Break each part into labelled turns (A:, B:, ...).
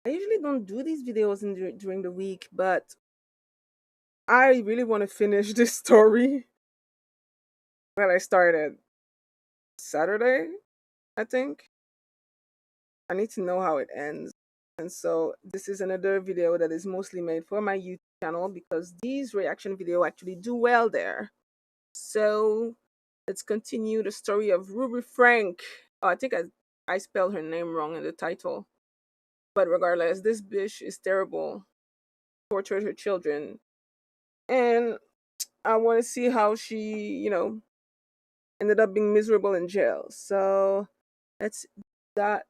A: I usually don't do these videos during the week, but I really want to finish this story that I started Saturday, I think. I need to know how it ends. And so this is another video that is mostly made for my YouTube channel because these reaction video actually do well there. So let's continue the story of Ruby Frank. Oh, I think I spelled her name wrong in the title. But regardless, this bitch is terrible. Tortured her children. And I want to see how she ended up being miserable in jail. So let's do that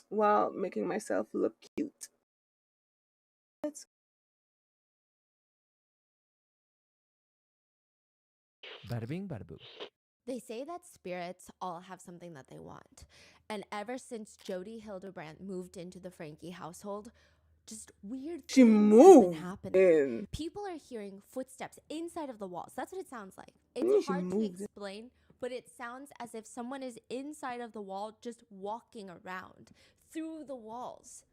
A: while making myself look cute. Let's
B: Bada bing, bada boo.
C: They say that spirits all have something that they want. And ever since Jodi Hildebrandt moved into the Franke household, just weird
A: She
C: things have been
A: moved
C: happening.
A: in.
C: People are hearing footsteps inside of the walls. That's what it sounds like. It's
A: She
C: hard to
A: moved in.
C: explain, but it sounds as if someone is inside of the wall just walking around through the walls.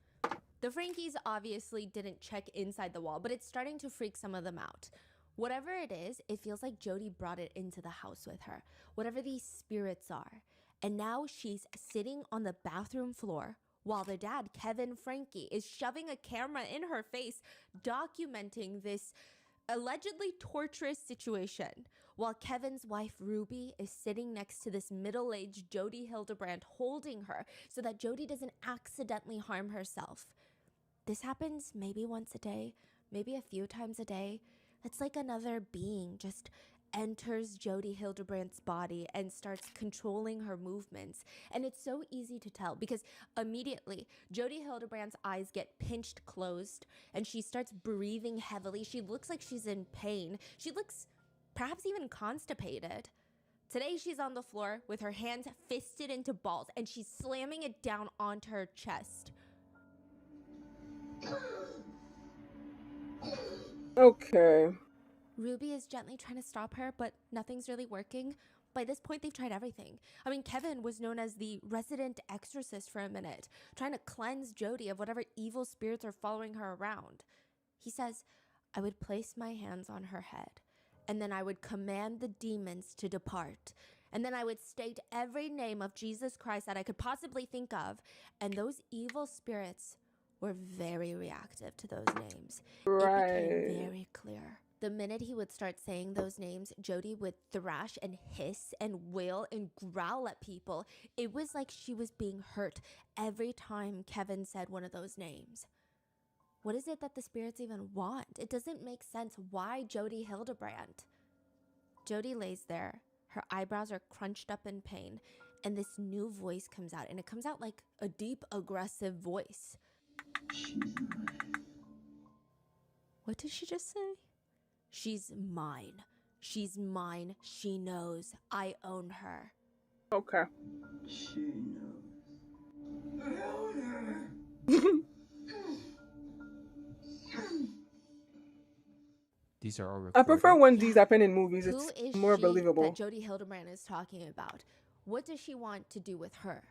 C: The Frankies obviously didn't check inside the wall, but it's starting to freak some of them out. Whatever it is, it feels like Jodi brought it into the house with her, whatever these spirits are. And now she's sitting on the bathroom floor while the dad, Kevin Franke, is shoving a camera in her face, documenting this allegedly torturous situation, while Kevin's wife, Ruby, is sitting next to this middle-aged Jodi Hildebrandt holding her so that Jodi doesn't accidentally harm herself. This happens maybe once a day, maybe a few times a day. It's like another being just enters Jodi Hildebrandt's body and starts controlling her movements. And it's so easy to tell because immediately Jodi Hildebrandt's eyes get pinched closed and she starts breathing heavily. She looks like she's in pain. She looks perhaps even constipated. Today she's on the floor with her hands fisted into balls and she's slamming it down onto her chest.
A: Okay.
C: Ruby is gently trying to stop her, but nothing's really working. By this point, they've tried everything. I mean, Kevin was known as the resident exorcist for a minute, trying to cleanse Jodi of whatever evil spirits are following her around. He says, I would place my hands on her head, and then I would command the demons to depart. And then I would state every name of Jesus Christ that I could possibly think of, and those evil spirits were very reactive to those names. It became
A: Right.
C: very clear. The minute he would start saying those names, Jodi would thrash and hiss and wail and growl at people. It was like she was being hurt every time Kevin said one of those names. What is it that the spirits even want? It doesn't make sense. Why Jodi Hildebrandt? Jodi lays there. Her eyebrows are crunched up in pain, and this new voice comes out, and it comes out like a deep, aggressive voice. What did she just say? She's mine. She's mine. She knows. I own her.
A: Okay.
D: She knows. I own her.
B: These are all
A: I
B: recorded.
A: prefer when these happen in movies.
C: Who
A: It's
C: is
A: more
C: she
A: believable.
C: that Jodi Hildebrandt is talking about? What does she want to do with her?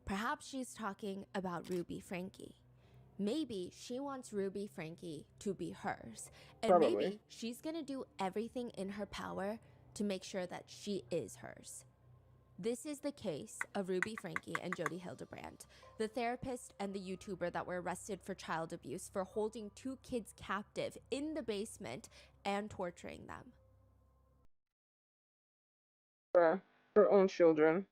C: Perhaps she's talking about Ruby Franke. Maybe she wants Ruby Franke to be hers. And
A: Probably.
C: maybe she's going to do everything in her power to make sure that she is hers. This is the case of Ruby Franke and Jodi Hildebrandt, the therapist and the YouTuber that were arrested for child abuse for holding 2 kids captive in the basement and torturing them.
A: Her own children.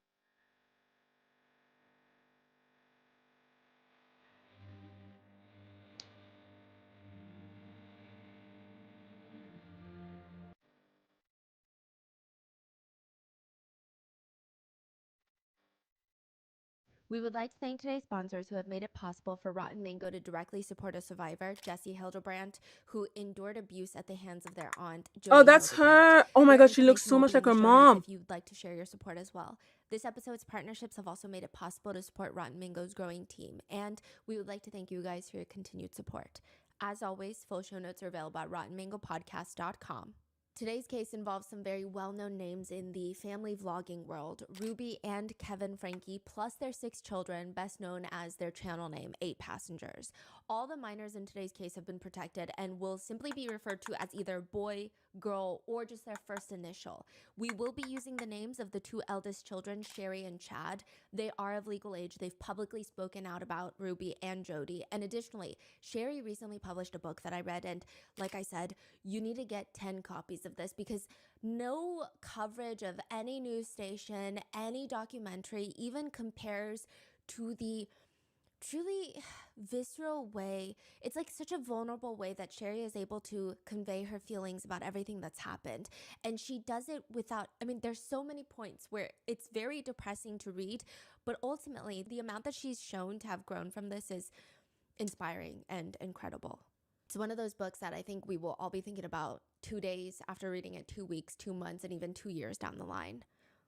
C: We would like to thank today's sponsors who have made it possible for Rotten Mango to directly support a survivor, Jessie Hildebrandt, who endured abuse at the hands of their aunt, Jodi
A: Oh, that's
C: Hildebrandt.
A: her. Oh my
C: Their
A: god, she looks so
C: information will
A: much
C: be in
A: like
C: the
A: her
C: show notes
A: mom.
C: if you'd like to share your support as well. This episode's partnerships have also made it possible to support Rotten Mango's growing team, and we would like to thank you guys for your continued support. As always, full show notes are available at rottenmangopodcast.com. Today's case involves some very well-known names in the family vlogging world, Ruby and Kevin Franke, plus their 6 children, best known as their channel name, 8 Passengers. All the minors in today's case have been protected and will simply be referred to as either boy, girl, or just their first initial. We will be using the names of the 2 eldest children, Sherry and Chad. They are of legal age. They've publicly spoken out about Ruby and Jodi. And additionally, Sherry recently published a book that I read, and like I said, you need to get 10 copies of this because no coverage of any news station, any documentary even compares to the truly visceral way. It's like such a vulnerable way that Sherry is able to convey her feelings about everything that's happened. And she does it without, I mean, there's so many points where it's very depressing to read, but ultimately the amount that she's shown to have grown from this is inspiring and incredible. It's one of those books that I think we will all be thinking about 2 days after reading it, 2 weeks, 2 months, and even 2 years down the line.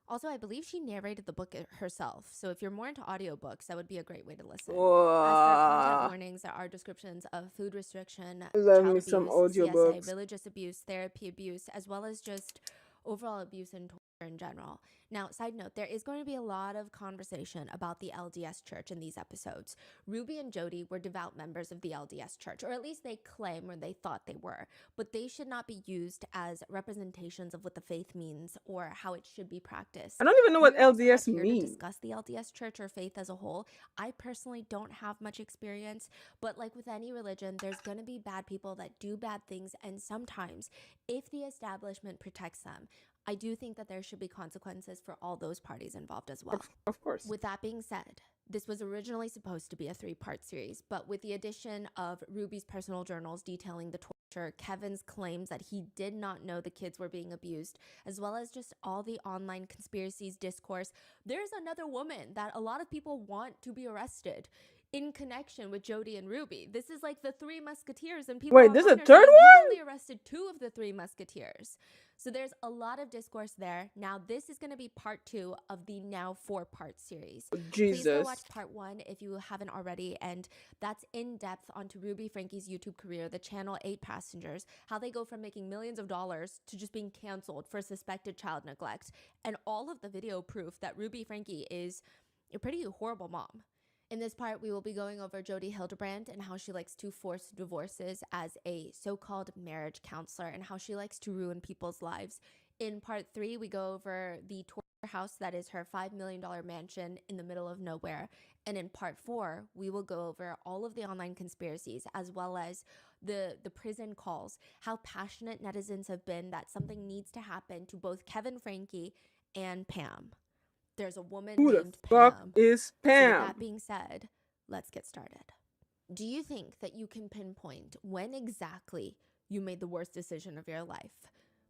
C: Also, I believe she narrated the book herself, so if you're more into audiobooks, that would be a great way to listen. As for content warnings, there are descriptions of food restriction,
A: Love
C: child
A: me
C: abuse,
A: some
C: CSA,
A: audiobooks.
C: religious abuse, therapy abuse, as well as just overall abuse and torture in general. Now, side note, there is going to be a lot of conversation about the LDS Church in these episodes. Ruby and Jodi were devout members of the LDS Church, or at least they claim, or they thought they were, but they should not be used as representations of what the faith means or how it should be practiced.
A: I don't even know what
C: We're also not
A: LDS
C: here to
A: means.
C: discuss the LDS Church or faith as a whole. I personally don't have much experience, but like with any religion, there's going to be bad people that do bad things, and sometimes, if the establishment protects them, I do think that there should be consequences for all those parties involved as well.
A: Of course.
C: With that being said, this was originally supposed to be a 3-part series, but with the addition of Ruby's personal journals detailing the torture, Kevin's claims that he did not know the kids were being abused, as well as just all the online conspiracies discourse, there's another woman that a lot of people want to be arrested in connection with Jodi and Ruby. This is like the 3 Musketeers, and people
A: Wait, there's a
C: online are
A: third
C: saying, "You
A: one?"
C: only arrested 2 of the 3 Musketeers." So there's a lot of discourse there. Now this is going to be part 2 of the now 4-part series. Please go
A: Jesus.
C: watch part 1 if you haven't already, and that's in depth onto Ruby Franke's YouTube career, the channel 8 Passengers, how they go from making millions of dollars to just being canceled for suspected child neglect, and all of the video proof that Ruby Franke is a pretty horrible mom. In this part, we will be going over Jodi Hildebrand and how she likes to force divorces as a so-called marriage counselor and how she likes to ruin people's lives. In part 3, we go over the torture house that is her $5 million mansion in the middle of nowhere. And in part 4, we will go over all of the online conspiracies as well as the prison calls, how passionate netizens have been that something needs to happen to both Kevin Franke and Pam. There's a woman
A: Who the
C: named
A: fuck
C: Pam.
A: is
C: So with
A: Pam?
C: that being said, let's get started. Do you think that you can pinpoint when exactly you made the worst decision of your life?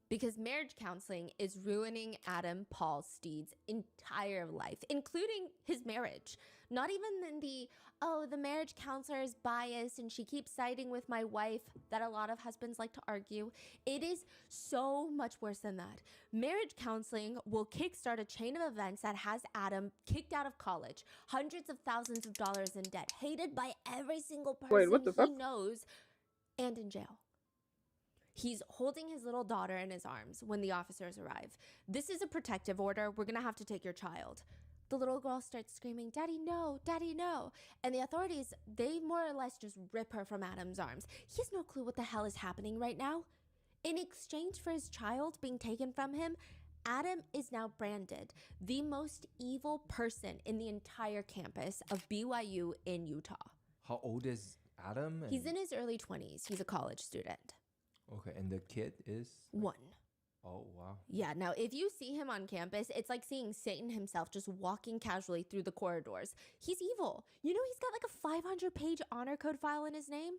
C: Because marriage counseling is ruining Adam Paul Steed's entire life, including his marriage. Not even in the, oh, the marriage counselor is biased and she keeps siding with my wife that a lot of husbands like to argue. It is so much worse than that. Marriage counseling will kickstart a chain of events that has Adam kicked out of college, hundreds of thousands of dollars in debt, hated by every single person
A: Wait, what the
C: he
A: fuck?
C: knows, and in jail. He's holding his little daughter in his arms when the officers arrive. This is a protective order. We're going to have to take your child. The little girl starts screaming, "Daddy, no, Daddy, no." And the authorities, they more or less just rip her from Adam's arms. He has no clue what the hell is happening right now. In exchange for his child being taken from him, Adam is now branded the most evil person in the entire campus of BYU in Utah.
B: How old is Adam?
C: He's in his early 20s. He's a college student.
B: Okay, and the kid is?
C: 1.
B: Oh, wow.
C: Yeah, now if you see him on campus, it's like seeing Satan himself just walking casually through the corridors. He's evil. You know, he's got like a 500-page honor code file in his name,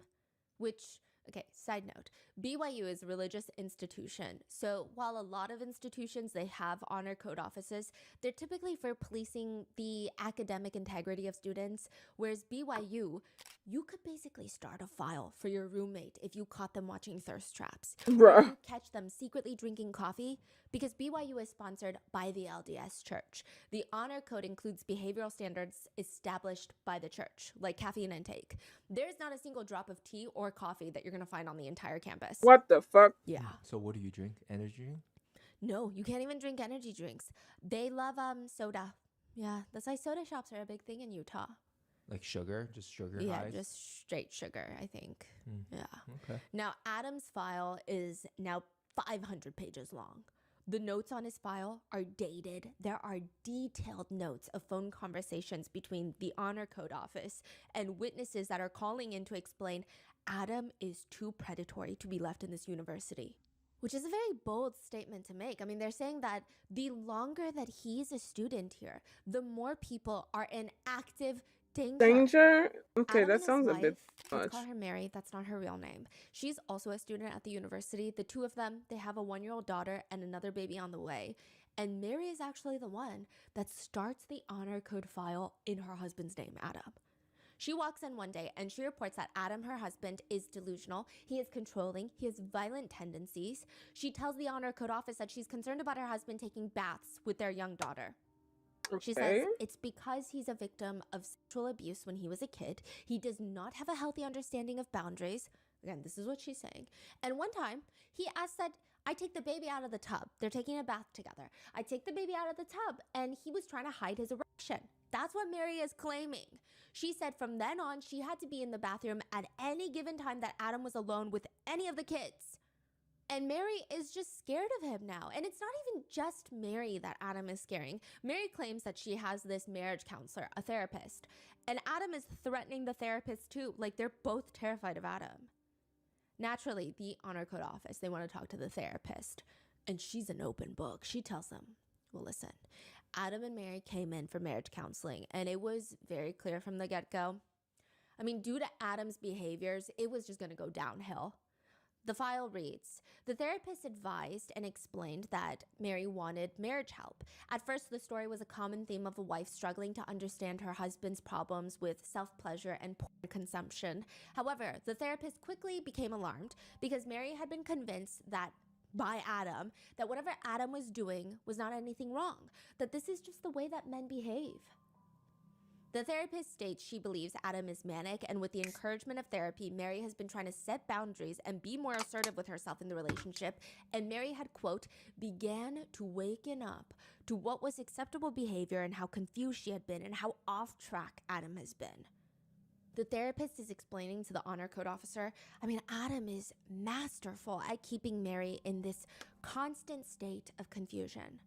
C: which, okay, side note, BYU is a religious institution. So while a lot of institutions, they have honor code offices, they're typically for policing the academic integrity of students, whereas BYU, you could basically start a file for your roommate if you caught them watching thirst traps. Or
A: Bruh.
C: you catch them secretly drinking coffee, because BYU is sponsored by the LDS Church. The honor code includes behavioral standards established by the church, like caffeine intake. There's not a single drop of tea or coffee that you're going going to find on the entire campus.
A: What the fuck?
C: Yeah.
B: So what do you drink? Energy drink?
C: No, you can't even drink energy drinks. They love soda. Yeah, that's why soda shops are a big thing in Utah.
B: Like sugar? Just sugar
C: Yeah,
B: highs?
C: just straight sugar, I think.
B: Mm.
C: Yeah.
B: Okay.
C: Now, Adam's file is now 500 pages long. The notes on his file are dated. There are detailed notes of phone conversations between the Honor Code office and witnesses that are calling in to explain Adam is too predatory to be left in this university. Which is a very bold statement to make. I mean, they're saying that the longer that he's a student here, the more people are in active
A: Danger? Okay,
C: Adam
A: that
C: and his
A: sounds a
C: wife,
A: bit
C: let's
A: much.
C: call her Mary, that's not her real name. She's also a student at the university. The two of them, they have a 1-year-old daughter and another baby on the way. And Mary is actually the one that starts the Honor Code file in her husband's name, Adam. She walks in one day and she reports that Adam, her husband, is delusional. He is controlling. He has violent tendencies. She tells the Honor Code office that she's concerned about her husband taking baths with their young daughter. She says it's because he's a victim of sexual abuse when he was a kid. He does not have a healthy understanding of boundaries. Again, this is what she's saying. And one time, he asked that I take the baby out of the tub. They're taking a bath together. I take the baby out of the tub, and he was trying to hide his erection. That's what Mary is claiming. She said from then on, she had to be in the bathroom at any given time that Adam was alone with any of the kids. And Mary is just scared of him now. And it's not even just Mary that Adam is scaring. Mary claims that she has this marriage counselor, a therapist. And Adam is threatening the therapist too. Like, they're both terrified of Adam. Naturally, the Honor Code office, they want to talk to the therapist. And she's an open book. She tells them, well, listen, Adam and Mary came in for marriage counseling. And it was very clear from the get-go. I mean, due to Adam's behaviors, it was just going to go downhill. The file reads, the therapist advised and explained that Mary wanted marriage help. At first, the story was a common theme of a wife struggling to understand her husband's problems with self-pleasure and porn consumption. However, the therapist quickly became alarmed because Mary had been convinced that by Adam, that whatever Adam was doing was not anything wrong, that this is just the way that men behave. The therapist states she believes Adam is manic, and with the encouragement of therapy, Mary has been trying to set boundaries and be more assertive with herself in the relationship, and Mary had, quote, began to waken up to what was acceptable behavior and how confused she had been and how off track Adam has been. The therapist is explaining to the Honor Code officer, I mean, Adam is masterful at keeping Mary in this constant state of confusion.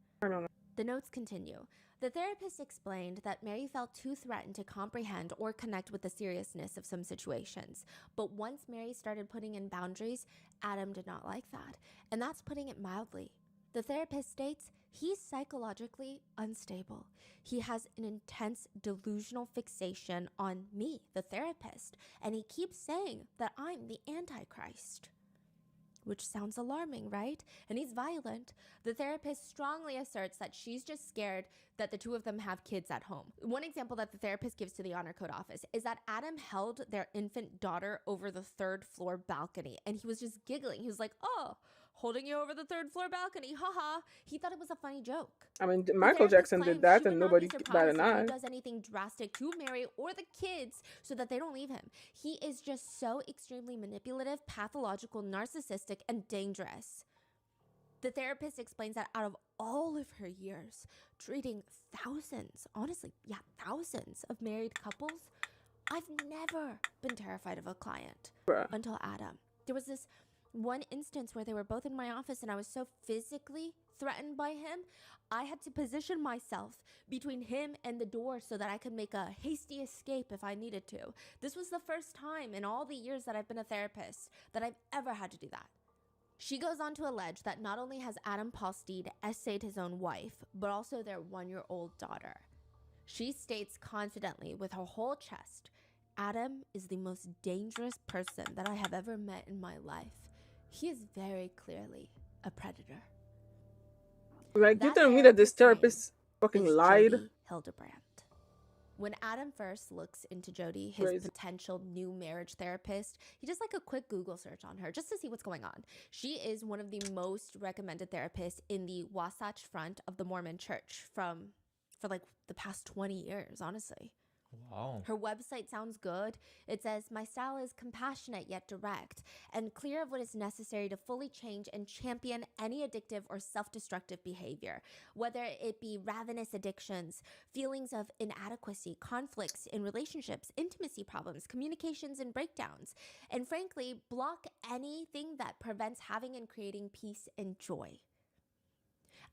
C: The notes continue. The therapist explained that Mary felt too threatened to comprehend or connect with the seriousness of some situations. But once Mary started putting in boundaries, Adam did not like that. And that's putting it mildly. The therapist states he's psychologically unstable. He has an intense delusional fixation on me, the therapist, and he keeps saying that I'm the Antichrist. Which sounds alarming, right? And he's violent. The therapist strongly asserts that she's just scared that the two of them have kids at home. One example that the therapist gives to the Honor Code office is that Adam held their infant daughter over the 3rd floor balcony, and he was just giggling. He was like, oh, holding you over the 3rd floor balcony, haha. He thought it was a funny joke.
A: I mean, Michael Jackson did that and nobody batted an eye.
C: He does anything drastic to Mary or the kids so that they don't leave him. He is just so extremely manipulative, pathological, narcissistic, and dangerous. The therapist explains that out of all of her years, treating thousands of married couples, I've never been terrified of a client until Adam. There was this one instance where they were both in my office and I was so physically threatened by him, I had to position myself between him and the door so that I could make a hasty escape if I needed to. This was the first time in all the years that I've been a therapist that I've ever had to do that. She goes on to allege that not only has Adam Paul Steed essayed his own wife, but also their 1-year-old daughter. She states confidently with her whole chest, Adam is the most dangerous person that I have ever met in my life. He is very clearly a predator.
A: Like, you telling me that this therapist fucking lied?
C: Jodi Hildebrandt. When Adam first looks into Jodi, his potential new marriage therapist, he does like a quick Google search on her just to see what's going on. She is one of the most recommended therapists in the Wasatch Front of the Mormon Church for like the past 20 years, honestly.
B: Wow.
C: Her website sounds good. It says, "My style is compassionate yet direct and clear of what is necessary to fully change and champion any addictive or self-destructive behavior, whether it be ravenous addictions, feelings of inadequacy, conflicts in relationships, intimacy problems, communications and breakdowns, and frankly, block anything that prevents having and creating peace and joy."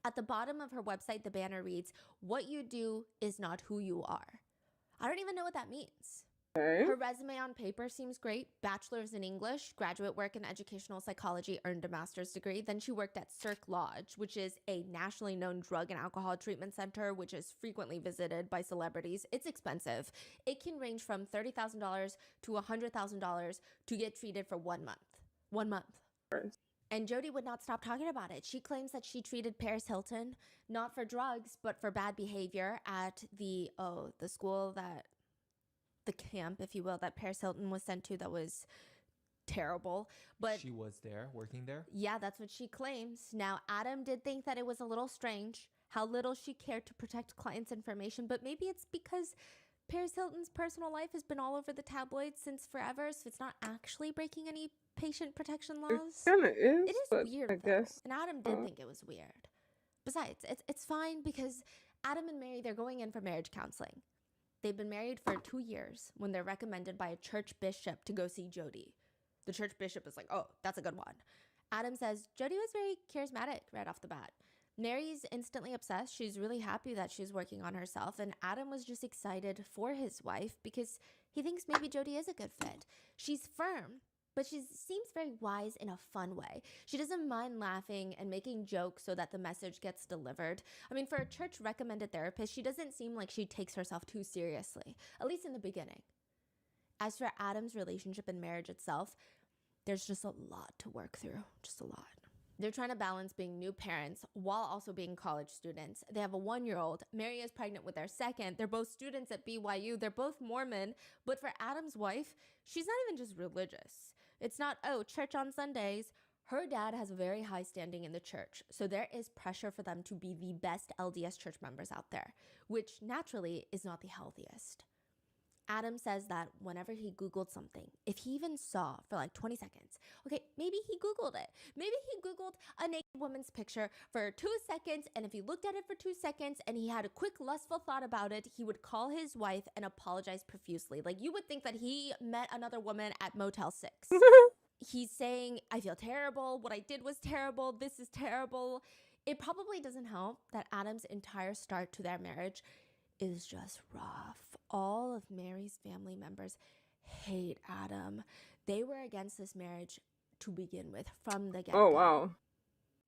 C: At the bottom of her website, the banner reads, "What you do is not who you are." I don't even know what that means.
A: Okay.
C: Her resume on paper seems great. Bachelor's in English, graduate work in educational psychology, earned a master's degree. Then she worked at Cirque Lodge, which is a nationally known drug and alcohol treatment center, which is frequently visited by celebrities. It's expensive. It can range from $30,000 to $100,000 to get treated for 1 month. 1 month. And Jodi would not stop talking about it. She claims that she treated Paris Hilton not for drugs, but for bad behavior at the school the camp, if you will, that Paris Hilton was sent to that was terrible. But
B: She was there, working there?
C: yeah, that's what she claims. Now, Adam did think that it was a little strange how little she cared to protect clients' information, but maybe it's because Paris Hilton's personal life has been all over the tabloids since forever, so it's not actually breaking any patient protection
A: It
C: laws.
A: kind of is.
C: It is
A: but
C: weird,
A: I
C: though.
A: guess.
C: And Adam did think it was weird. Besides, it's fine because Adam and Mary, they're going in for marriage counseling. They've been married for 2 years when they're recommended by a church bishop to go see Jodi. The church bishop is like, "Oh, that's a good one." Adam says Jodi was very charismatic right off the bat. Mary's instantly obsessed. She's really happy that she's working on herself. And Adam was just excited for his wife because he thinks maybe Jodi is a good fit. She's firm, but she seems very wise in a fun way. She doesn't mind laughing and making jokes so that the message gets delivered. I mean, for a church recommended therapist, she doesn't seem like she takes herself too seriously, at least in the beginning. As for Adam's relationship and marriage itself, there's just a lot to work through, just a lot. They're trying to balance being new parents while also being college students. They have a 1-year-old. Mary is pregnant with their second. They're both students at BYU. They're both Mormon. But for Adam's wife, she's not even just religious. It's not, church on Sundays. Her dad has a very high standing in the church, so there is pressure for them to be the best LDS church members out there, which naturally is not the healthiest. Adam says that whenever he Googled something, if he even saw for like 20 seconds, maybe he Googled it. Maybe he Googled a naked woman's picture for 2 seconds, and if he looked at it for 2 seconds and he had a quick lustful thought about it, he would call his wife and apologize profusely. Like, you would think that he met another woman at Motel 6. He's saying, "I feel terrible. What I did was terrible. This is terrible." It probably doesn't help that Adam's entire start to their marriage is just rough. All of Mary's family members hate Adam. They were against this marriage to begin with from the get-go.
A: Oh, wow.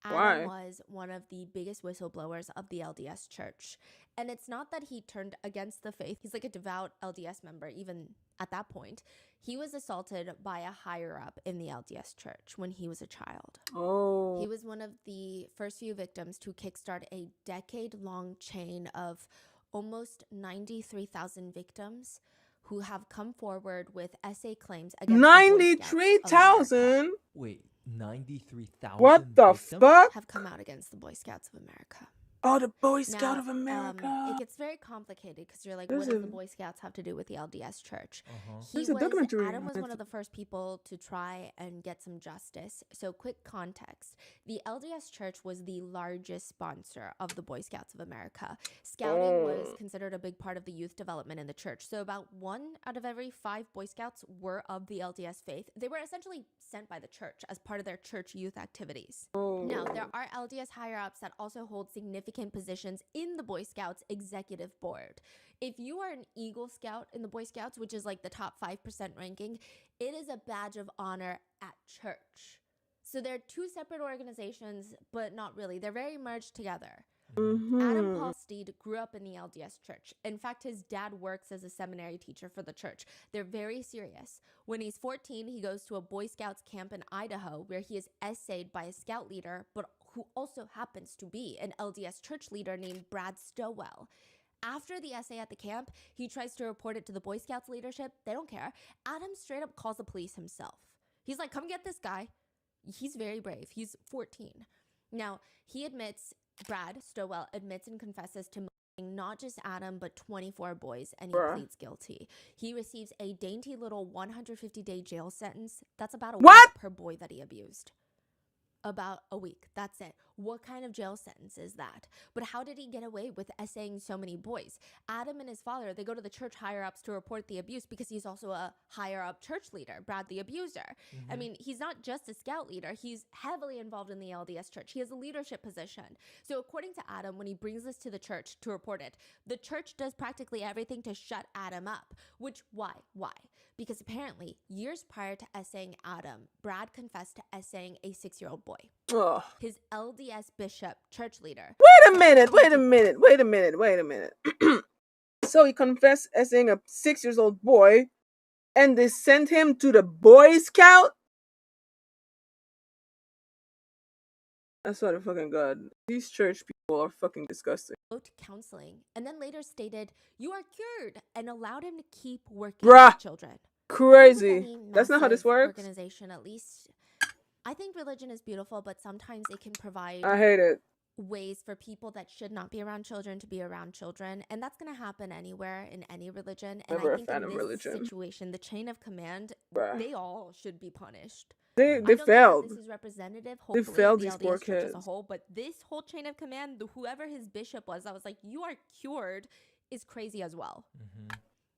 C: Adam
A: Why?
C: was one of the biggest whistleblowers of the LDS church. And it's not that he turned against the faith. He's like a devout LDS member, even at that point. He was assaulted by a higher-up in the LDS church when he was a child.
A: Oh.
C: He was one of the first few victims to kickstart a decade-long chain of almost 93,000 victims who have come forward with essay claims against the Boy Scouts of America.
A: 93,000?
B: Wait, 93,000
A: What the
B: victims?
A: fuck?
C: Have come out against the Boy Scouts of America.
A: Oh, the Boy Scout
C: Now,
A: of America.
C: it gets very complicated because you're like,
A: There's
C: what does
A: a-
C: the Boy Scouts have to do with the LDS church?
A: There's a documentary
C: Adam was
A: on
C: one of the first people to try and get some justice. So quick context. The LDS church was the largest sponsor of the Boy Scouts of America. Scouting was considered a big part of the youth development in the church. So about 1 out of every 5 Boy Scouts were of the LDS faith. They were essentially sent by the church as part of their church youth activities. Now, there are LDS higher-ups that also hold significant positions in the Boy Scouts executive board. If you are an Eagle Scout in the Boy Scouts, which is like the top 5% ranking, it is a badge of honor at church. So they're 2 separate organizations, but not really. They're very merged together. Adam Paul Steed grew up in the LDS church. In fact, his dad works as a seminary teacher for the church. They're very serious. When he's 14, he goes to a Boy Scouts camp in Idaho where he is essayed by a scout leader, but who also happens to be an LDS church leader named Brad Stowell. After the essay at the camp, he tries to report it to the Boy Scouts leadership. They don't care. Adam straight up calls the police himself. He's like, "Come get this guy." He's very brave. He's 14. Now, Brad Stowell admits and confesses to not just Adam, but 24 boys, and he
A: Bruh.
C: pleads guilty. He receives a dainty little 150-day jail sentence. That's about a
A: What?
C: week per boy that he abused. About a week. That's it. What kind of jail sentence is that? But how did he get away with essaying so many boys? Adam and his father, they go to the church higher ups to report the abuse because he's also a higher up church leader, Brad the abuser. I mean, he's not just a scout leader. He's heavily involved in the LDS church. He has a leadership position. So according to Adam, when he brings this to the church to report it, the church does practically everything to shut Adam up. Which, why? Because apparently, years prior to essaying Adam, Brad confessed to essaying a 6-year-old boy.
A: Ugh.
C: His LDS bishop, church leader.
A: Wait a minute. So he confessed as saying a 6-year-old boy, and they sent him to the Boy Scout? I swear to fucking God. These church people are fucking disgusting.
C: Counseling, and then later stated, "You are cured," and allowed him to keep working
A: Bruh.
C: with children.
A: Crazy. That's not how this
C: Massive
A: works.
C: Organization, at least. I think religion is beautiful, but sometimes it can provide
A: I hate it.
C: ways for people that should not be around children to be around children, and that's going to happen anywhere in any religion. And
A: Never
C: I
A: a
C: think
A: fan
C: in
A: of
C: this
A: religion.
C: situation, the chain of command,
A: Bruh.
C: they all should be punished.
A: They
C: I don't think
A: failed.
C: that this is representative,
A: They
C: hopefully,
A: failed
C: of the
A: these
C: LDS
A: poor
C: church as a
A: kids.
C: whole, but this whole chain of command, whoever his bishop was, that was like, "You are cured," is crazy as well.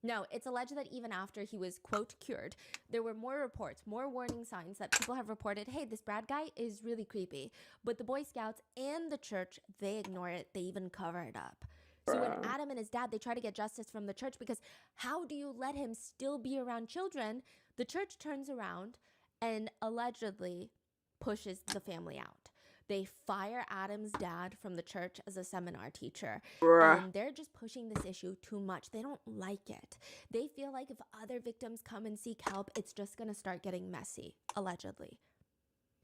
C: Now, it's alleged that even after he was, quote, cured, there were more reports, more warning signs that people have reported, hey, this Brad guy is really creepy. But the Boy Scouts and the church, they ignore it. They even cover it up. So when Adam and his dad, they try to get justice from the church because how do you let him still be around children? The church turns around and allegedly pushes the family out. They fire Adam's dad from the church as a seminar teacher.
A: Bruh.
C: And they're just pushing this issue too much. They don't like it. They feel like if other victims come and seek help, it's just going to start getting messy, allegedly.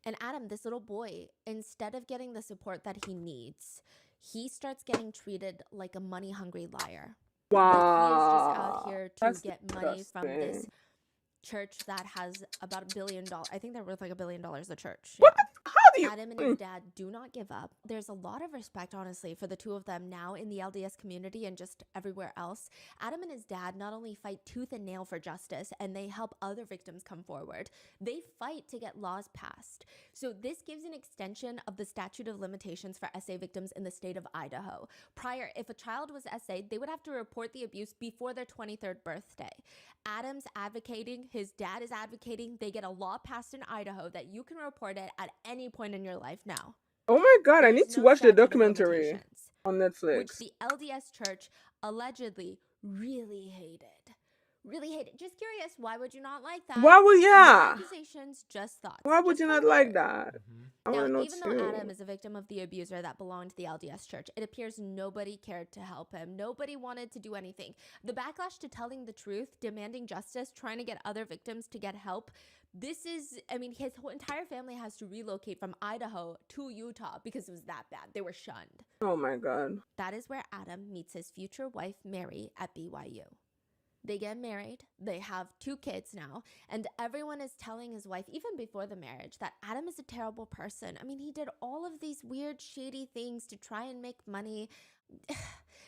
C: And Adam, this little boy, instead of getting the support that he needs, he starts getting treated like a money-hungry liar.
A: Wow.
C: Like he is just out here to
A: That's
C: get money from this
A: disgusting.
C: church that has about $1 billion. I think they're worth like $1 billion, the church.
A: What?
C: Yeah.
A: How do you?
C: Adam and his dad do not give up. There's a lot of respect, honestly, for the two of them now in the LDS community and just everywhere else. Adam and his dad not only fight tooth and nail for justice, and they help other victims come forward, they fight to get laws passed. So this gives an extension of the statute of limitations for SA victims in the state of Idaho. Prior, if a child was SA'd, they would have to report the abuse before their 23rd birthday. Adam's advocating, his dad is advocating, they get a law passed in Idaho that you can report it at any point in your life now.
A: Oh my God, I
C: There's
A: need to
C: no
A: watch the
C: statute of
A: documentary
C: limitations,
A: on
C: which
A: Netflix.
C: the LDS church allegedly really hated. Just curious, why would you not like that?
A: Why would,
C: No
A: yeah.
C: accusations, just thoughts.
A: Why would
C: Just
A: you not
C: wonder.
A: like that? I want to
C: Now,
A: know
C: even though
A: too.
C: Adam is a victim of the abuser that belonged to the LDS church, it appears nobody cared to help him. Nobody wanted to do anything. The backlash to telling the truth, demanding justice, trying to get other victims to get help, this is, I mean, his whole entire family has to relocate from Idaho to Utah because it was that bad. They were shunned.
A: Oh my God.
C: That is where Adam meets his future wife, Mary, at BYU. They get married, they have 2 kids now, and everyone is telling his wife, even before the marriage, that Adam is a terrible person. I mean, he did all of these weird, shady things to try and make money.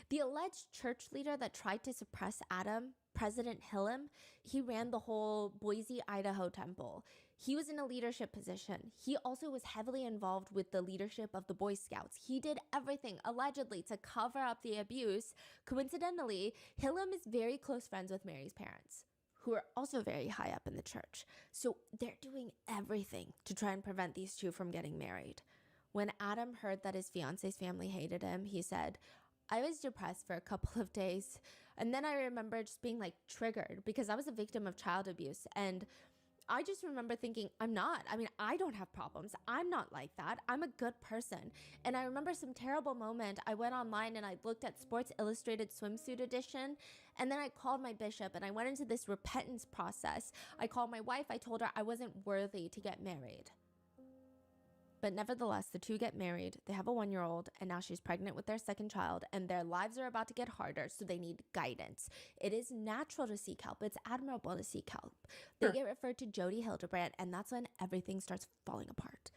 C: The alleged church leader that tried to suppress Adam, President Hillam, he ran the whole Boise, Idaho temple. He was in a leadership position. He also was heavily involved with the leadership of the Boy Scouts. He did everything, allegedly, to cover up the abuse. Coincidentally, Hillam is very close friends with Mary's parents, who are also very high up in the church. So they're doing everything to try and prevent these two from getting married. When Adam heard that his fiance's family hated him, he said, I was depressed for a couple of days. And then I remember just being like triggered because I was a victim of child abuse. And I just remember thinking, I don't have problems. I'm not like that. I'm a good person. And I remember some terrible moment. I went online and I looked at Sports Illustrated swimsuit edition. And then I called my bishop and I went into this repentance process. I called my wife. I told her I wasn't worthy to get married. But nevertheless, the two get married, they have a 1-year-old, and now she's pregnant with their second child, and their lives are about to get harder, so they need guidance. It is natural to seek help. It's admirable to seek help. They get referred to Jodi Hildebrand, and that's when everything starts falling apart.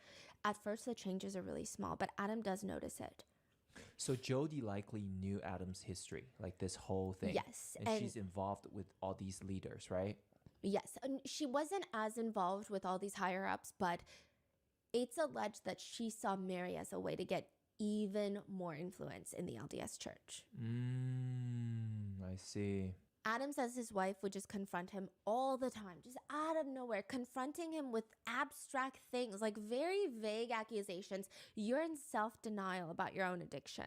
C: At first, the changes are really small, but Adam does notice it.
B: So Jodi likely knew Adam's history, like this whole thing.
C: Yes,
B: And she's involved with all these leaders, right?
C: Yes, and she wasn't as involved with all these higher ups, but it's alleged that she saw Mary as a way to get even more influence in the LDS church.
B: I see.
C: Adam says his wife would just confront him all the time, just out of nowhere, confronting him with abstract things, like very vague accusations. You're in self-denial about your own addiction.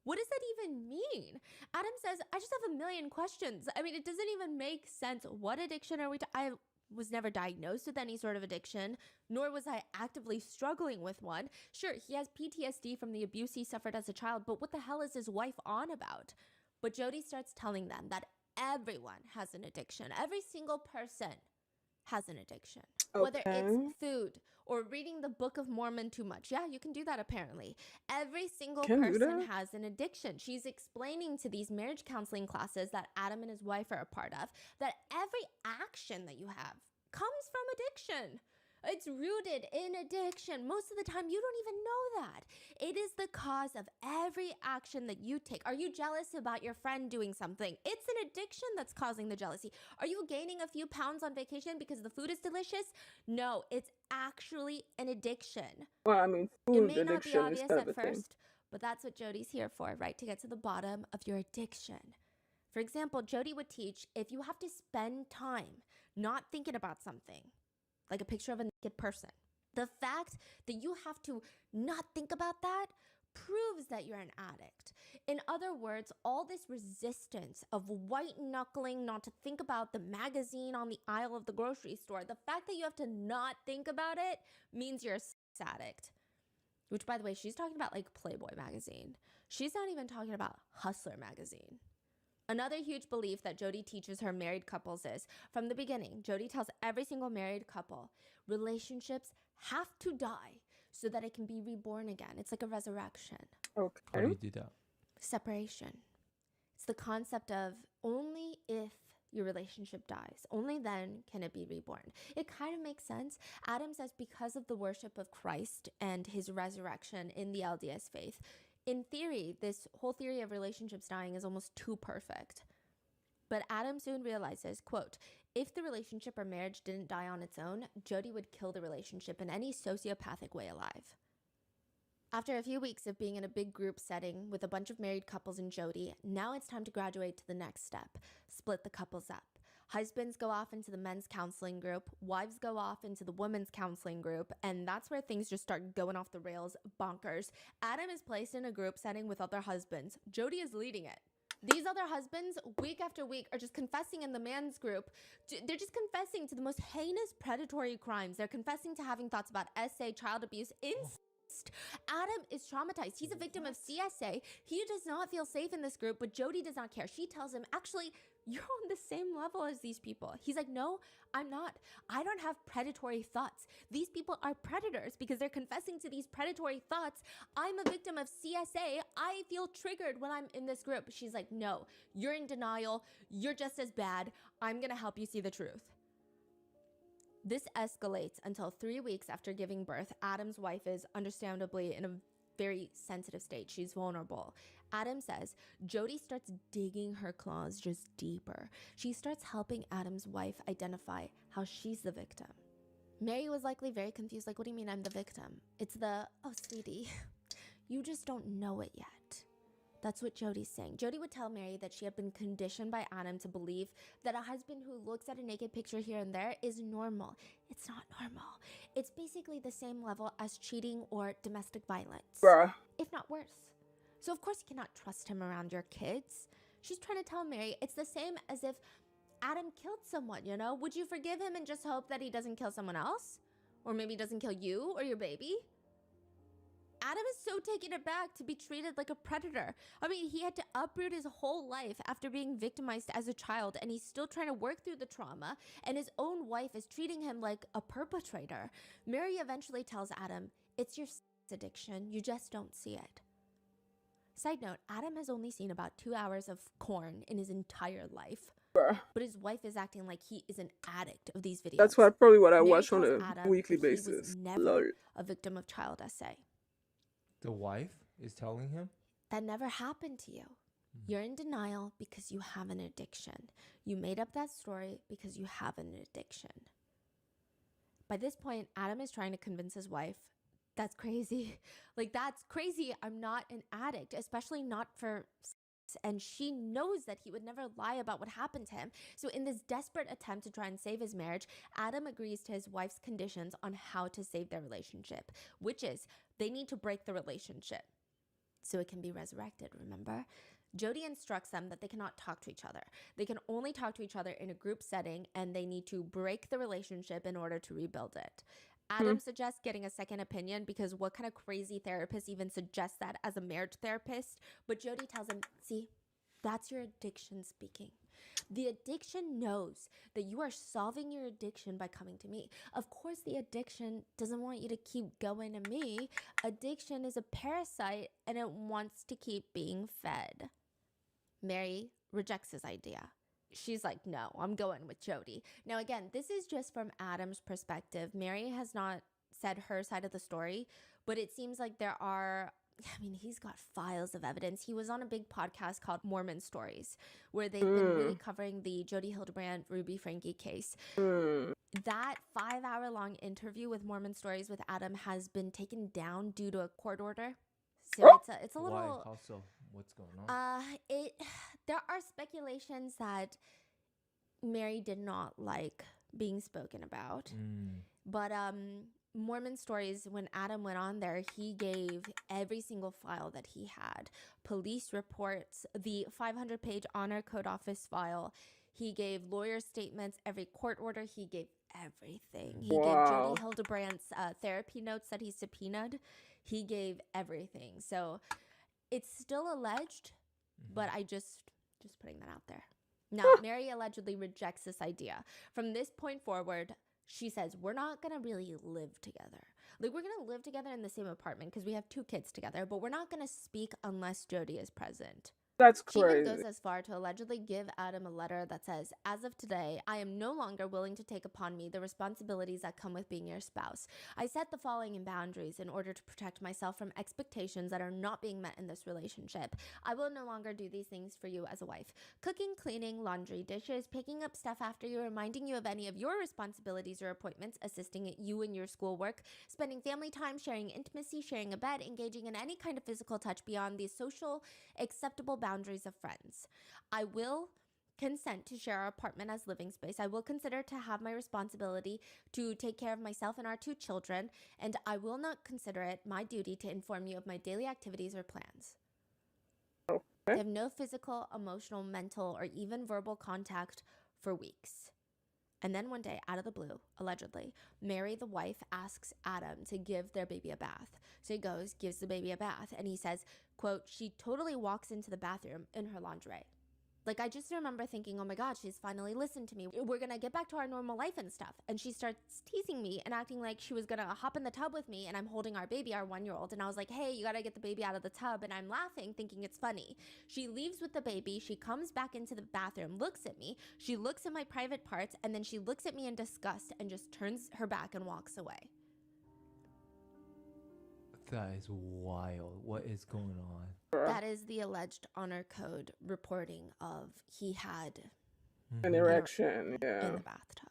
C: What does that even mean? Adam says, I just have a million questions. I mean, it doesn't even make sense. What addiction are we I was never diagnosed with any sort of addiction, nor was I actively struggling with one. Sure, he has PTSD from the abuse he suffered as a child, but what the hell is his wife on about? But Jodi starts telling them that everyone has an addiction. Every single person has an addiction.
A: Okay.
C: Whether it's food or reading the Book of Mormon too much. Yeah, you can do that apparently. Every single person has an addiction. She's explaining to these marriage counseling classes that Adam and his wife are a part of that every action that you have comes from addiction. It's rooted in addiction. Most of the time, you don't even know that. It is the cause of every action that you take. Are you jealous about your friend doing something? It's an addiction that's causing the jealousy. Are you gaining a few pounds on vacation because the food is delicious? No, it's actually an addiction.
A: Well, I mean,
C: It
A: food
C: may not be
A: addiction is
C: obvious
A: kind
C: at
A: of a thing.
C: first, but that's what Jodi's here for, right? To get to the bottom of your addiction. For example, Jodi would teach if you have to spend time not thinking about something, like a picture of a naked person. The fact that you have to not think about that proves that you're an addict. In other words, all this resistance of white knuckling not to think about the magazine on the aisle of the grocery store, the fact that you have to not think about it means you're a sex addict. Which, by the way, she's talking about like Playboy magazine. She's not even talking about Hustler magazine. Another huge belief that Jodi teaches her married couples is, from the beginning, Jodi tells every single married couple, relationships have to die so that it can be reborn again. It's like a resurrection.
A: Okay.
B: How do you do that?
C: Separation. It's the concept of only if your relationship dies, only then can it be reborn. It kind of makes sense. Adam says because of the worship of Christ and his resurrection in the LDS faith, in theory, this whole theory of relationships dying is almost too perfect. But Adam soon realizes, quote, if the relationship or marriage didn't die on its own, Jodi would kill the relationship in any sociopathic way alive. After a few weeks of being in a big group setting with a bunch of married couples and Jodi, now it's time to graduate to the next step, split the couples up. Husbands go off into the men's counseling group, wives go off into the women's counseling group, and that's where things just start going off the rails bonkers. Adam is placed in a group setting with other husbands. Jodi is leading it. These other husbands, week after week, are just confessing in the man's group. They're just confessing to the most heinous predatory crimes. They're confessing to having thoughts about SA, child abuse, incest. Adam is traumatized. He's a victim of CSA. He does not feel safe in this group, but Jodi does not care. She tells him, actually, you're on the same level as these people. He's like, no, I'm not. I don't have predatory thoughts. These people are predators because they're confessing to these predatory thoughts. I'm a victim of CSA. I feel triggered when I'm in this group. She's like, no, you're in denial. You're just as bad. I'm going to help you see the truth. This escalates until 3 weeks after giving birth. Adam's wife is understandably in a very sensitive state. She's vulnerable. Adam says Jodi starts digging her claws just deeper. She starts helping Adam's wife identify how she's the victim. Mary was likely very confused. Like, what do you mean I'm the victim? It's the, oh, sweetie, you just don't know it yet. That's what Jodi's saying. Jodi would tell Mary that she had been conditioned by Adam to believe that a husband who looks at a naked picture here and there is normal. It's not normal. It's basically the same level as cheating or domestic violence,
A: Bruh.
C: if not worse. So of course you cannot trust him around your kids. She's trying to tell Mary it's the same as if Adam killed someone, you know? Would you forgive him and just hope that he doesn't kill someone else? Or maybe doesn't kill you or your baby? Adam is so taken aback to be treated like a predator. I mean, he had to uproot his whole life after being victimized as a child, and he's still trying to work through the trauma, and his own wife is treating him like a perpetrator. Mary eventually tells Adam, it's your addiction, you just don't see it. Side note, Adam has only seen about 2 hours of porn in his entire life.
A: Bruh.
C: But his wife is acting like he is an addict of these videos.
A: That's probably what I
C: Mary
A: watch on
C: tells
A: a
C: Adam
A: weekly
C: that he was
A: basis.
C: never
A: Lol.
C: a victim of child SA.
B: The wife is telling him?
C: That never happened to you. You're in denial because you have an addiction. You made up that story because you have an addiction. By this point, Adam is trying to convince his wife, that's crazy. Like, that's crazy. I'm not an addict, especially not for sex. And she knows that he would never lie about what happened to him. So in this desperate attempt to try and save his marriage, Adam agrees to his wife's conditions on how to save their relationship, which is they need to break the relationship so it can be resurrected, remember? Jodi instructs them that they cannot talk to each other. They can only talk to each other in a group setting, and they need to break the relationship in order to rebuild it. Adam suggests getting a second opinion because what kind of crazy therapist even suggests that as a marriage therapist? But Jodi tells him, see, that's your addiction speaking. The addiction knows that you are solving your addiction by coming to me. Of course, the addiction doesn't want you to keep going to me. Addiction is a parasite and it wants to keep being fed. Mary rejects his idea. She's like, no, I'm going with Jodi. Now, again, this is just from Adam's perspective. Mary has not said her side of the story, but it seems like there are, he's got files of evidence. He was on a big podcast called Mormon Stories, where they've been really covering the Jodi Hildebrandt, Ruby Franke case. That 5-hour-long interview with Mormon Stories with Adam has been taken down due to a court order. So it's a little.
B: Why? How so? What's going on?
C: There are speculations that Mary did not like being spoken about, but Mormon Stories, when Adam went on there, he gave every single file that he had, police reports, the 500-page honor code office file. He gave lawyer statements, every court order. He gave everything. He gave Jodi Hildebrandt's therapy notes that he subpoenaed. He gave everything. So it's still alleged, but I just putting that out there. Now, Mary allegedly rejects this idea. From this point forward, she says, we're not going to really live together. Like, we're going to live together in the same apartment because we have 2 kids together, but we're not going to speak unless Jodi is present.
A: That's
C: She
A: crazy.
C: even goes as far to allegedly give Adam a letter that says, as of today, I am no longer willing to take upon me the responsibilities that come with being your spouse. I set the following in boundaries in order to protect myself from expectations that are not being met in this relationship. I will no longer do these things for you as a wife. Cooking, cleaning, laundry, dishes, picking up stuff after you, reminding you of any of your responsibilities or appointments, assisting you in your schoolwork, spending family time, sharing intimacy, sharing a bed, engaging in any kind of physical touch beyond the social acceptable boundaries of friends. I will consent to share our apartment as living space. I will consider to have my responsibility to take care of myself and our 2 children, and I will not consider it my duty to inform you of my daily activities or plans.
A: Okay.
C: They have no physical, emotional, mental, or even verbal contact for weeks. And then one day, out of the blue, allegedly, Mary, the wife, asks Adam to give their baby a bath. So he goes, gives the baby a bath, and he says, quote, she totally walks into the bathroom in her lingerie. Like, I just remember thinking, oh my God, she's finally listened to me. We're going to get back to our normal life and stuff. And she starts teasing me and acting like she was going to hop in the tub with me, and I'm holding our baby, our 1-year-old. And I was like, hey, you got to get the baby out of the tub. And I'm laughing, thinking it's funny. She leaves with the baby. She comes back into the bathroom, looks at me. She looks at my private parts, and then she looks at me in disgust and just turns her back and walks away.
B: That is wild. What is going on?
C: That is the alleged honor code reporting of he had
A: An erection,
C: in
A: yeah.
C: the bathtub.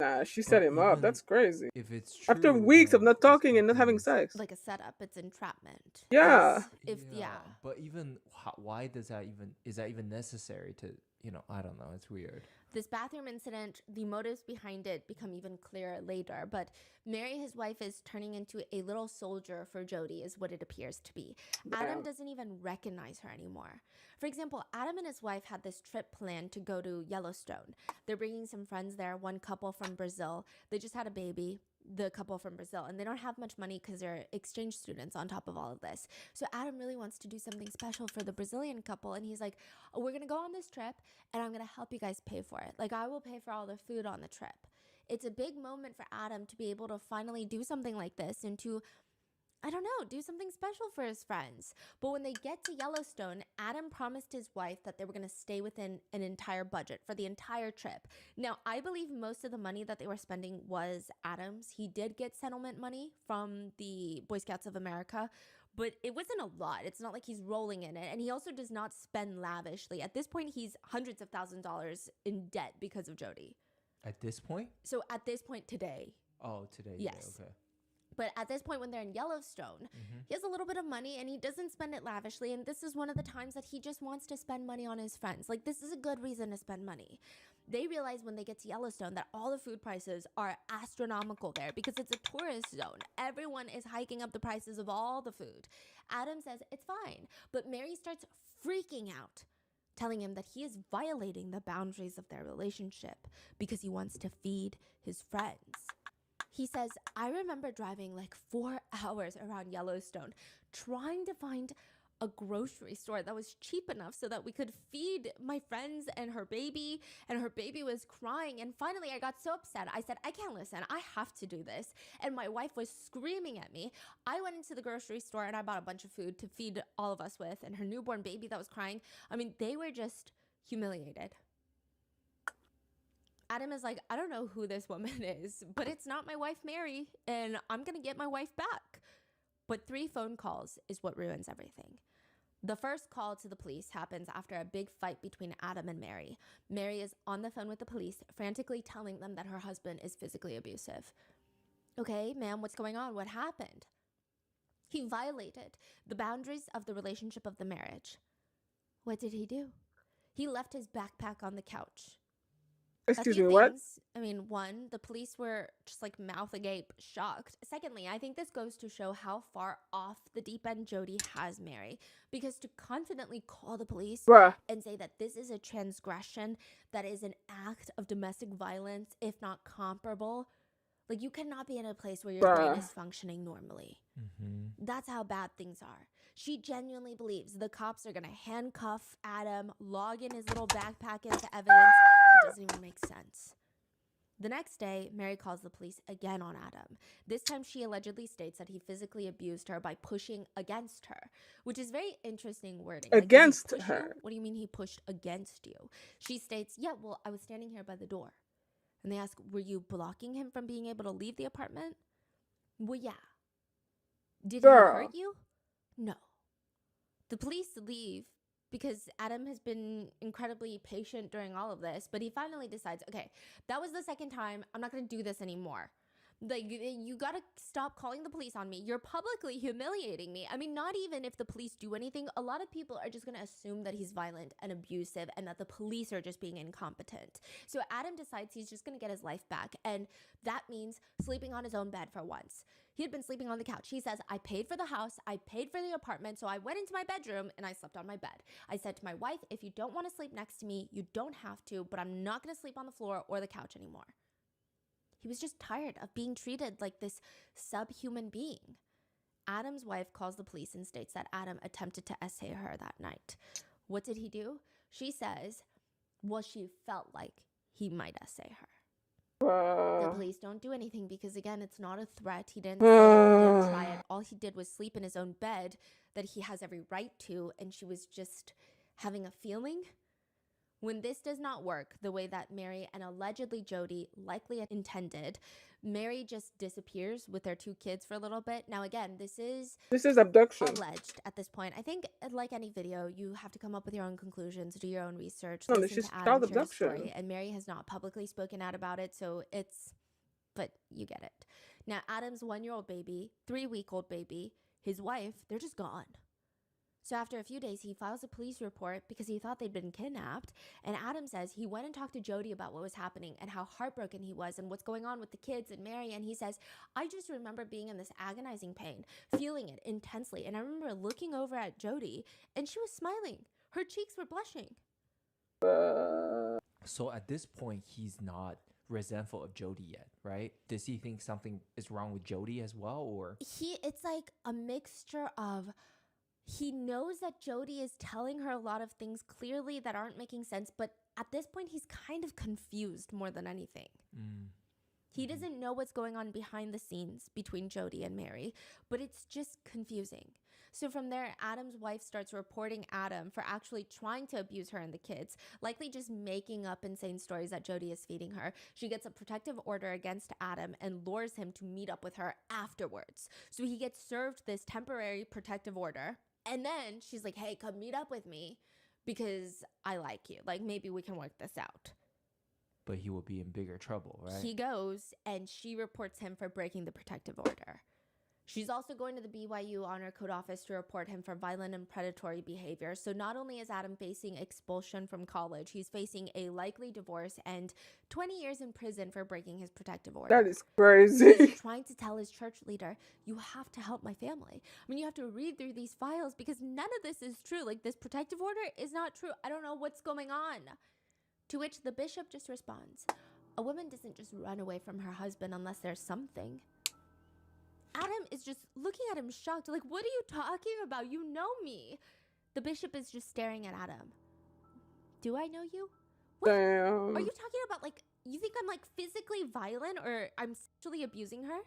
A: Nah, she set him up. That's crazy.
B: If it's true,
A: After weeks of
B: then
A: not
B: it's
A: talking and not having
B: fucking-
A: sex.
C: Like a setup, it's entrapment.
A: Yeah.
B: But even why does that even is that even necessary to I don't know. It's weird.
C: This bathroom incident, the motives behind it become even clearer later, but Mary, his wife, is turning into a little soldier for Jodi, is what it appears to be. Adam doesn't even recognize her anymore. For example, Adam and his wife had this trip planned to go to Yellowstone. They're bringing some friends there, one couple from Brazil. They just had a baby, the couple from Brazil, and they don't have much money because they're exchange students on top of all of this. So Adam really wants to do something special for the Brazilian couple, and he's like, oh, we're going to go on this trip, and I'm going to help you guys pay for it. Like, I will pay for all the food on the trip. It's a big moment for Adam to be able to finally do something like this and to, I don't know, do something special for his friends. But when they get to Yellowstone, Adam promised his wife that they were going to stay within an entire budget for the entire trip. Now, I believe most of the money that they were spending was Adam's. He did get settlement money from the Boy Scouts of America, but it wasn't a lot. It's not like he's rolling in it. And he also does not spend lavishly. At this point, he's hundreds of thousands of dollars in debt because of Jodi.
B: At this point?
C: So at this point today.
B: Oh, today.
C: Yes.
B: Okay.
C: But at this point when they're in Yellowstone, he has a little bit of money and he doesn't spend it lavishly. And this is one of the times that he just wants to spend money on his friends. Like, this is a good reason to spend money. They realize when they get to Yellowstone that all the food prices are astronomical there because it's a tourist zone. Everyone is hiking up the prices of all the food. Adam says it's fine, but Mary starts freaking out, telling him that he is violating the boundaries of their relationship because he wants to feed his friends. He says, I remember driving like 4 hours around Yellowstone trying to find a grocery store that was cheap enough so that we could feed my friends and her baby was crying. And finally I got so upset. I said, I can't listen. I have to do this. And my wife was screaming at me. I went into the grocery store and I bought a bunch of food to feed all of us with, and her newborn baby that was crying. I mean, they were just humiliated. Adam is like, I don't know who this woman is, but it's not my wife, Mary, and I'm going to get my wife back. But 3 phone calls is what ruins everything. The first call to the police happens after a big fight between Adam and Mary. Mary is on the phone with the police, frantically telling them that her husband is physically abusive. Okay, ma'am, what's going on? What happened? He violated the boundaries of the relationship of the marriage. What did he do? He left his backpack on the couch.
A: Excuse me, what?
C: I mean, one, the police were just like mouth agape, shocked. Secondly, I think this goes to show how far off the deep end Jodi has Mary, because to confidently call the police and say that this is a transgression, that is an act of domestic violence, if not comparable, like, you cannot be in a place where your brain is functioning normally. That's how bad things are. She genuinely believes the cops are going to handcuff Adam, log in his little backpack into evidence. It doesn't even make sense. The next day, Mary calls the police again on Adam. This time, she allegedly states that he physically abused her by pushing against her, which is very interesting wording.
A: Against
C: like,
A: her?
C: What do you mean he pushed against you? She states, yeah, well, I was standing here by the door. And they ask, were you blocking him from being able to leave the apartment? Well, yeah. Did he hurt you? No. The police leave because Adam has been incredibly patient during all of this, but he finally decides, okay, that was the second time. I'm not going to do this anymore. Like, you got to stop calling the police on me. You're publicly humiliating me. I mean, not even if the police do anything, a lot of people are just going to assume that he's violent and abusive and that the police are just being incompetent. So Adam decides he's just going to get his life back, and that means sleeping on his own bed for once. He had been sleeping on the couch. He says, I paid for the house, I paid for the apartment, so I went into my bedroom and I slept on my bed. I said to my wife, if you don't want to sleep next to me, you don't have to, but I'm not going to sleep on the floor or the couch anymore. He was just tired of being treated like this subhuman being. Adam's wife calls the police and states that Adam attempted to essay her that night. What did he do? She says, well, she felt like he might essay her. The police don't do anything because, again, it's not a threat. He didn't say it, he didn't try it. All he did was sleep in his own bed that he has every right to, and she was just having a feeling. When this does not work the way that Mary and allegedly Jodi likely intended, Mary just disappears with their 2 kids for a little bit. Now, again, this is
A: abduction.
C: Alleged at this point. I think, like any video, you have to come up with your own conclusions, do your own research,
A: No,
C: listen to Adam share his story. And Mary has not publicly spoken out about it, so but you get it. Now, Adam's 1-year-old baby, 3-week-old baby, his wife, they're just gone. So after a few days, he files a police report because he thought they'd been kidnapped. And Adam says he went and talked to Jodi about what was happening and how heartbroken he was and what's going on with the kids and Mary. And he says, I just remember being in this agonizing pain, feeling it intensely. And I remember looking over at Jodi and she was smiling. Her cheeks were blushing.
B: So at this point, he's not resentful of Jodi yet, right? Does he think something is wrong with Jodi as well, or?
C: It's like a mixture of... He knows that Jodi is telling her a lot of things clearly that aren't making sense, but at this point, he's kind of confused more than anything. He doesn't know what's going on behind the scenes between Jodi and Mary, but it's just confusing. So from there, Adam's wife starts reporting Adam for actually trying to abuse her and the kids, likely just making up insane stories that Jodi is feeding her. She gets a protective order against Adam and lures him to meet up with her afterwards. So he gets served this temporary protective order. And then she's like, hey, come meet up with me because I like you. Like, maybe we can work this out.
B: But he will be in bigger trouble, right?
C: He goes and she reports him for breaking the protective order. She's also going to the BYU Honor Code office to report him for violent and predatory behavior. So not only is Adam facing expulsion from college, he's facing a likely divorce and 20 years in prison for breaking his protective order.
A: That is crazy.
C: He's trying to tell his church leader, you have to help my family. I mean, you have to read through these files because none of this is true. Like, this protective order is not true. I don't know what's going on. To which the bishop just responds, a woman doesn't just run away from her husband unless there's something. Adam is just looking at him shocked. Like, what are you talking about? You know me. The bishop is just staring at Adam. Do I know you? What?
A: Damn.
C: Are you talking about, like, you think I'm, like, physically violent or I'm sexually abusing her?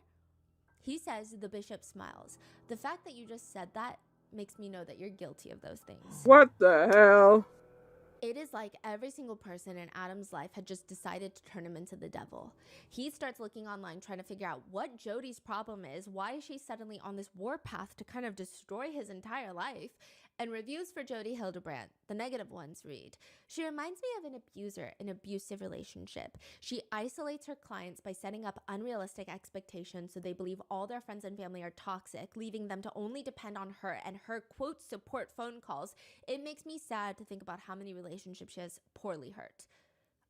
C: He says, the bishop smiles. The fact that you just said that makes me know that you're guilty of those things.
A: What the hell?
C: It is like every single person in Adam's life had just decided to turn him into the devil. He starts looking online, trying to figure out what Jodi's problem is. Why is she suddenly on this warpath to kind of destroy his entire life? And reviews for Jodi Hildebrandt, the negative ones, read, she reminds me of an abuser in an abusive relationship. She isolates her clients by setting up unrealistic expectations so they believe all their friends and family are toxic, leaving them to only depend on her and her, quote, support phone calls. It makes me sad to think about how many relationships she has poorly hurt.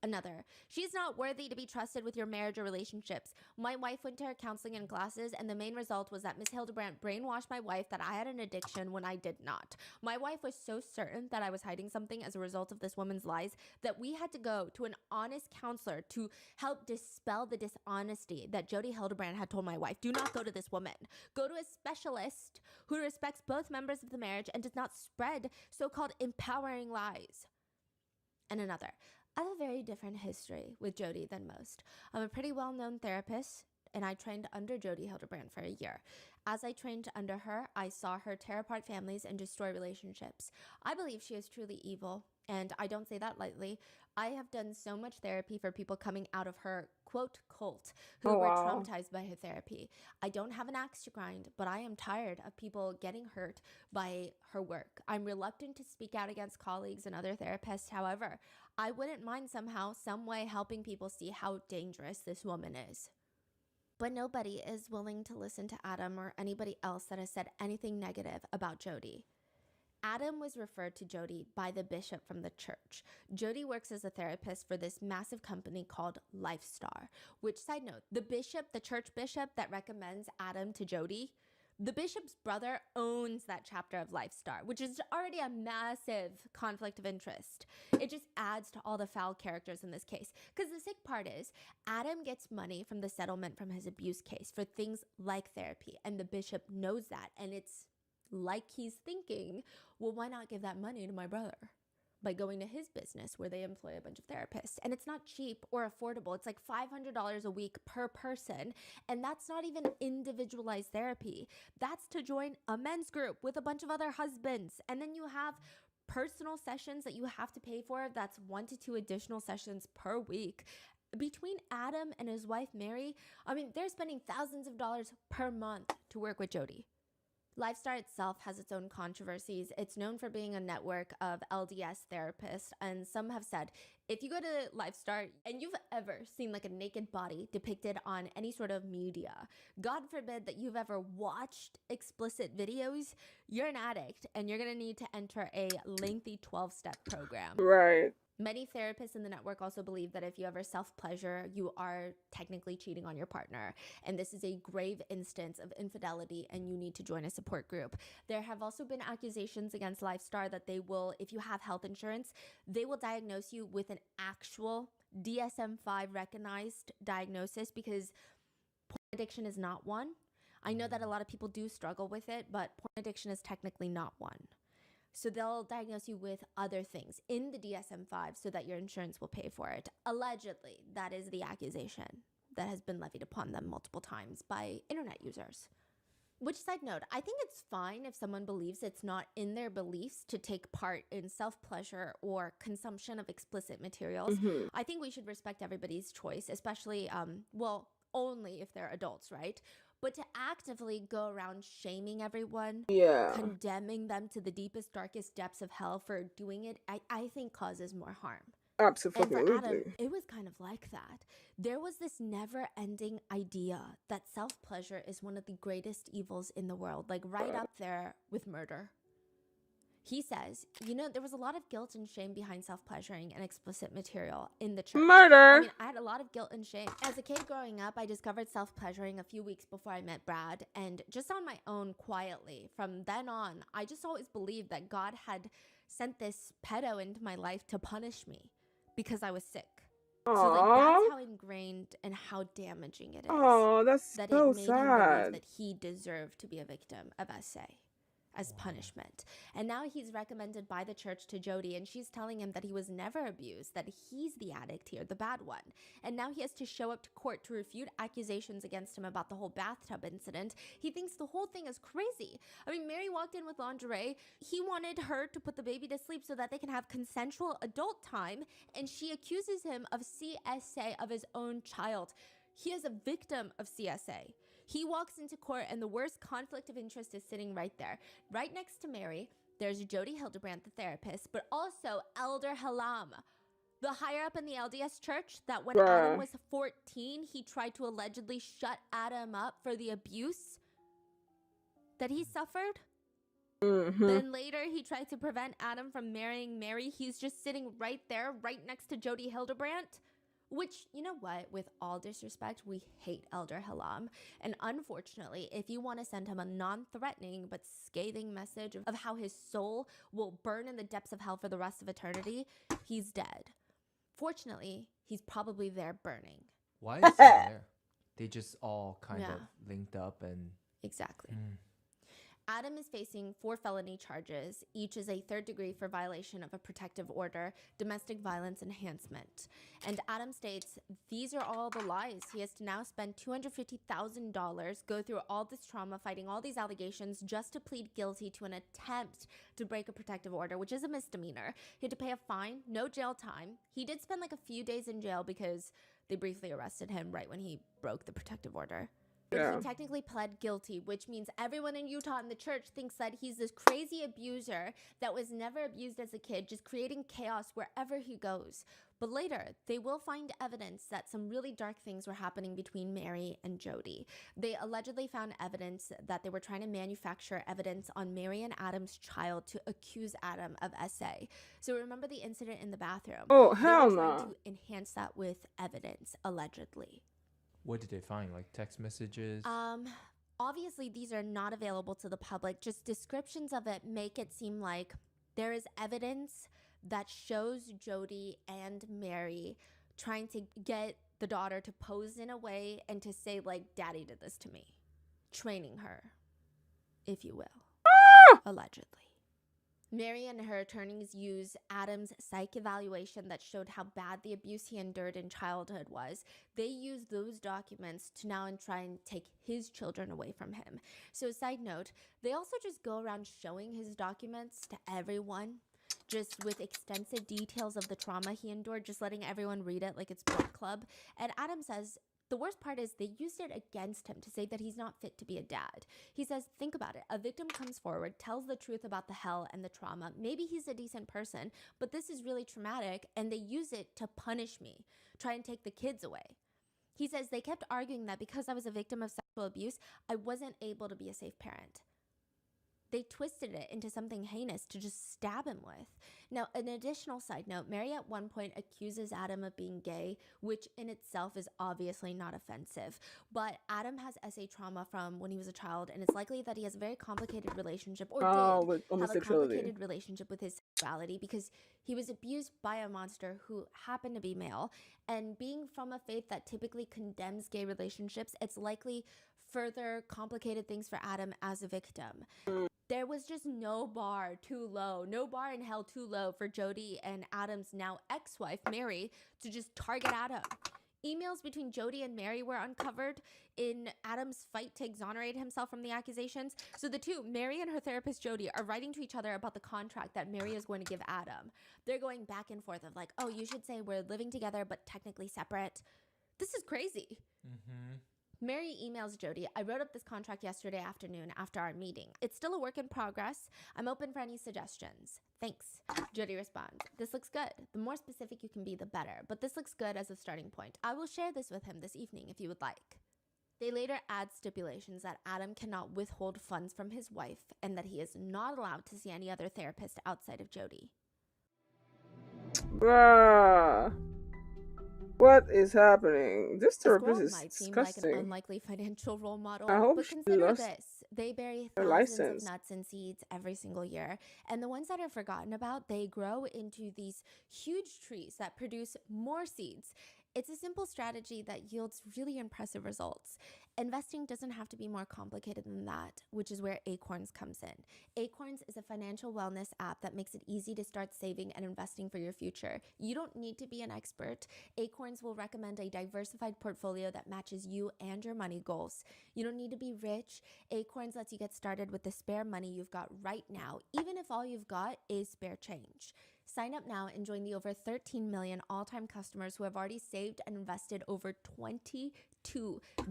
C: Another, she's not worthy to be trusted with your marriage or relationships. My wife went to her counseling and classes, and the main result was that Miss Hildebrandt brainwashed my wife that I had an addiction when I did not. My wife was so certain that I was hiding something as a result of this woman's lies that we had to go to an honest counselor to help dispel the dishonesty that Jodi Hildebrandt had told my wife. Do not go to this woman. Go to a specialist who respects both members of the marriage and does not spread so-called empowering lies. And another, I have a very different history with Jodi than most. I'm a pretty well-known therapist, and I trained under Jodi Hildebrandt for a year. As I trained under her, I saw her tear apart families and destroy relationships. I believe she is truly evil, and I don't say that lightly. I have done so much therapy for people coming out of her, quote, cult, who were traumatized by her therapy. I don't have an axe to grind, but I am tired of people getting hurt by her work. I'm reluctant to speak out against colleagues and other therapists. However, I wouldn't mind somehow, some way helping people see how dangerous this woman is. But nobody is willing to listen to Adam or anybody else that has said anything negative about Jodi. Adam was referred to Jodi by the bishop from the church. Jodi works as a therapist for this massive company called Lifestar, which, side note, the bishop, the church bishop that recommends Adam to Jodi, the bishop's brother owns that chapter of Lifestar, which is already a massive conflict of interest. It just adds to all the foul characters in this case. Because the sick part is, Adam gets money from the settlement from his abuse case for things like therapy, and the bishop knows that, and it's like he's thinking, well, why not give that money to my brother by going to his business where they employ a bunch of therapists? And it's not cheap or affordable. It's like $500 a week per person. And that's not even individualized therapy. That's to join a men's group with a bunch of other husbands. And then you have personal sessions that you have to pay for. That's 1 to 2 additional sessions per week. Between Adam and his wife, Mary, I mean, they're spending thousands of dollars per month to work with Jodi. Lifestar itself has its own controversies. It's known for being a network of LDS therapists, and some have said, if you go to Lifestar and you've ever seen like a naked body depicted on any sort of media, God forbid that you've ever watched explicit videos, you're an addict and you're going to need to enter a lengthy 12-step program.
A: Right.
C: Many therapists in the network also believe that if you ever self-pleasure, you are technically cheating on your partner. And this is a grave instance of infidelity and you need to join a support group. There have also been accusations against Lifestar that they will, if you have health insurance, they will diagnose you with an actual DSM-5 recognized diagnosis because porn addiction is not one. I know that a lot of people do struggle with it, but porn addiction is technically not one. So they'll diagnose you with other things in the DSM-5 so that your insurance will pay for it. Allegedly, that is the accusation that has been levied upon them multiple times by internet users. Which, side note, I think it's fine if someone believes it's not in their beliefs to take part in self-pleasure or consumption of explicit materials.
A: Mhm.
C: I think we should respect everybody's choice, especially, well, only if they're adults, right? But to actively go around shaming everyone,
A: Yeah.
C: condemning them to the deepest, darkest depths of hell for doing it, I think causes more harm. And for Adam,
A: Absolutely.
C: it was kind of like that. There was this never-ending idea that self-pleasure is one of the greatest evils in the world, like right up there with murder. He says, you know, there was a lot of guilt and shame behind self-pleasuring and explicit material in the church.
A: Murder.
C: I mean, I had a lot of guilt and shame. As a kid growing up, I discovered self-pleasuring a few weeks before I met Brad, and just on my own quietly. From then on, I just always believed that God had sent this pedo into my life to punish me because I was sick. So like that's how ingrained and how damaging it is.
A: Oh, that's
C: That
A: so
C: it made him
A: sad.
C: believe that he deserved to be a victim of SA as punishment. And now he's recommended by the church to Jodi, and she's telling him that he was never abused, that he's the addict here, the bad one. And now he has to show up to court to refute accusations against him about the whole bathtub incident. He thinks the whole thing is crazy. I mean, Mary walked in with lingerie. He wanted her to put the baby to sleep so that they can have consensual adult time, and she accuses him of CSA of his own child. He is a victim of CSA. He walks into court and the worst conflict of interest is sitting right there. Right next to Mary, there's Jodi Hildebrandt, the therapist, but also Elder Halam, the higher up in the LDS church that when Adam was 14, he tried to allegedly shut Adam up for the abuse that he suffered. Then later he tried to prevent Adam from marrying Mary. He's just sitting right there, right next to Jodi Hildebrandt. Which, you know what, with all disrespect, we hate Elder Halam. And unfortunately, if you want to send him a non-threatening but scathing message of how his soul will burn in the depths of hell for the rest of eternity, he's dead. Fortunately, he's probably there burning.
B: Why is he there? They just all kind of linked up and...
C: Exactly. Adam is facing 4 felony charges. Each is a 3rd degree for violation of a protective order, domestic violence enhancement. And Adam states, these are all the lies. He has to now spend $250,000, go through all this trauma, fighting all these allegations just to plead guilty to an attempt to break a protective order, which is a misdemeanor. He had to pay a fine, no jail time. He did spend like a few days in jail because they briefly arrested him right when he broke the protective order. But he technically pled guilty, which means everyone in Utah and the church thinks that he's this crazy abuser that was never abused as a kid, just creating chaos wherever he goes. But later, they will find evidence that some really dark things were happening between Mary and Jodi. They allegedly found evidence that they were trying to manufacture evidence on Mary and Adam's child to accuse Adam of SA. So remember the incident in the bathroom?
A: Oh, hell
C: They were trying
A: no.
C: to enhance that with evidence, allegedly.
B: What did they find? Like text messages?
C: Obviously these are not available to the public. Just descriptions of it make it seem like there is evidence that shows Jodi and Mary trying to get the daughter to pose in a way and to say like, daddy did this to me. Training her, if you will, allegedly. Mary and her attorneys used Adam's psych evaluation that showed how bad the abuse he endured in childhood was. They used those documents to now try and take his children away from him. So side note, they also just go around showing his documents to everyone, just with extensive details of the trauma he endured, just letting everyone read it like it's book club. And Adam says, the worst part is they used it against him to say that he's not fit to be a dad. He says, think about it. A victim comes forward, tells the truth about the hell and the trauma. Maybe he's a decent person, but this is really traumatic, and they use it to punish me, try and take the kids away. He says they kept arguing that because I was a victim of sexual abuse, I wasn't able to be a safe parent. They twisted it into something heinous to just stab him with. Now, an additional side note, Mary at one point accuses Adam of being gay, which in itself is obviously not offensive. But Adam has SA trauma from when he was a child, and it's likely that he has a very complicated relationship, or did
A: with
C: have a
A: homosexuality.
C: complicated relationship with his sexuality, because he was abused by a monster who happened to be male. And being from a faith that typically condemns gay relationships, it's likely further complicated things for Adam as a victim. There was just no bar too low, no bar in hell too low for Jodi and Adam's now ex-wife, Mary, to just target Adam. Emails between Jodi and Mary were uncovered in Adam's fight to exonerate himself from the accusations. So the two, Mary and her therapist Jodi, are writing to each other about the contract that Mary is going to give Adam. They're going back and forth of like, oh, you should say we're living together but technically separate. This is crazy.
B: Mm-hmm.
C: Mary emails Jodi, I wrote up this contract yesterday afternoon after our meeting. It's still a work in progress. I'm open for any suggestions. Thanks. Jodi responds, this looks good. The more specific you can be, the better. But this looks good as a starting point. I will share this with him this evening if you would like. They later add stipulations that Adam cannot withhold funds from his wife and that he is not allowed to see any other therapist outside of Jodi.
A: Bruh. What is happening? This
C: A squirrel
A: therapist is
C: might seem like an
A: disgusting.
C: unlikely financial role model,
A: I hope
C: but
A: she
C: consider
A: lost
C: this. They bury
A: her
C: thousands
A: license.
C: of nuts and seeds every single year, and the ones that are forgotten about, they grow into these huge trees that produce more seeds. It's a simple strategy that yields really impressive results. Investing doesn't have to be more complicated than that, which is where Acorns comes in. Acorns is a financial wellness app that makes it easy to start saving and investing for your future. You don't need to be an expert. Acorns will recommend a diversified portfolio that matches you and your money goals. You don't need to be rich. Acorns lets you get started with the spare money you've got right now, even if all you've got is spare change. Sign up now and join the over 13 million all-time customers who have already saved and invested over $22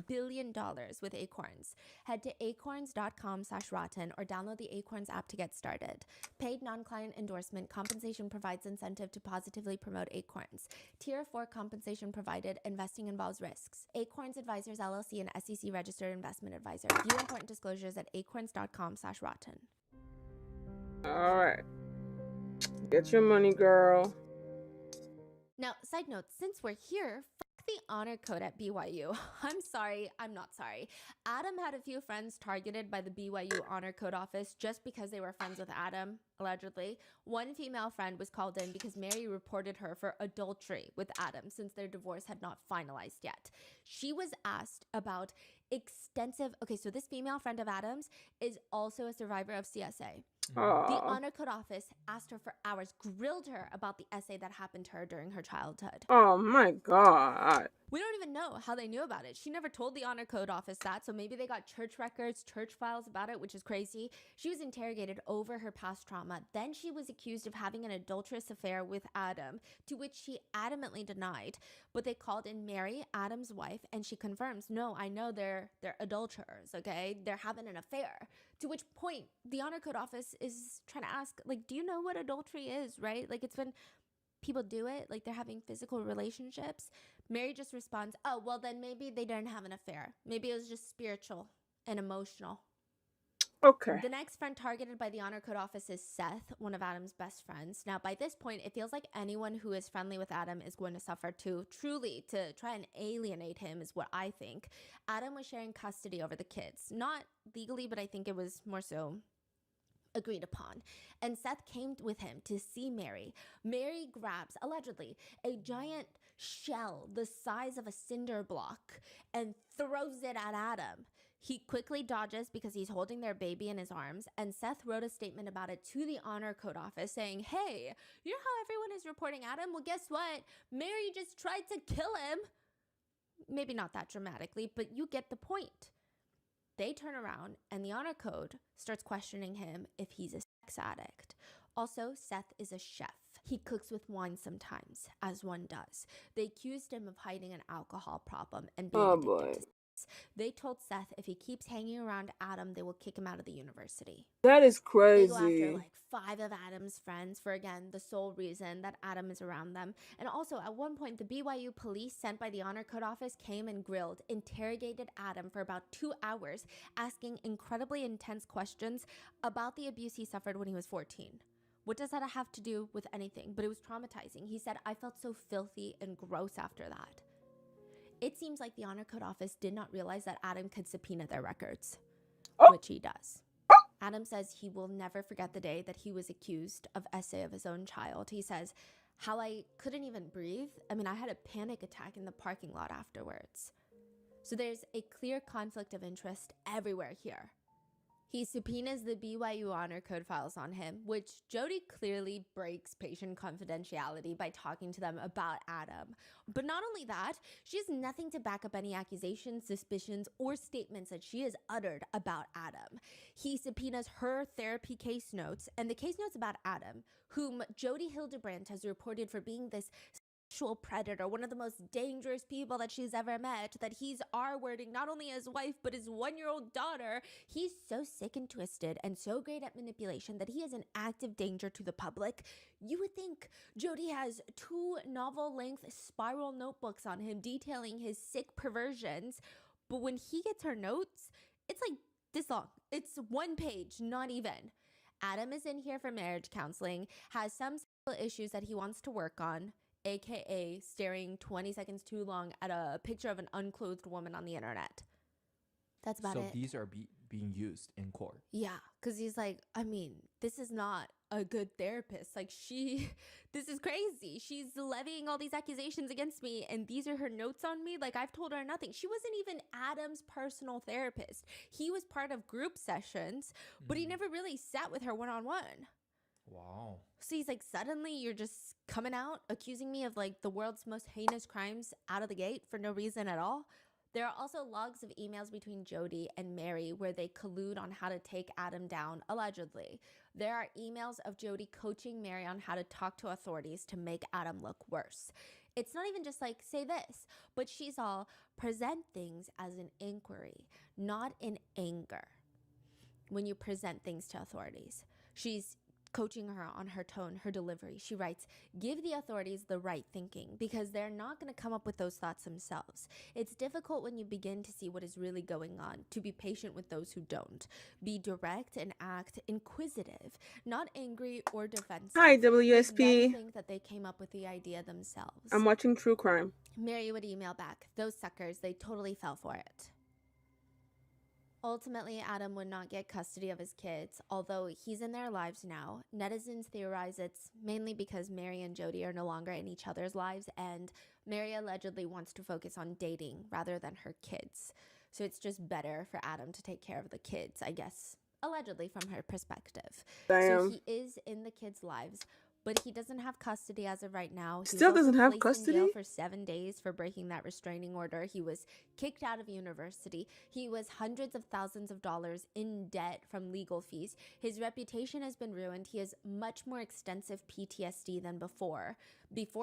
C: billion with Acorns. Head to acorns.com/rotten or download the Acorns app to get started. Paid non-client endorsement compensation provides incentive to positively promote Acorns. Tier 4 compensation provided. Investing involves risks. Acorns Advisors LLC, an SEC registered investment advisor. View important disclosures at acorns.com/rotten.
A: All right. Get your money, girl.
C: Now, side note, since we're here, fuck the honor code at BYU. I'm sorry, I'm not sorry. Adam had a few friends targeted by the BYU honor code office just because they were friends with Adam, allegedly. One female friend was called in because Mary reported her for adultery with Adam since their divorce had not finalized yet. She was asked about so this female friend of Adam's is also a survivor of CSA. The
A: Aw.
C: honor code office asked her for hours, grilled her about the essay that happened to her during her childhood.
A: Oh my God.
C: We don't even know how they knew about it. She never told the honor code office that, so maybe they got church records, church files about it, which is crazy. She was interrogated over her past trauma. Then she was accused of having an adulterous affair with Adam, to which she adamantly denied. But they called in Mary, Adam's wife, and she confirms, no, I know they're adulterers, okay? They're having an affair. To which point, the honor code office is trying to ask, like, do you know what adultery is, right? Like, it's when people do it, like they're having physical relationships. Mary just responds, oh, well, then maybe they didn't have an affair. Maybe it was just spiritual and emotional.
A: Okay.
C: The next friend targeted by the honor code office is Seth, one of Adam's best friends. Now, by this point, it feels like anyone who is friendly with Adam is going to suffer too. Truly, to try and alienate him is what I think. Adam was sharing custody over the kids. Not legally, but I think it was more so agreed upon. And Seth came with him to see Mary. Mary grabs, allegedly, a giant shell the size of a cinder block and throws it at Adam. He quickly dodges because he's holding their baby in his arms, and Seth wrote a statement about it to the honor code office saying, hey, you know how everyone is reporting Adam? Well, guess what? Mary just tried to kill him. Maybe not that dramatically, but you get the point. They turn around and the honor code starts questioning him if he's a sex addict. Also, Seth is a chef. He cooks with wine sometimes, as one does. They accused him of hiding an alcohol problem and being addicted to sex. They told Seth if he keeps hanging around Adam, they will kick him out of the university.
A: That is
C: They go
A: crazy.
C: after like 5 of Adam's friends for, again, the sole reason that Adam is around them. And also, at one point, the BYU police sent by the honor code office came and grilled, interrogated Adam for about 2 hours, asking incredibly intense questions about the abuse he suffered when he was 14. What does that have to do with anything? But it was traumatizing. He said, I felt so filthy and gross after that. It seems like the honor code office did not realize that Adam could subpoena their records, which he does. Adam says he will never forget the day that he was accused of essay of his own child. He says, how I couldn't even breathe. I mean, I had a panic attack in the parking lot afterwards. So there's a clear conflict of interest everywhere here. He subpoenas the BYU Honor Code files on him, which Jodi clearly breaks patient confidentiality by talking to them about Adam. But not only that, she has nothing to back up any accusations, suspicions, or statements that she has uttered about Adam. He subpoenas her therapy case notes and the case notes about Adam, whom Jodi Hildebrandt has reported for being this sexual predator, one of the most dangerous people that she's ever met, that he's R-wording not only his wife but his 1-year-old daughter. He's so sick and twisted and so great at manipulation that he is an active danger to the public. You would think Jodi has 2 novel-length spiral notebooks on him detailing his sick perversions, but when he gets her notes, it's like this long. It's 1 page, not even. Adam is in here for marriage counseling, has some sexual issues that he wants to work on, aka staring 20 seconds too long at a picture of an unclothed woman on the internet. That's about it.
B: So these are being used in court.
C: Yeah, because he's like, I mean, this is not a good therapist. Like, this is crazy. She's levying all these accusations against me, and these are her notes on me. Like, I've told her nothing. She wasn't even Adam's personal therapist. He was part of group sessions, but he never really sat with her one-on-one.
B: Wow.
C: So he's like, suddenly you're just coming out accusing me of like the world's most heinous crimes out of the gate for no reason at all. There are also logs of emails between Jodi and Mary where they collude on how to take Adam down, allegedly. There are emails of Jodi coaching Mary on how to talk to authorities to make Adam look worse. It's not even just like, say this, but she's all present things as an inquiry, not in anger. When you present things to authorities, she's coaching her on her tone, her delivery. She writes, give the authorities the right thinking because they're not going to come up with those thoughts themselves. It's difficult when you begin to see what is really going on, to be patient with those who don't. Be direct and act inquisitive, not angry or defensive.
A: Hi,
C: Make them
A: WSP.
C: think that they came up with the idea themselves.
A: I'm watching true crime.
C: Mary would email back, those suckers, they totally fell for it. Ultimately, Adam would not get custody of his kids, although he's in their lives now. Netizens theorize it's mainly because Mary and Jodi are no longer in each other's lives, and Mary allegedly wants to focus on dating rather than her kids. So it's just better for Adam to take care of the kids, I guess, allegedly from her perspective.
A: Damn.
C: So he is in the kids' lives, but he doesn't have custody as of right now. He
A: Still
C: was also
A: doesn't have
C: placed in jail
A: custody?
C: for 7 days for breaking that restraining order. He was kicked out of university. He was hundreds of thousands of dollars in debt from legal fees. His reputation has been ruined. He has much more extensive PTSD than before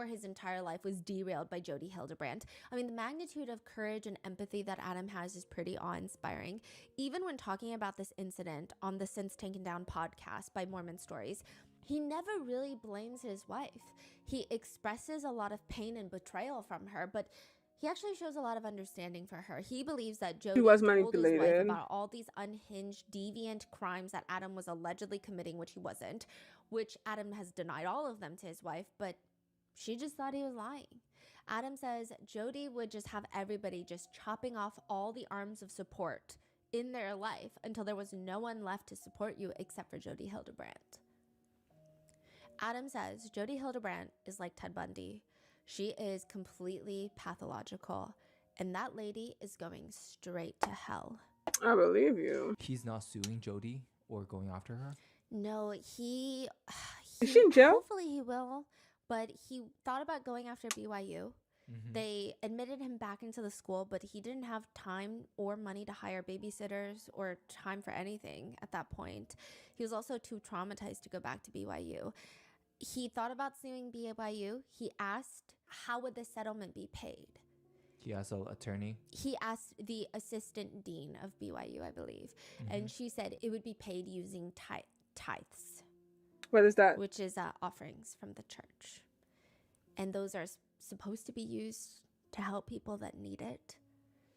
C: his entire life was derailed by Jodi Hildebrandt. I mean, the magnitude of courage and empathy that Adam has is pretty awe-inspiring. Even when talking about this incident on the Since Taken Down podcast by Mormon Stories, he never really blames his wife. He expresses a lot of pain and betrayal from her, but he actually shows a lot of understanding for her. He believes that Jodi
A: was
C: told his wife
A: manipulated.
C: about all these unhinged, deviant crimes that Adam was allegedly committing, which he wasn't, which Adam has denied all of them to his wife, but she just thought he was lying. Adam says Jodi would just have everybody just chopping off all the arms of support in their life until there was no one left to support you except for Jodi Hildebrandt. Adam says Jodi Hildebrandt is like Ted Bundy. She is completely pathological, and that lady is going straight to hell.
A: I believe you.
B: He's not suing Jodi or going after her?
C: No, he
A: Is she in jail?
C: Hopefully he will, but he thought about going after BYU. They admitted him back into the school, but he didn't have time or money to hire babysitters or time for anything at that point. He was also too traumatized to go back to BYU. He thought about suing BYU. He asked, how would the settlement be paid?
B: He has an attorney.
C: He asked the assistant dean of BYU, I believe, and she said it would be paid using tithes.
A: What is that?
C: Which is offerings from the church. And those are supposed to be used to help people that need it.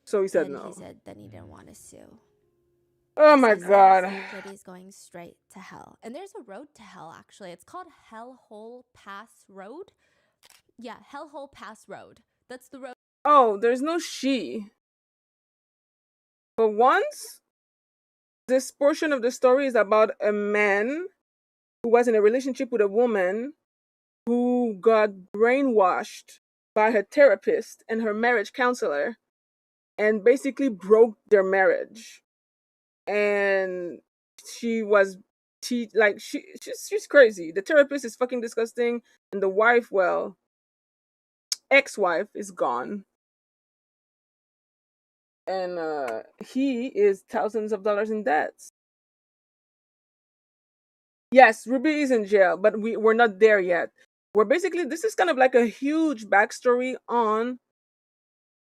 A: So he said
C: And
A: no.
C: he said then he didn't want to sue.
A: Oh my
C: So
A: God.
C: Jodi's going straight to hell. And there's a road to hell, actually. It's called Hellhole Pass Road. Yeah, Hellhole Pass Road. That's the road.
A: Oh, there's no she. But once, this portion of the story is about a man who was in a relationship with a woman who got brainwashed by her therapist and her marriage counselor and basically broke their marriage. And she was she's crazy. The therapist is fucking disgusting, and the wife, well, ex-wife is gone, and he is thousands of dollars in debt. Yes, Ruby is in jail, but we're not there yet. We're basically, this is kind of like a huge backstory on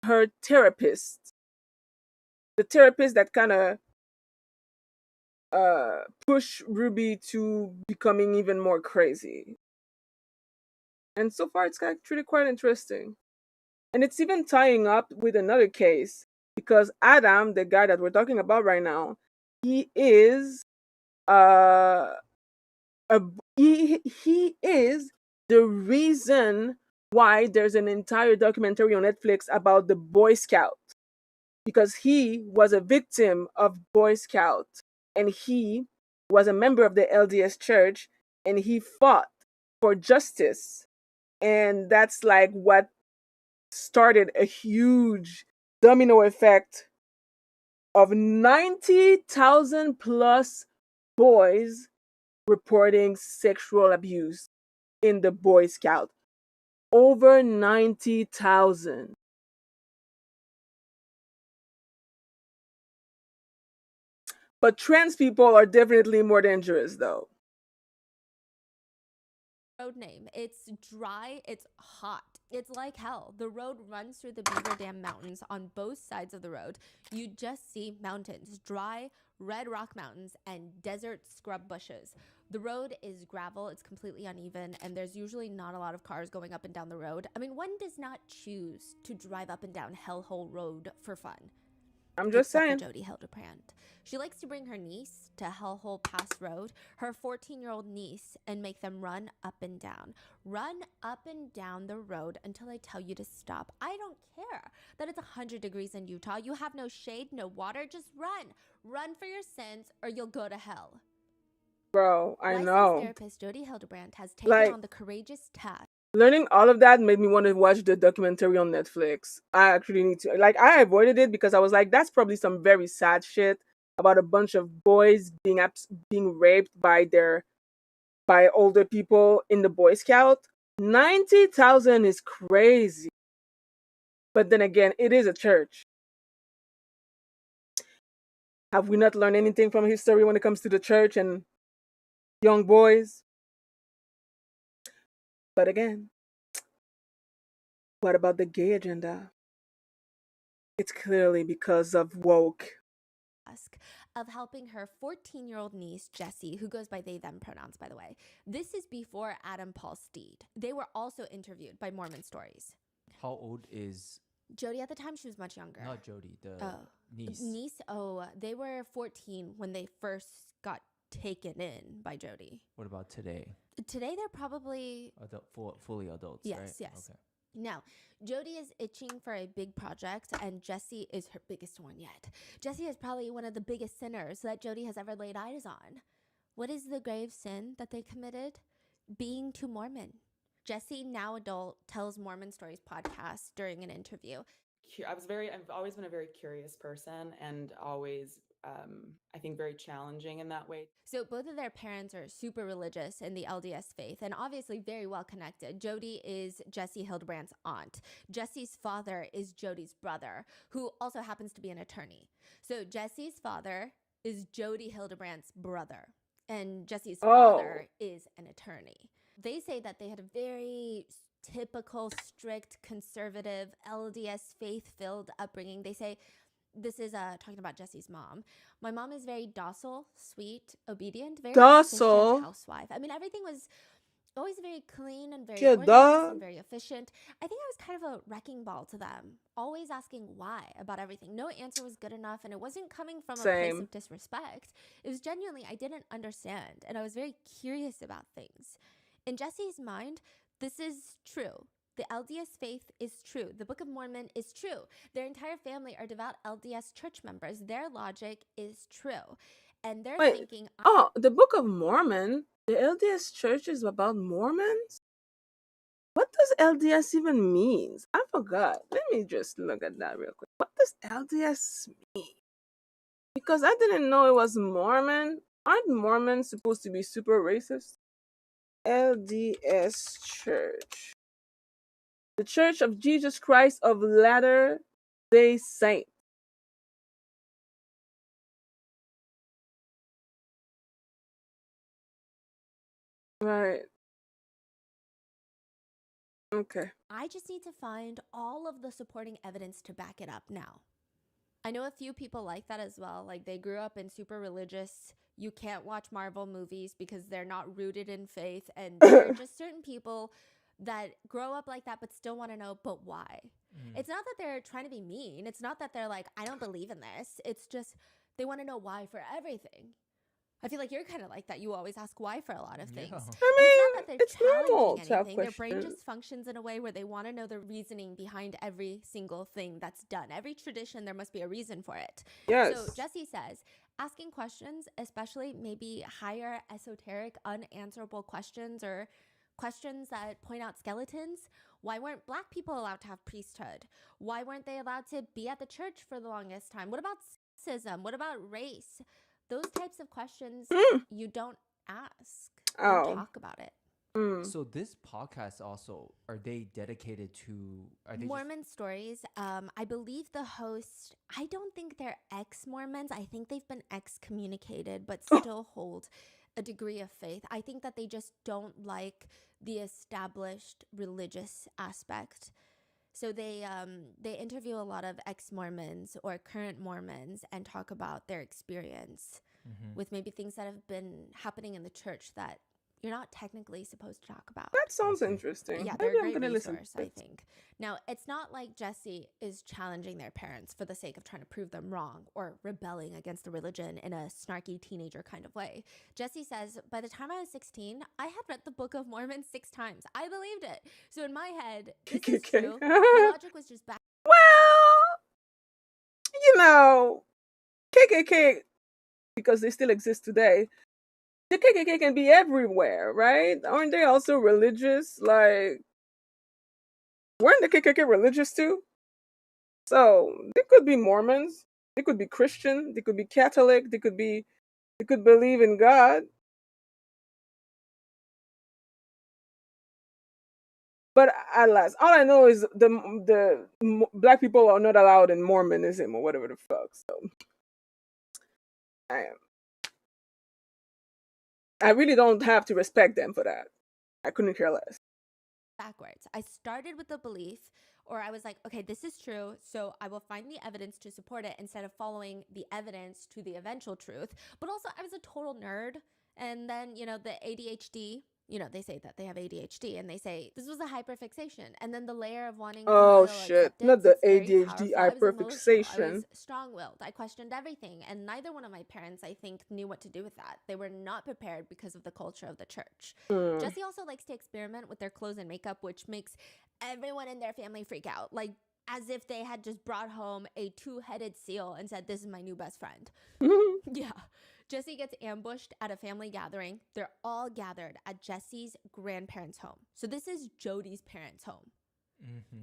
A: her therapist, the therapist that kind of push Ruby to becoming even more crazy. And so far, it's actually quite interesting. And it's even tying up with another case because Adam, the guy that we're talking about right now, he is uh he is the reason why there's an entire documentary on Netflix about the Boy Scout, because he was a victim of Boy Scout and he was a member of the LDS church and he fought for justice. And that's like what started a huge domino effect of 90,000 plus boys reporting sexual abuse in the Boy Scout. Over 90,000. But trans people are definitely more dangerous, though.
C: Road name. It's dry, it's hot. It's like hell. The road runs through the Beaver Dam Mountains on both sides of the road. You just see mountains, dry, red rock mountains, and desert scrub bushes. The road is gravel, it's completely uneven, and there's usually not a lot of cars going up and down the road. I mean, one does not choose to drive up and down Hellhole Road for fun.
A: I'm just
C: Except
A: saying.
C: for Jodi Hildebrandt. She likes to bring her niece to Hellhole Pass Road, her 14-year-old niece, and make them run up and down. Run up and down the road until I tell you to stop. I don't care that it's 100 degrees in Utah. You have no shade, no water. Just run. Run for your sins or you'll go to hell.
A: Bro, I
C: Licensed
A: know.
C: therapist Jodi Hildebrandt has taken on the courageous task.
A: Learning all of that made me want to watch the documentary on Netflix. I actually need to. Like, I avoided it because I was like, that's probably some very sad shit about a bunch of boys being raped by older people in the Boy Scout. 90,000 is crazy. But then again, it is a church. Have we not learned anything from history when it comes to the church and young boys? But again, what about the gay agenda? It's clearly because of woke.
C: Of helping her 14-year-old niece, Jessie, who goes by they, them pronouns, by the way. This is before Adam Paul Steed. They were also interviewed by Mormon Stories.
B: How old is
C: Jodi at the time? She was much younger.
B: not Jodi, the niece?
C: They were 14 when they first got taken in by Jodi.
B: What about today?
C: Today they're probably
B: fully adults,
C: yes,
B: right?
C: yes.
B: Okay.
C: Now, Jodi is itching for a big project, and Jessie is her biggest one yet. Jessie is probably one of the biggest sinners that Jodi has ever laid eyes on. What is the grave sin that they committed? Being too Mormon. Jessie, now adult, tells Mormon Stories podcast during an interview.
E: I've always been a very curious person and always, I think, very challenging in that way.
C: So both of their parents are super religious in the LDS faith and obviously very well connected. Jodi is Jessie Hildebrandt's aunt. Jessie's father is Jodi's brother, who also happens to be an attorney. So Jessie's father is Jodi Hildebrandt's brother, and Jessie's father is an attorney. They say that they had a very typical, strict, conservative, LDS faith-filled upbringing. They say, this is talking about Jessie's mom. My mom is very docile, sweet, obedient, very efficient housewife. I mean, everything was always very clean and very organized and very efficient. I think I was kind of a wrecking ball to them, always asking why about everything. No answer was good enough, and it wasn't coming from a place of disrespect. It was genuinely, I didn't understand, and I was very curious about things. In Jessie's mind, this is true. The LDS faith is true. The Book of Mormon is true. Their entire family are devout LDS church members. Their logic is true. And they're thinking...
A: the Book of Mormon? The LDS church is about Mormons? What does LDS even mean? I forgot. Let me just look at that real quick. What does LDS mean? Because I didn't know it was Mormon. Aren't Mormons supposed to be super racist? LDS Church. The Church of Jesus Christ of Latter-day Saints. Right. Okay.
C: I just need to find all of the supporting evidence to back it up now. I know a few people like that as well. Like they grew up in super religious. You can't watch Marvel movies because they're not rooted in faith. And there are just certain people that grow up like that but still want to know, but why? It's not that they're trying to be mean. It's not that they're like, I don't believe in this. It's just they want to know why for everything. I feel like you're kind of like that. You always ask why for a lot of things.
B: Yeah.
A: I
C: And
A: mean,
C: it's not that they're
A: it's normal
C: challenging
A: to have
C: anything. Their brain
A: questions.
C: just functions in a way where they want to know the reasoning behind every single thing that's done. Every tradition, there must be a reason for it.
A: Yes.
C: So Jesse says, asking questions, especially maybe higher esoteric unanswerable questions or questions that point out skeletons. Why weren't Black people allowed to have priesthood? Why weren't they allowed to be at the church for the longest time? What about sexism? What about race? Those types of questions you don't ask. You
A: Oh.
C: talk about it.
B: So this podcast also, are they dedicated to, are they
C: Mormon stories. I believe the host, I don't think they're ex-Mormons. I think they've been excommunicated, but still hold a degree of faith. I think that they just don't like the established religious aspect. So they interview a lot of ex-Mormons or current Mormons and talk about their experience with maybe things that have been happening in the church that you're not technically supposed to talk about.
A: That sounds
B: see.
A: interesting.
C: Yeah,
A: Maybe
C: they're a
A: I'm
C: great
A: gonna listen
C: resource,
A: to
C: I
A: it.
C: think. Now, it's not like Jesse is challenging their parents for the sake of trying to prove them wrong or rebelling against the religion in a snarky teenager kind of way. Jesse says, by the time I was 16, I had read the Book of Mormon 6 times. I believed it. So in my head, this is
A: KKK.
C: true. My logic was just back.
A: Well, you know, KKK, because they still exist today, the KKK can be everywhere, right? Aren't they also religious? Like, weren't the KKK religious too? So they could be Mormons, they could be Christian, they could be Catholic, they could believe in God. But alas, all I know is Black people are not allowed in Mormonism or whatever the fuck. So I really don't have to respect them for that. I couldn't care less.
C: Backwards. I started with the belief, or I was like, okay, this is true, so I will find the evidence to support it instead of following the evidence to the eventual truth. But also, I was a total nerd. And then, the ADHD, they say that they have ADHD and they say this was a hyperfixation. And then the layer of wanting
A: Oh
C: familial
A: shit!
C: acceptance,
A: Not the
C: it's very
A: ADHD
C: powerful. I was emotional. I
A: hyperfixation.
C: was strong-willed. I questioned everything. And neither one of my parents, I think, knew what to do with that. They were not prepared because of the culture of the church. Jesse also likes to experiment with their clothes and makeup, which makes everyone in their family freak out. Like, as if they had just brought home a 2-headed seal and said, this is my new best friend. Yeah. Jesse gets ambushed at a family gathering. They're all gathered at Jesse's grandparents' home. So this is Jodi's parents' home.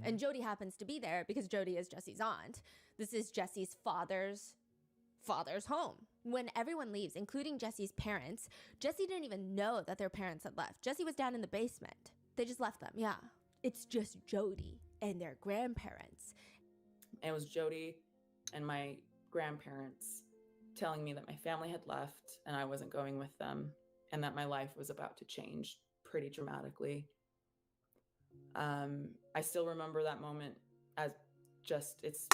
C: And Jodi happens to be there because Jodi is Jesse's aunt. This is Jesse's father's home. When everyone leaves, including Jesse's parents, Jesse didn't even know that their parents had left. Jesse was down in the basement. They just left them, yeah. It's just Jodi and their grandparents.
E: It was Jodi and my grandparents telling me that my family had left and I wasn't going with them and that my life was about to change pretty dramatically. I still remember that moment as just, it's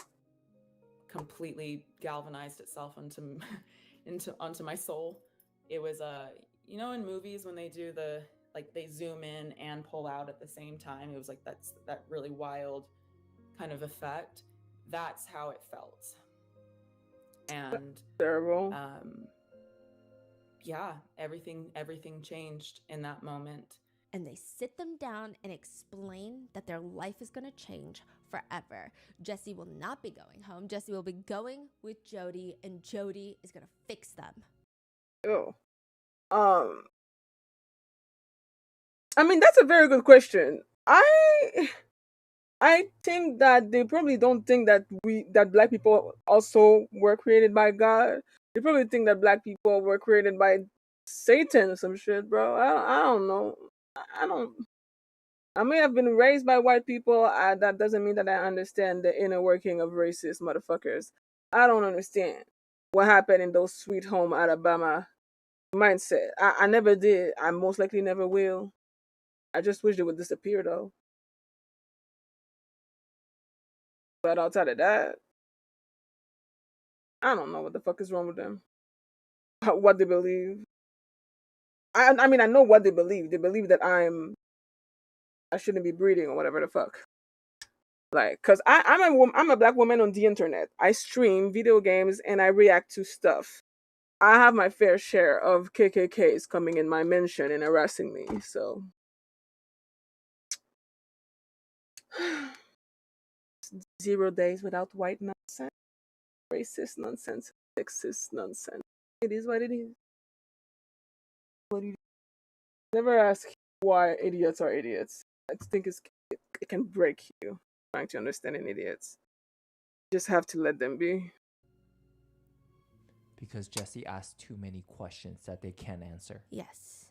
E: completely galvanized itself onto my soul. It was in movies when they do they zoom in and pull out at the same time, it was like that really wild kind of effect. That's how it felt. And
A: terrible.
E: Yeah, everything changed in that moment.
C: And they sit them down and explain that their life is going to change forever. Jesse will not be going home. Jesse will be going with Jodi, and Jodi is going to fix them.
A: Oh. I mean, that's a very good question. I I think that they probably don't think that black people also were created by God. They probably think that black people were created by Satan or some shit, bro. I don't know. I don't. I may have been raised by white people. That doesn't mean that I understand the inner working of racist motherfuckers. I don't understand what happened in those sweet home Alabama mindset. I never did. I most likely never will. I just wish they would disappear though. But outside of that, I don't know what the fuck is wrong with them. What they believe. I mean I know what they believe. They believe that I shouldn't be breeding or whatever the fuck. Like, cause I'm a black woman on the internet. I stream video games and I react to stuff. I have my fair share of KKKs coming in my mention and harassing me. So 0 days without white nonsense, racist nonsense, sexist nonsense. It is what it is. What do you never ask why idiots are idiots? I think it can break you trying to understand an idiot. You just have to let them be.
B: Because Jesse asked too many questions that they can't answer.
C: Yes.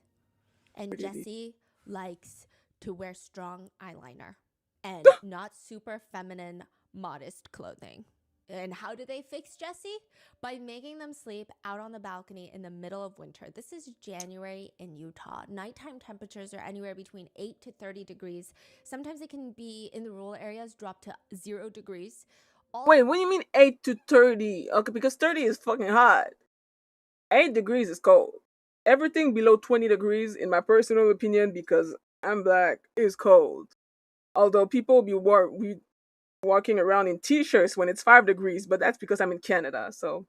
C: And
A: Pretty deep.
C: Jesse likes to wear strong eyeliner and not super feminine, modest clothing. And how do they fix Jesse? By making them sleep out on the balcony in the middle of winter. This is January in Utah. Nighttime temperatures are anywhere between 8 to 30 degrees. Sometimes it can be, in the rural areas, drop to 0 degrees.
A: Wait, what do you mean 8 to 30? Okay, because 30 is fucking hot. 8 degrees is cold. Everything below 20 degrees, in my personal opinion, because I'm black, is cold. Although people be walking around in t-shirts when it's 5 degrees, but that's because I'm in Canada, so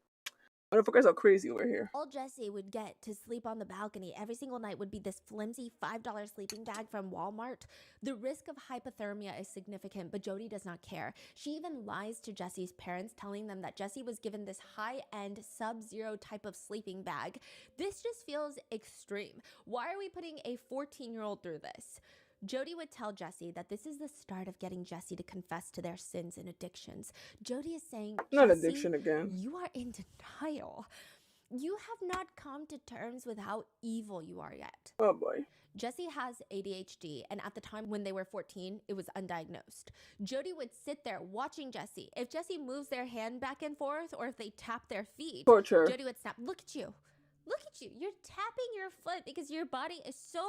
A: motherfuckers are crazy over here.
C: All Jesse would get to sleep on the balcony every single night would be this flimsy $5 sleeping bag from Walmart. The risk of hypothermia is significant, but Jodi does not care. She even lies to Jesse's parents, telling them that Jesse was given this high-end sub-zero type of sleeping bag. This just feels extreme. Why are we putting a 14-year-old through this? Jodi would tell Jesse that this is the start of getting Jesse to confess to their sins and addictions. Jodi is saying,
A: Not
C: Jesse,
A: addiction again.
C: you are in denial. You have not come to terms with how evil you are yet.
A: Oh boy.
C: Jesse has ADHD, and at the time when they were 14, it was undiagnosed. Jodi would sit there watching Jesse. If Jesse moves their hand back and forth, or if they tap their feet,
A: Torture.
C: Jodi would snap, look at you. Look at you. You're tapping your foot because your body is so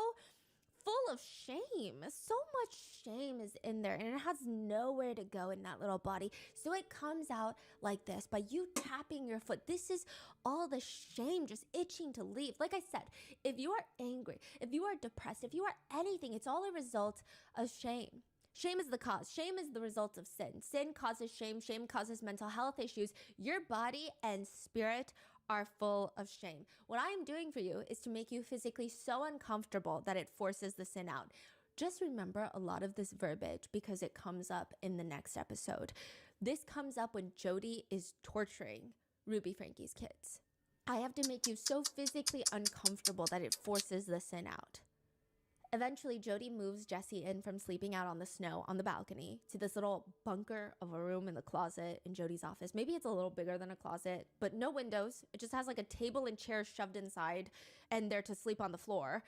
C: full of shame. So much shame is in there, and it has nowhere to go in that little body. So it comes out like this by you tapping your foot. This is all the shame just itching to leave. Like I said, if you are angry, if you are depressed, if you are anything, it's all a result of shame. Shame is the cause. Shame is the result of sin. Sin causes shame. Shame causes mental health issues. Your body and spirit are full of shame. What I am doing for you is to make you physically so uncomfortable that it forces the sin out. Just remember a lot of this verbiage because it comes up in the next episode. This comes up when Jodi is torturing Ruby Franke's kids. I have to make you so physically uncomfortable that it forces the sin out. Eventually, Jodi moves Jesse in from sleeping out on the snow on the balcony to this little bunker of a room in the closet in Jodi's office. Maybe it's a little bigger than a closet, but no windows. It just has like a table and chairs shoved inside and they're to sleep on the floor.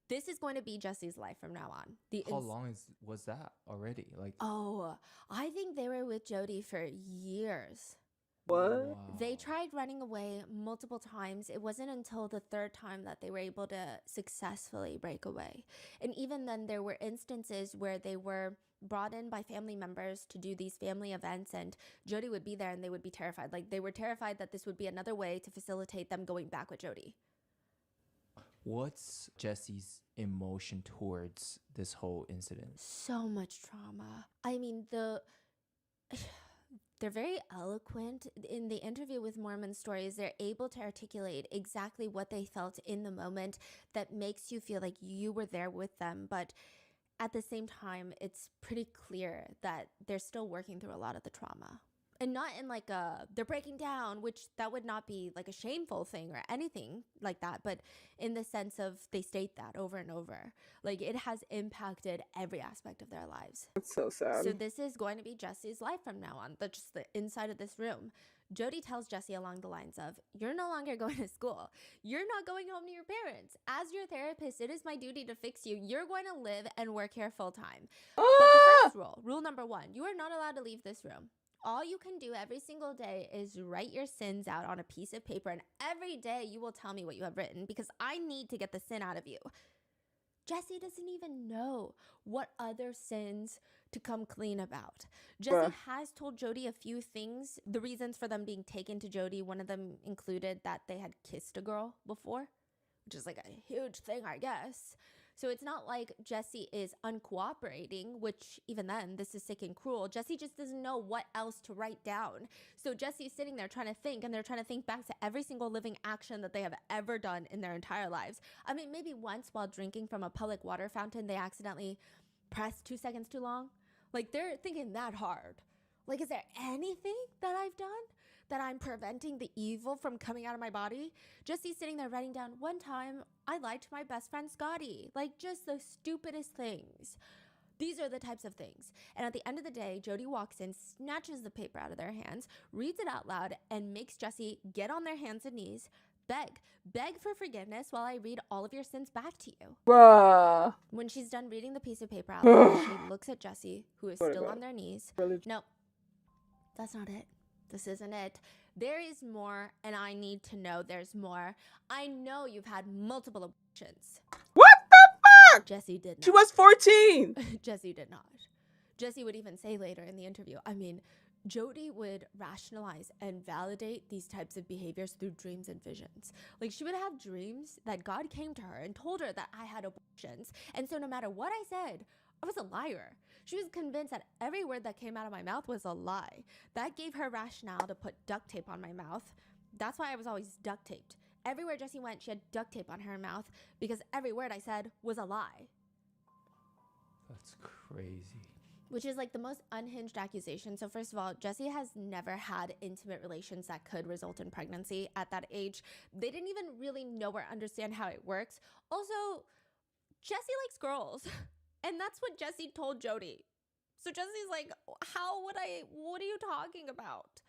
C: This is going to be Jesse's life from now on.
B: How long was that already? Like,
C: oh, I think they were with Jodi for years.
A: What?
B: wow.
C: They tried running away multiple times. It wasn't until the third time that they were able to successfully break away. And even then, there were instances where they were brought in by family members to do these family events, and Jodi would be there and they would be terrified. Like, they were terrified that this would be another way to facilitate them going back with Jodi.
B: What's Jesse's emotion towards this whole incident?
C: So much trauma. I mean, they're very eloquent. In the interview with Mormon Stories, they're able to articulate exactly what they felt in the moment that makes you feel like you were there with them. But at the same time, it's pretty clear that they're still working through a lot of the trauma. And not in like they're breaking down, which that would not be like a shameful thing or anything like that, but in the sense of they state that over and over. Like it has impacted every aspect of their lives.
A: It's so sad.
C: So this is going to be Jesse's life from now on. That's just the inside of this room. Jodi tells Jesse along the lines of, you're no longer going to school. You're not going home to your parents. As your therapist, it is my duty to fix you. You're going to live and work here full time. But the first rule number 1, you are not allowed to leave this room. All you can do every single day is write your sins out on a piece of paper, and every day you will tell me what you have written because I need to get the sin out of you. Jesse doesn't even know what other sins to come clean about. Jesse has told Jodi a few things, the reasons for them being taken to Jodi. One of them included that they had kissed a girl before, which is like a huge thing, I guess. So it's not like Jesse is uncooperating, which even then, this is sick and cruel. Jesse just doesn't know what else to write down. So Jesse's sitting there trying to think, and they're trying to think back to every single living action that they have ever done in their entire lives. I mean, maybe once while drinking from a public water fountain, they accidentally pressed 2 seconds too long. Like, they're thinking that hard. Like, is there anything that I've done that I'm preventing the evil from coming out of my body? Jesse's sitting there writing down, one time I lied to my best friend Scotty. Like, just the stupidest things. These are the types of things. And at the end of the day, Jodi walks in, snatches the paper out of their hands, reads it out loud, and makes Jesse get on their hands and knees, beg for forgiveness while I read all of your sins back to you.
A: Bruh.
C: When she's done reading the piece of paper out loud, she looks at Jesse, who is still on their knees. No, that's not it. This isn't it. There is more, and I need to know there's more. I know you've had multiple abortions.
A: What the fuck?
C: Jesse did not.
A: She was 14.
C: Jesse did not. Jesse would even say later in the interview, I mean, Jodi would rationalize and validate these types of behaviors through dreams and visions. Like, she would have dreams that God came to her and told her that I had abortions. And so no matter what I said, I was a liar. She was convinced that every word that came out of my mouth was a lie. That gave her rationale to put duct tape on my mouth. That's why I was always duct taped. Everywhere Jessie went, she had duct tape on her mouth because every word I said was a lie.
B: That's crazy.
C: Which is like the most unhinged accusation. So first of all, Jesse has never had intimate relations that could result in pregnancy at that age. They didn't even really know or understand how it works. Also, Jesse likes girls. And that's what Jesse told Jodi. So Jesse's like, what are you talking about?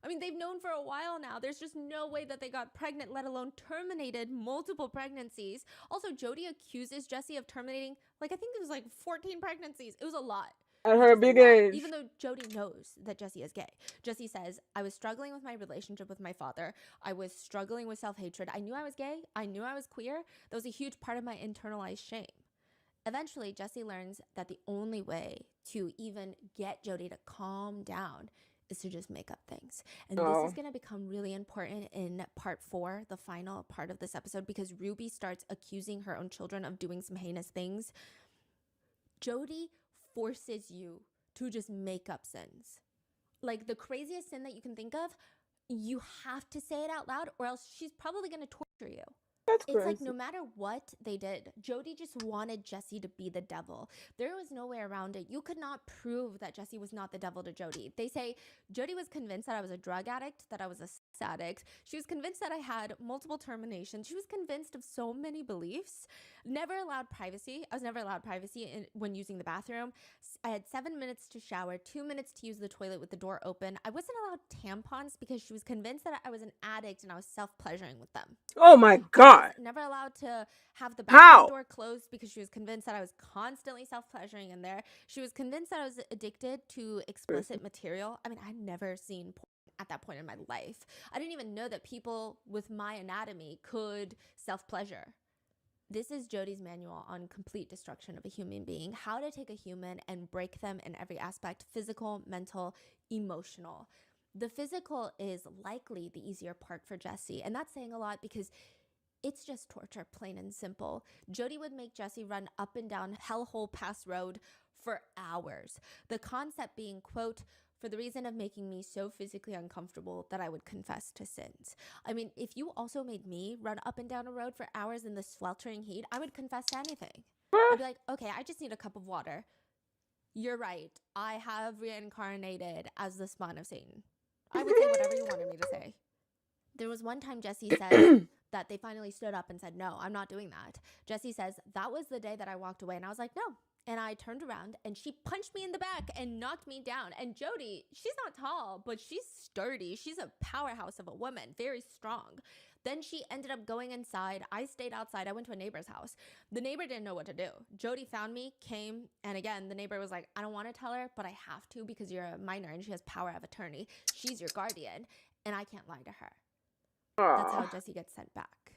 C: I mean, they've known for a while now. There's just no way that they got pregnant, let alone terminated multiple pregnancies. Also, Jodi accuses Jesse of terminating, I think it was 14 pregnancies. It was a lot.
A: At her big age.
C: Even though Jodi knows that Jesse is gay. Jesse says, I was struggling with my relationship with my father. I was struggling with self-hatred. I knew I was gay. I knew I was queer. That was a huge part of my internalized shame. Eventually, Jesse learns that the only way to even get Jodi to calm down is to just make up things. And this is going to become really important in part 4, the final part of this episode, because Ruby starts accusing her own children of doing some heinous things. Jodi forces you to just make up sins. Like, the craziest sin that you can think of, you have to say it out loud or else she's probably going to torture you.
A: That's
C: It's
A: crazy.
C: no matter what they did, Jodi just wanted Jesse to be the devil. There was no way around it. You could not prove that Jesse was not the devil to Jodi. They say Jodi was convinced that I was a drug addict, that I was a sex addict. She was convinced that I had multiple terminations. She was convinced of so many beliefs. Never allowed privacy. I was never allowed privacy when using the bathroom. I had 7 minutes to shower, 2 minutes to use the toilet with the door open. I wasn't allowed tampons because she was convinced that I was an addict and I was self-pleasuring with them.
A: Oh my God.
C: Never allowed to have the bathroom door closed because she was convinced that I was constantly self-pleasuring in there. She was convinced that I was addicted to explicit material. I mean, I'd never seen porn at that point in my life. I didn't even know that people with my anatomy could self-pleasure. This is Jodi's manual on complete destruction of a human being. How to take a human and break them in every aspect: physical, mental, emotional. The physical is likely the easier part for Jesse. And that's saying a lot because it's just torture, plain and simple. Jodi would make Jesse run up and down Hellhole Pass Road for hours. The concept being, quote, for the reason of making me so physically uncomfortable that I would confess to sins. I mean, if you also made me run up and down a road for hours in the sweltering heat, I would confess to anything. I'd be like, okay, I just need a cup of water. You're right. I have reincarnated as the spawn of Satan. I would say whatever you wanted me to say. There was one time Jesse said that they finally stood up and said, no, I'm not doing that. Jesse says, that was the day that I walked away. And I was like, no. And I turned around and she punched me in the back and knocked me down. And Jodi, she's not tall, but she's sturdy. She's a powerhouse of a woman, very strong. Then she ended up going inside. I stayed outside. I went to a neighbor's house. The neighbor didn't know what to do. Jodi found me, came, and again, the neighbor was like, I don't want to tell her, but I have to because you're a minor and she has power of attorney. She's your guardian, and I can't lie to her. That's how Jesse gets sent back.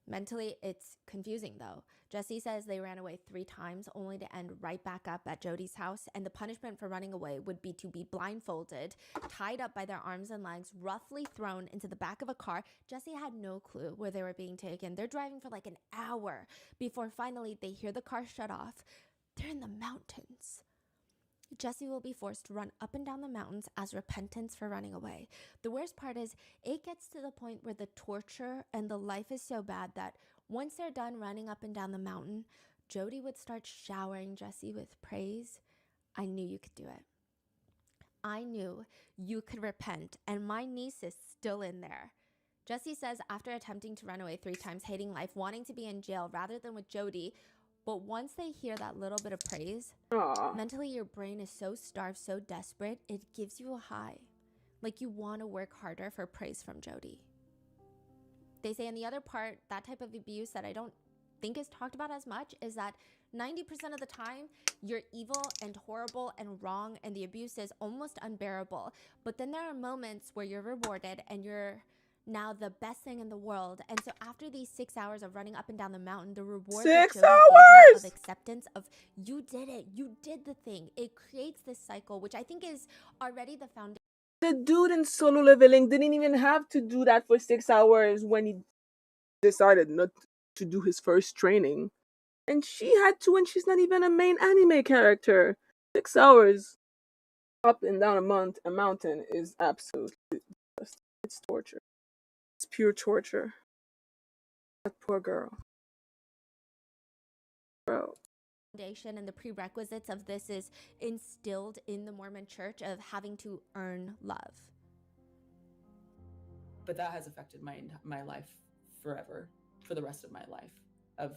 C: Mentally, it's confusing though. Jesse says they ran away 3 times only to end right back up at Jodi's house, and the punishment for running away would be to be blindfolded, tied up by their arms and legs, roughly thrown into the back of a car. Jesse had no clue where they were being taken. They're driving for like an hour before finally they hear the car shut off. They're in the mountains. Jesse will be forced to run up and down the mountains as repentance for running away. The worst part is it gets to the point where the torture and the life is so bad that once they're done running up and down the mountain, Jodi would start showering Jesse with praise. I knew you could do it. I knew you could repent, and my niece is still in there. Jesse says after attempting to run away 3 times, hating life, wanting to be in jail rather than with Jodi, but once they hear that little bit of praise, mentally your brain is so starved, so desperate, it gives you a high. Like you want to work harder for praise from Jodi. They say in the other part, that type of abuse that I don't think is talked about as much is that 90% of the time, you're evil and horrible and wrong and the abuse is almost unbearable. But then there are moments where you're rewarded and you're now the best thing in the world. And so after these 6 hours of running up and down the mountain, the reward
A: 6
C: that Jodi gave her of acceptance of you did it, you did the thing. It creates this cycle, which I think is already the foundation.
A: The dude in Solo Leveling didn't even have to do that for 6 hours when he decided not to do his first training. And she had to, and she's not even a main anime character. 6 hours up and down a mountain is absolutely just, it's torture. It's pure torture. That poor girl. Bro.
C: Foundation and the prerequisites of this is instilled in the Mormon church of having to earn love.
E: But that has affected my life forever, for the rest of my life. Of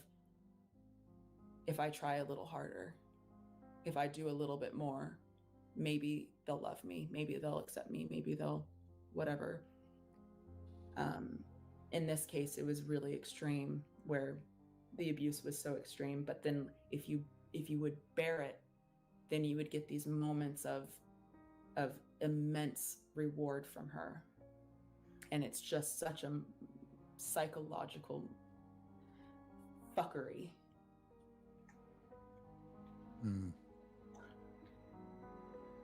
E: if I try a little harder, if I do a little bit more, maybe they'll love me, maybe they'll accept me, maybe they'll whatever. In this case, it was really extreme, where the abuse was so extreme. But then if you would bear it, then you would get these moments of immense reward from her. And it's just such a psychological fuckery.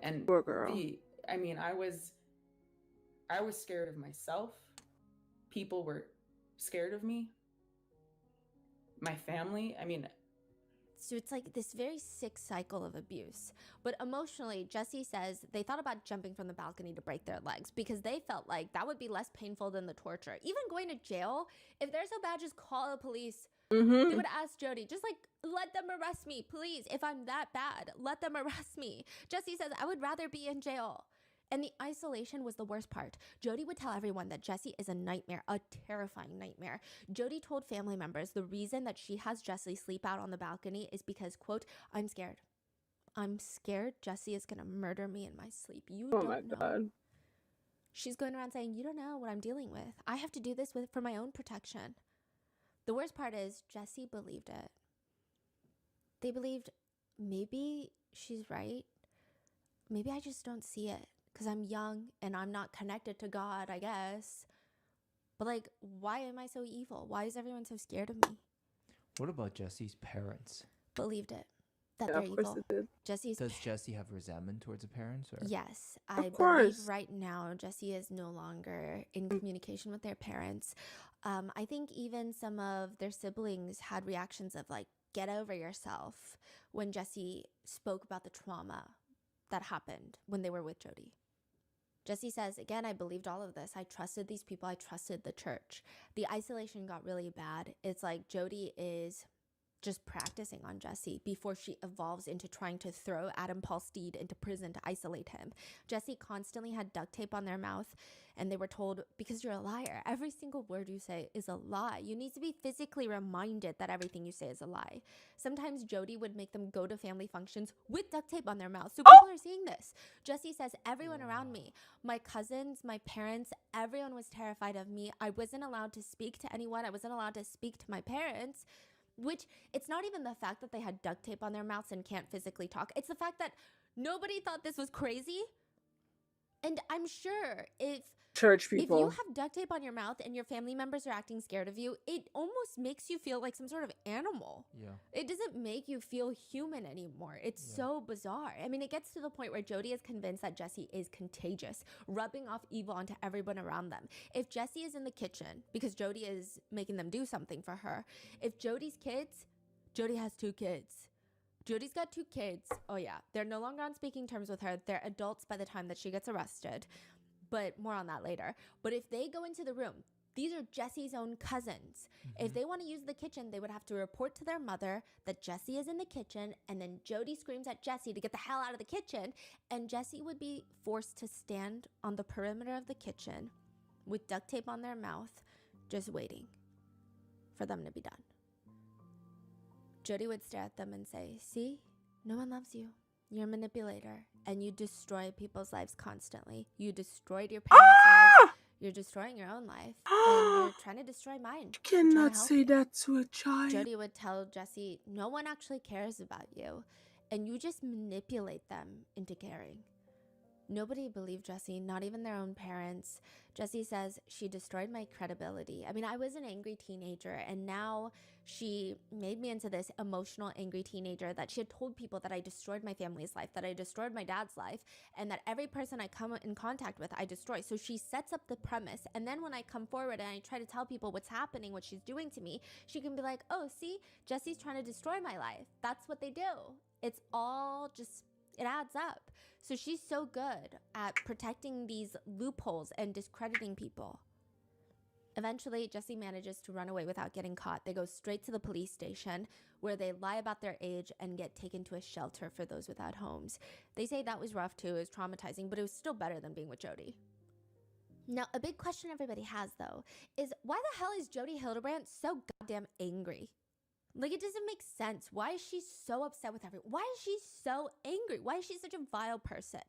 E: And
A: poor girl.
E: I was scared of myself. People were scared of me. My family,
C: So it's like this very sick cycle of abuse. But emotionally, Jesse says they thought about jumping from the balcony to break their legs because they felt like that would be less painful than the torture. Even going to jail, if they're so bad, just call the police. They would ask Jodi, just like, let them arrest me, please. If I'm that bad, let them arrest me. Jesse says, I would rather be in jail. And the isolation was the worst part. Jodi would tell everyone that Jesse is a nightmare, a terrifying nightmare. Jodi told family members the reason that she has Jesse sleep out on the balcony is because, quote, I'm scared. I'm scared Jesse is going to murder me in my sleep. You don't know. God. She's going around saying, you don't know what I'm dealing with. I have to do this for my own protection. The worst part is Jesse believed it. They believed maybe she's right. Maybe I just don't see it. Because I'm young and I'm not connected to God, I guess. But like, why am I so evil? Why is everyone so scared of me?
B: What about Jesse's parents?
C: Believed it. That they're evil.
B: Does Jesse have resentment towards the parents? Or?
C: Yes. I believe right now Jesse is no longer in communication with their parents. I think even some of their siblings had reactions of like, get over yourself when Jesse spoke about the trauma that happened when they were with Jodi. Jesse says, again, I believed all of this. I trusted these people. I trusted the church. The isolation got really bad. It's like Jodi is just practicing on Jesse before she evolves into trying to throw Adam Paul Steed into prison to isolate him. Jesse constantly had duct tape on their mouth, and they were told, because you're a liar, every single word you say is a lie. You need to be physically reminded that everything you say is a lie. Sometimes Jodi would make them go to family functions with duct tape on their mouth. So people are seeing this. Jesse says, everyone around me, my cousins, my parents, everyone was terrified of me. I wasn't allowed to speak to anyone. I wasn't allowed to speak to my parents. Which, it's not even the fact that they had duct tape on their mouths and can't physically talk. It's the fact that nobody thought this was crazy. And I'm sure if
A: Church
C: you
A: people.
C: have duct tape on your mouth and your family members are acting scared of you, it almost makes you feel like some sort of animal.
B: Yeah.
C: It doesn't make you feel human anymore. It's so bizarre. I mean, it gets to the point where Jodi is convinced that Jesse is contagious, rubbing off evil onto everyone around them. If Jesse is in the kitchen, because Jodi is making them do something for her, if Jodi's kids, Jodi has 2 kids. Jodi's got 2 kids. Oh yeah, they're no longer on speaking terms with her. They're adults by the time that she gets arrested. But more on that later. But if they go into the room, these are Jesse's own cousins. If they want to use the kitchen, they would have to report to their mother that Jesse is in the kitchen, and then Jodi screams at Jesse to get the hell out of the kitchen, and Jesse would be forced to stand on the perimeter of the kitchen with duct tape on their mouth, just waiting for them to be done. Jodi would stare at them and say, see, no one loves you. You're a manipulator, and you destroy people's lives constantly. You destroyed your parents' lives. You're destroying your own life, and you're trying to destroy mine.
A: You cannot say that to a child.
C: Jodi would tell Jesse, no one actually cares about you, and you just manipulate them into caring. Nobody believed Jesse, not even their own parents. Jesse says, she destroyed my credibility. I mean, I was an angry teenager, and now she made me into this emotional, angry teenager that she had told people that I destroyed my family's life, that I destroyed my dad's life, and that every person I come in contact with, I destroy. So she sets up the premise, and then when I come forward and I try to tell people what's happening, what she's doing to me, she can be like, oh, see, Jesse's trying to destroy my life. That's what they do. It's all just, it adds up. So she's so good at protecting these loopholes and discrediting people. Eventually, Jesse manages to run away without getting caught. They go straight to the police station where they lie about their age and get taken to a shelter for those without homes. They say that was rough too, it was traumatizing, but it was still better than being with Jodi. Now, a big question everybody has though is why the hell is Jodi Hildebrandt so goddamn angry? Like, it doesn't make sense. Why is she so upset with everyone? Why is she so angry? Why is she such a vile person?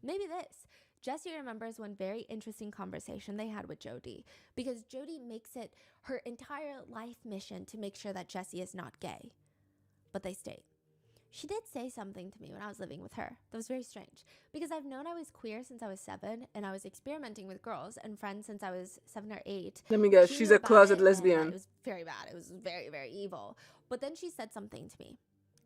C: Maybe this. Jesse remembers one very interesting conversation they had with Jodi, because Jodi makes it her entire life mission to make sure that Jesse is not gay. But they stayed. She did say something to me when I was living with her that was very strange, because I've known I was queer since I was 7, and I was experimenting with girls and friends since I was 7 or 8.
A: Let me guess,
C: She
A: she's
C: knew
A: a
C: about
A: closet
C: it,
A: lesbian.
C: and it was very bad. It was very, very evil. But then she said something to me.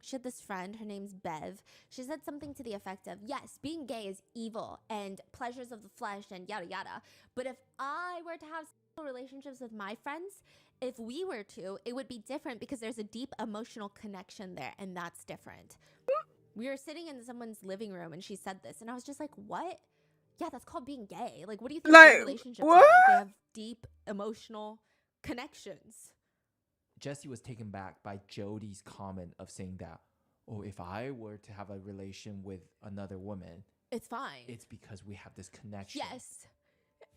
C: She had this friend, her name's Bev. She said something to the effect of, yes, being gay is evil and pleasures of the flesh and yada yada. But if I were to have sexual relationships with my friends, if we were to, it would be different because there's a deep emotional connection there, and that's different. We were sitting in someone's living room and she said this, and I was just like, what? Yeah, that's called being gay. Like, what do you think
A: Like,
C: their relationships
A: what?
C: are like? They have deep emotional connections.
B: Jesse was taken back by Jodi's comment of saying that, oh, if I were to have a relation with another woman,
C: It's fine.
B: it's because we have this connection.
C: Yes.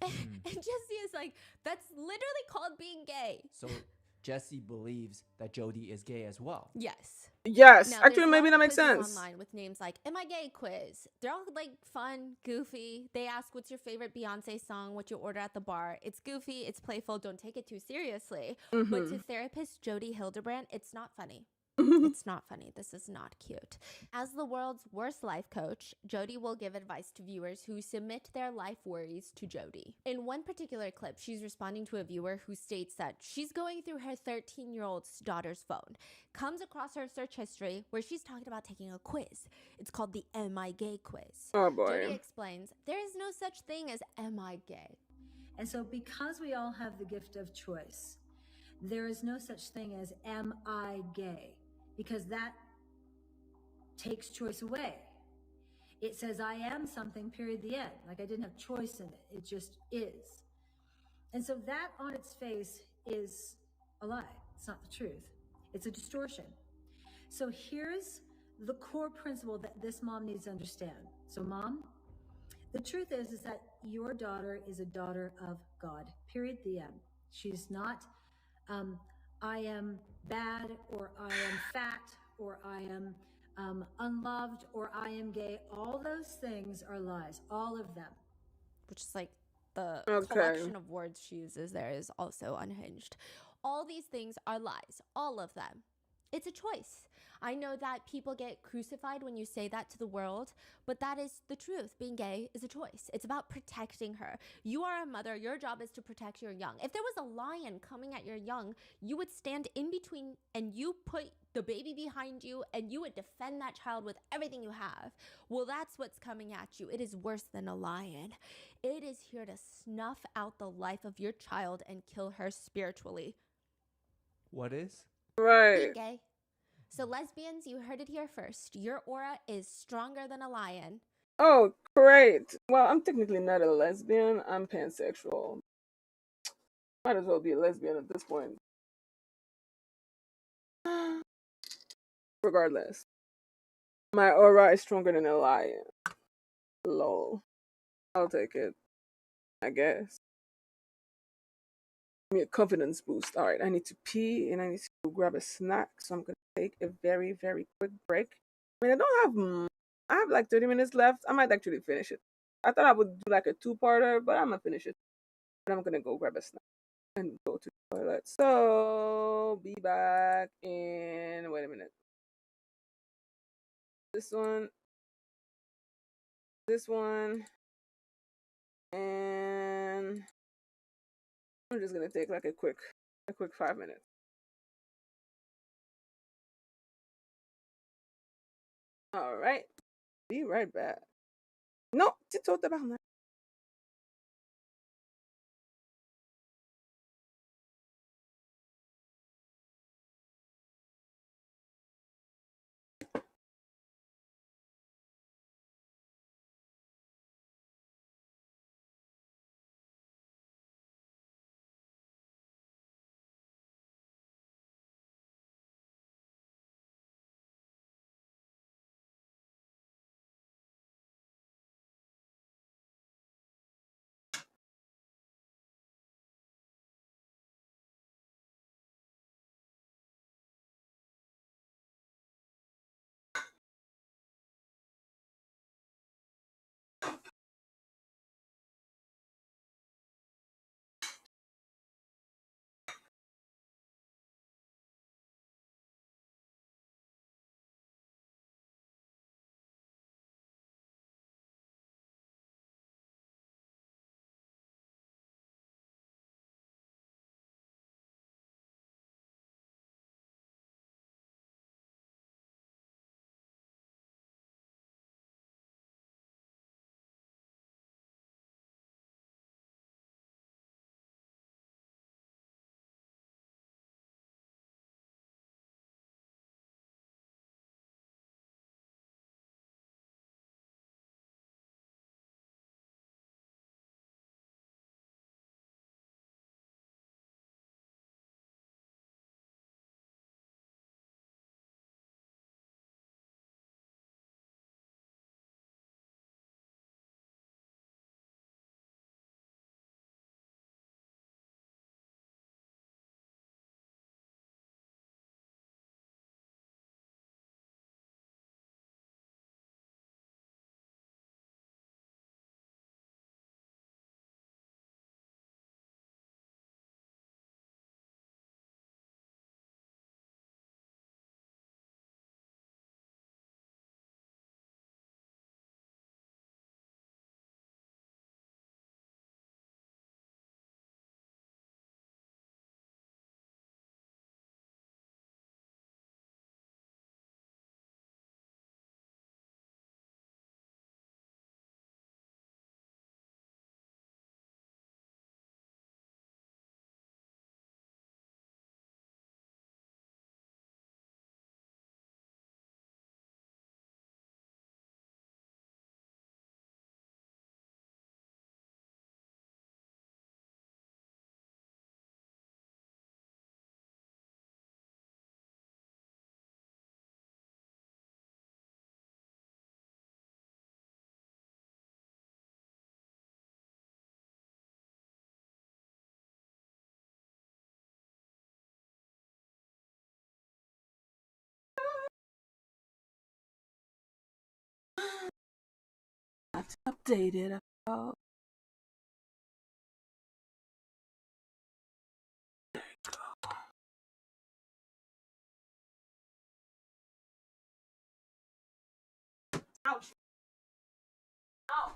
C: And Jesse is like, that's literally called being gay.
B: So Jesse believes that Jodi is gay as well.
C: Yes.
A: Yes,
C: Now,
A: actually,
C: there's
A: maybe
C: a
A: that
C: lot of
A: makes
C: quizzes
A: sense.
C: online with names like "Am I Gay?" quiz. They're all like fun, goofy. They ask, "What's your favorite Beyonce song? What you order at the bar?" It's goofy, it's playful. Don't take it too seriously. But to therapist Jodi Hildebrandt, it's not funny. It's not funny. This is not cute. As the world's worst life coach, Jodi will give advice to viewers who submit their life worries to Jodi. In one particular clip, she's responding to a viewer who states that she's going through her 13-year-old daughter's phone, comes across her search history where she's talking about taking a quiz. It's called the Am I Gay quiz.
A: Oh boy.
C: Jodi explains, there is no such thing as Am I Gay?
F: And so because we all have the gift of choice, there is no such thing as am I gay? Because that takes choice away. It says I am something, period, the end. Like I didn't have choice in it. It just is. And so that on its face is a lie. It's not the truth. It's a distortion. So here's the core principle that this mom needs to understand. So mom, the truth is that your daughter is a daughter of God, period, the end. She's not, I am bad, or I am fat, or I am unloved, or I am gay. All those things are lies, all of them.
C: Which is like the
A: Okay.
C: collection of words she uses there is also unhinged. All these things are lies, all of them. It's a choice. I know that people get crucified when you say that to the world, but that is the truth. Being gay is a choice. It's about protecting her. You are a mother. Your job is to protect your young. If there was a lion coming at your young, you would stand in between and you put the baby behind you and you would defend that child with everything you have. Well, that's what's coming at you. It is worse than a lion. It is here to snuff out the life of your child and kill her spiritually.
B: What is?
A: Right.
C: Being gay. So lesbians, you heard it here first. Your aura is stronger than a lion.
A: Oh, great. Well, I'm technically not a lesbian. I'm pansexual. Might as well be a lesbian at this point. Regardless, my aura is stronger than a lion. Lol. I'll take it, I guess. Give me a confidence boost. All right, I need to pee and I need to grab a snack, so I'm gonna take a very, very quick break. I mean, I don't have. I have like 30 minutes left. I might actually finish it. I thought I would do like a two-parter, but I'm gonna finish it. And I'm gonna go grab a snack and go to the toilet. So be back in. Wait a minute. This one, and I'm just gonna take like a quick 5 minutes. All right, be right back. No, Tito tabarnak. not updated at all. Ouch. Ow.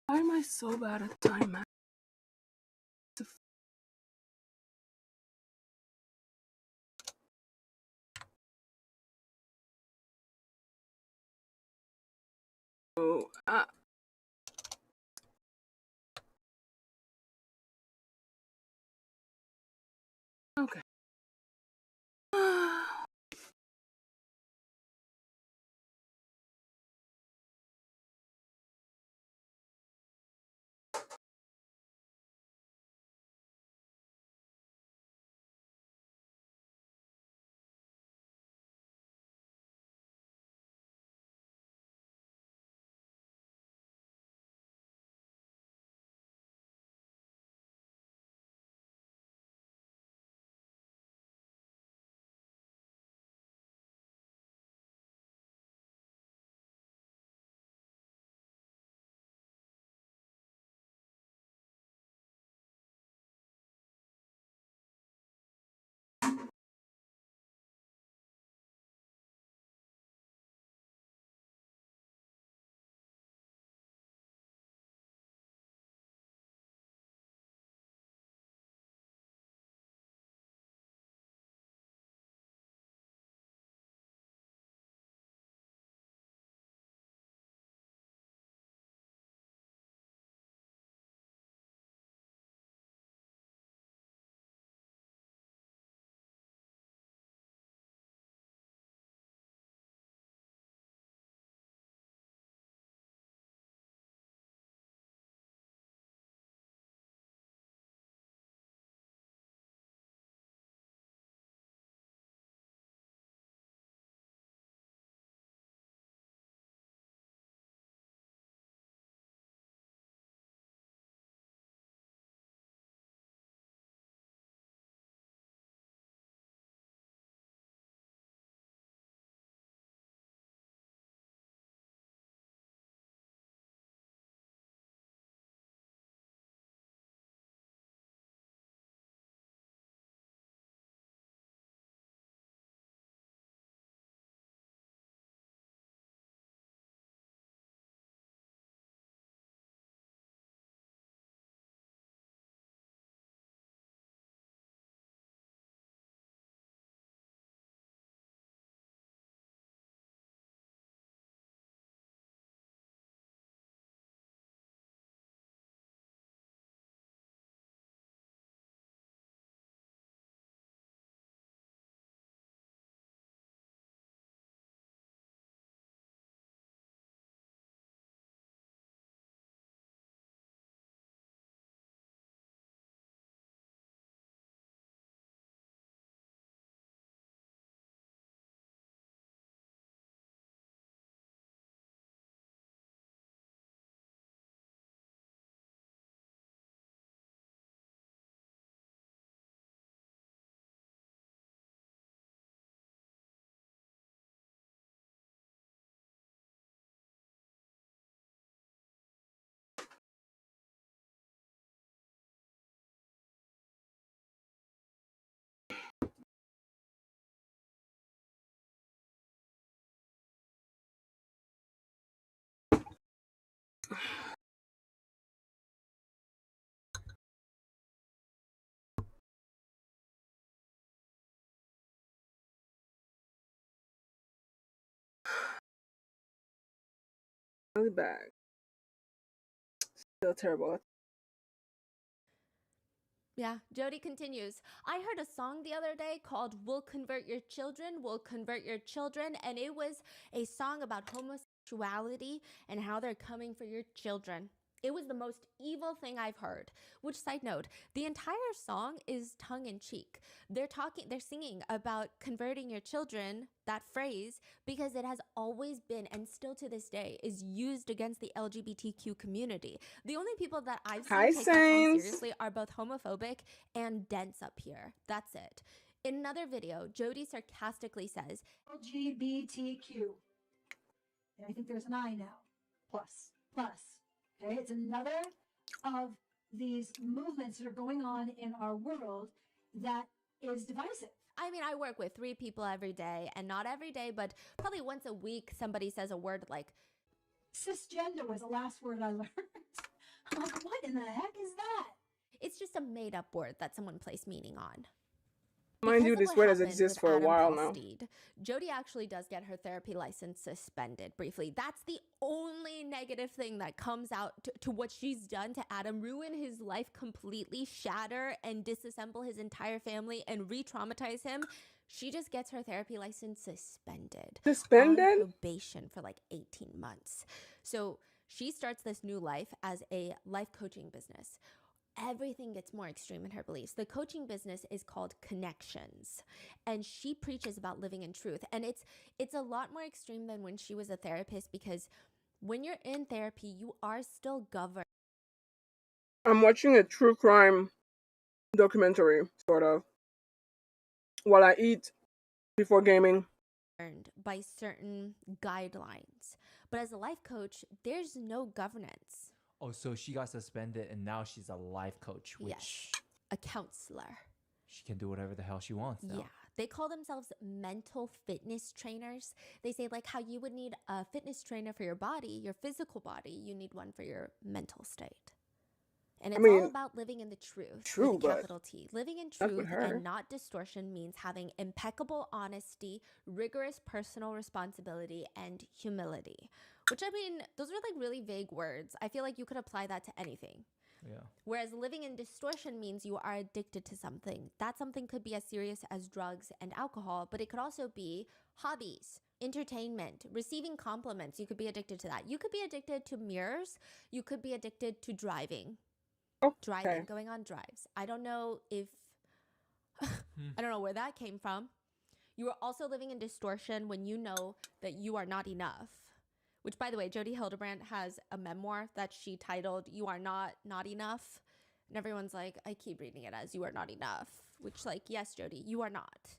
A: Why am I so bad at time management? Oh, okay. Really bad. Still terrible.
C: Yeah, Jodi continues. I heard a song the other day called We'll Convert Your Children, We'll Convert Your Children, and it was a song about homosexuality and how they're coming for your children. It was the most evil thing I've heard. Which, side note, the entire song is tongue in cheek. They're singing about converting your children, that phrase, because it has always been and still to this day is used against the LGBTQ community. The only people that I've seen
A: Hi,
C: take that song
A: Saints.
C: seriously are both homophobic and dense up here. That's it. In another video, Jodi sarcastically says,
F: LGBTQ. And I think there's an I now. Plus. Okay, it's another of these movements that are going on in our world that is divisive.
C: I mean, I work with 3 people every day, and not every day, but probably once a week, somebody says a word like
F: Cisgender was the last word I learned. I'm like, what in the heck is that?
C: it's just a made up word that someone placed meaning on.
A: Mind
C: Because
A: you,
C: of
A: this
C: what
A: word has
C: happened
A: existed
C: with
A: for a
C: Adam
A: while
C: Paul
A: now.
C: Steed, Jodi actually does get her therapy license suspended briefly. That's the only negative thing that comes out to what she's done to Adam, ruin his life completely, shatter and disassemble his entire family and re-traumatize him. She just gets her therapy license suspended.
A: Suspended?
C: On probation for like 18 months. So she starts this new life as a life coaching business. Everything gets more extreme in her beliefs. The coaching business is called Connections, and she preaches about living in truth. And it's a lot more extreme than when she was a therapist, because when you're in therapy, you are still governed
A: I'm watching a true crime documentary, sort of, while I eat before gaming.
C: by certain guidelines. But as a life coach, there's no governance.
B: Oh, so she got suspended and now she's a life coach, which
C: Yes, a counselor.
B: she can do whatever the hell she wants now.
C: Yeah. They call themselves mental fitness trainers. They say, like, how you would need a fitness trainer for your body, your physical body, you need one for your mental state. And it's all about living in the truth.
A: True,
C: with a
A: but
C: capital T. Living in
A: not with
C: truth
A: her.
C: and not distortion means having impeccable honesty, rigorous personal responsibility, and humility. Which, I mean, those are like really vague words. I feel like you could apply that to anything.
B: Yeah.
C: Whereas living in distortion means you are addicted to something. That something could be as serious as drugs and alcohol, but it could also be hobbies, entertainment, receiving compliments. You could be addicted to that. You could be addicted to mirrors. You could be addicted to driving.
A: Okay.
C: Going on drives. I don't know if, I don't know where that came from. You are also living in distortion when you know that you are not enough. Which, by the way, Jodi Hildebrandt has a memoir that she titled You Are Not Enough. And everyone's like, I keep reading it as You Are Not Enough. Which, like, yes, Jodi, you are not.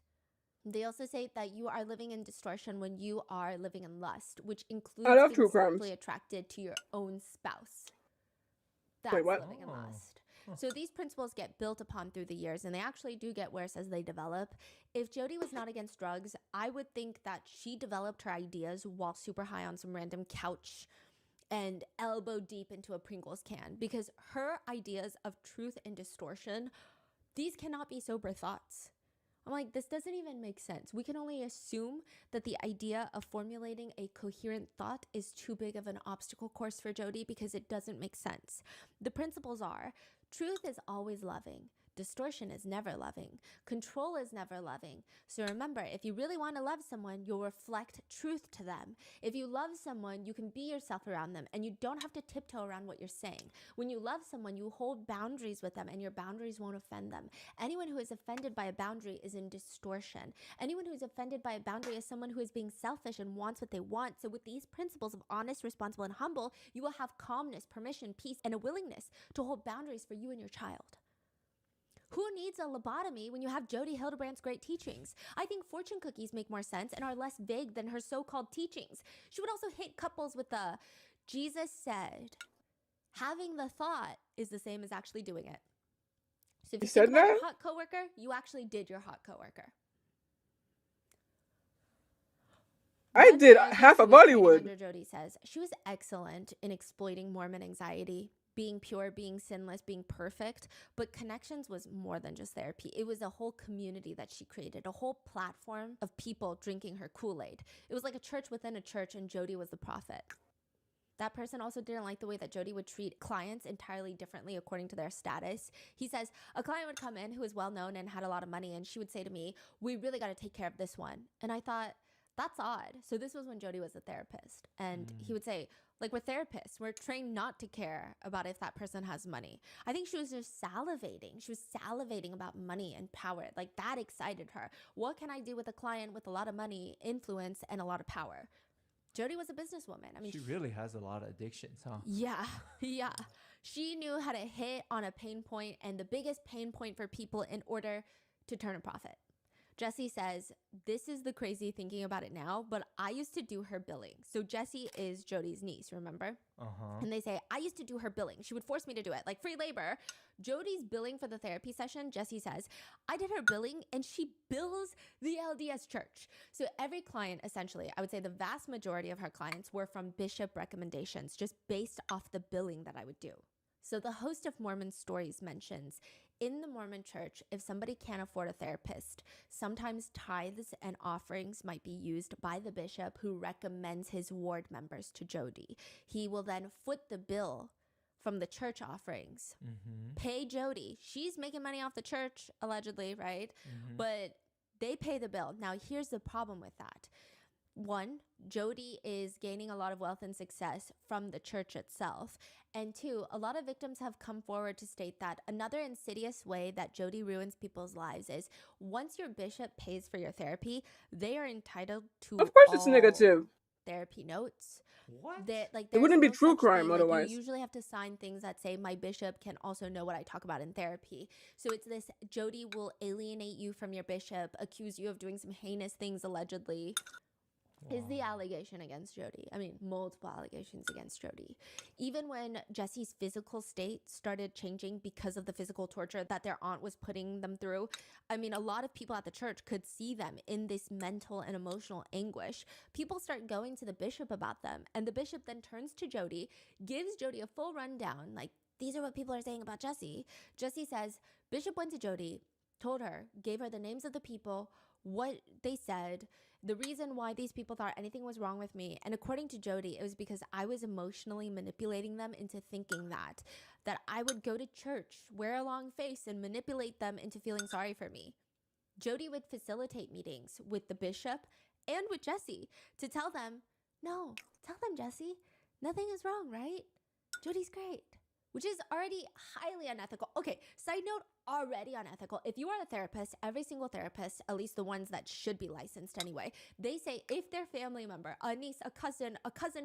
C: They also say that you are living in distortion when you are living in lust, which includes
A: I love
C: being
A: true crimes.
C: sexually attracted to your own spouse. That's
A: Wait, what?
C: living in
B: Oh.
C: lust. So these principles get built upon through the years, and they actually do get worse as they develop. If Jodi was not against drugs, I would think that she developed her ideas while super high on some random couch and elbow deep into a Pringles can, because her ideas of truth and distortion, these cannot be sober thoughts. I'm like, this doesn't even make sense. We can only assume that the idea of formulating a coherent thought is too big of an obstacle course for Jodi because it doesn't make sense. The principles are: truth is always loving. Distortion is never loving. Control is never loving. So remember, if you really want to love someone, you'll reflect truth to them. If you love someone, you can be yourself around them, and you don't have to tiptoe around what you're saying. When you love someone, you hold boundaries with them, and your boundaries won't offend them. Anyone who is offended by a boundary is in distortion. Anyone who is offended by a boundary is someone who is being selfish and wants what they want. So with these principles of honest, responsible, and humble, you will have calmness, permission, peace, and a willingness to hold boundaries for you and your child. Who needs a lobotomy when you have Jodi Hildebrandt's great teachings? I think fortune cookies make more sense and are less vague than her so-called teachings. She would also hit couples with the, Jesus said, having the thought is the same as actually doing it. So if you think about your hot coworker, you actually did your hot coworker.
A: I
C: One
A: did
C: therapist
A: half
C: who
A: of
C: was training
A: Hollywood.
C: under Jodi says she was excellent in exploiting Mormon anxiety, being pure, being sinless, being perfect. But Connections was more than just therapy. It was a whole community that she created, a whole platform of people drinking her Kool-Aid. It was like a church within a church, and Jodi was the prophet. That person also didn't like the way that Jodi would treat clients entirely differently according to their status. He says, a client would come in who was well known and had a lot of money, and she would say to me, we really got to take care of this one. And I thought, that's odd. So this was when Jodi was a therapist. And he would say, like, we're therapists. We're trained not to care about if that person has money. I think she was just salivating. She was salivating about money and power. Like, that excited her. What can I do with a client with a lot of money, influence, and a lot of power? Jodi was a businesswoman. I mean,
B: She really has a lot of addictions, huh?
C: yeah, yeah. She knew how to hit on a pain point, and the biggest pain point for people in order to turn a profit. Jessie says, this is the crazy thinking about it now, but I used to do her billing. So Jessie is Jodi's niece, remember? And they say, I used to do her billing. She would force me to do it, like free labor. Jodi's billing for the therapy session, Jessie says, I did her billing and she bills the LDS church. So every client, essentially, I would say the vast majority of her clients were from bishop recommendations, just based off the billing that I would do. So the host of Mormon Stories mentions, in the Mormon church, if somebody can't afford a therapist, sometimes tithes and offerings might be used by the bishop who recommends his ward members to Jodi. He will then foot the bill from the church offerings, pay Jodi. She's making money off the church, allegedly, right? But they pay the bill. Now, here's the problem with that. One, Jodi is gaining a lot of wealth and success from the church itself. And two, a lot of victims have come forward to state that another insidious way that Jodi ruins people's lives is once your bishop pays for your therapy, they are entitled to
A: Of course, it's
C: all
A: negative.
C: therapy notes.
B: What?
A: It wouldn't be true crime otherwise.
C: You usually have to sign things that say my bishop can also know what I talk about in therapy. So it's this, Jodi will alienate you from your bishop, accuse you of doing some heinous things allegedly. Is the allegation against Jodi. I mean, multiple allegations against Jodi. Even when Jessie's physical state started changing because of the physical torture that their aunt was putting them through, I mean, a lot of people at the church could see them in this mental and emotional anguish. People start going to the bishop about them, and the bishop then turns to Jodi, gives Jodi a full rundown, like, these are what people are saying about Jessie. Jessie says, Bishop went to Jodi, told her, gave her the names of the people, what they said, the reason why these people thought anything was wrong with me. And according to Jodi, it was because I was emotionally manipulating them into thinking that I would go to church, wear a long face, and manipulate them into feeling sorry for me. Jodi would facilitate meetings with the bishop and with Jessie to tell them, no, tell them, Jessie, nothing is wrong, right? Jodi's great. Which is already highly unethical. Okay, side note, already unethical. If you are a therapist, every single therapist, at least the ones that should be licensed anyway, they say if their family member, a niece, a cousin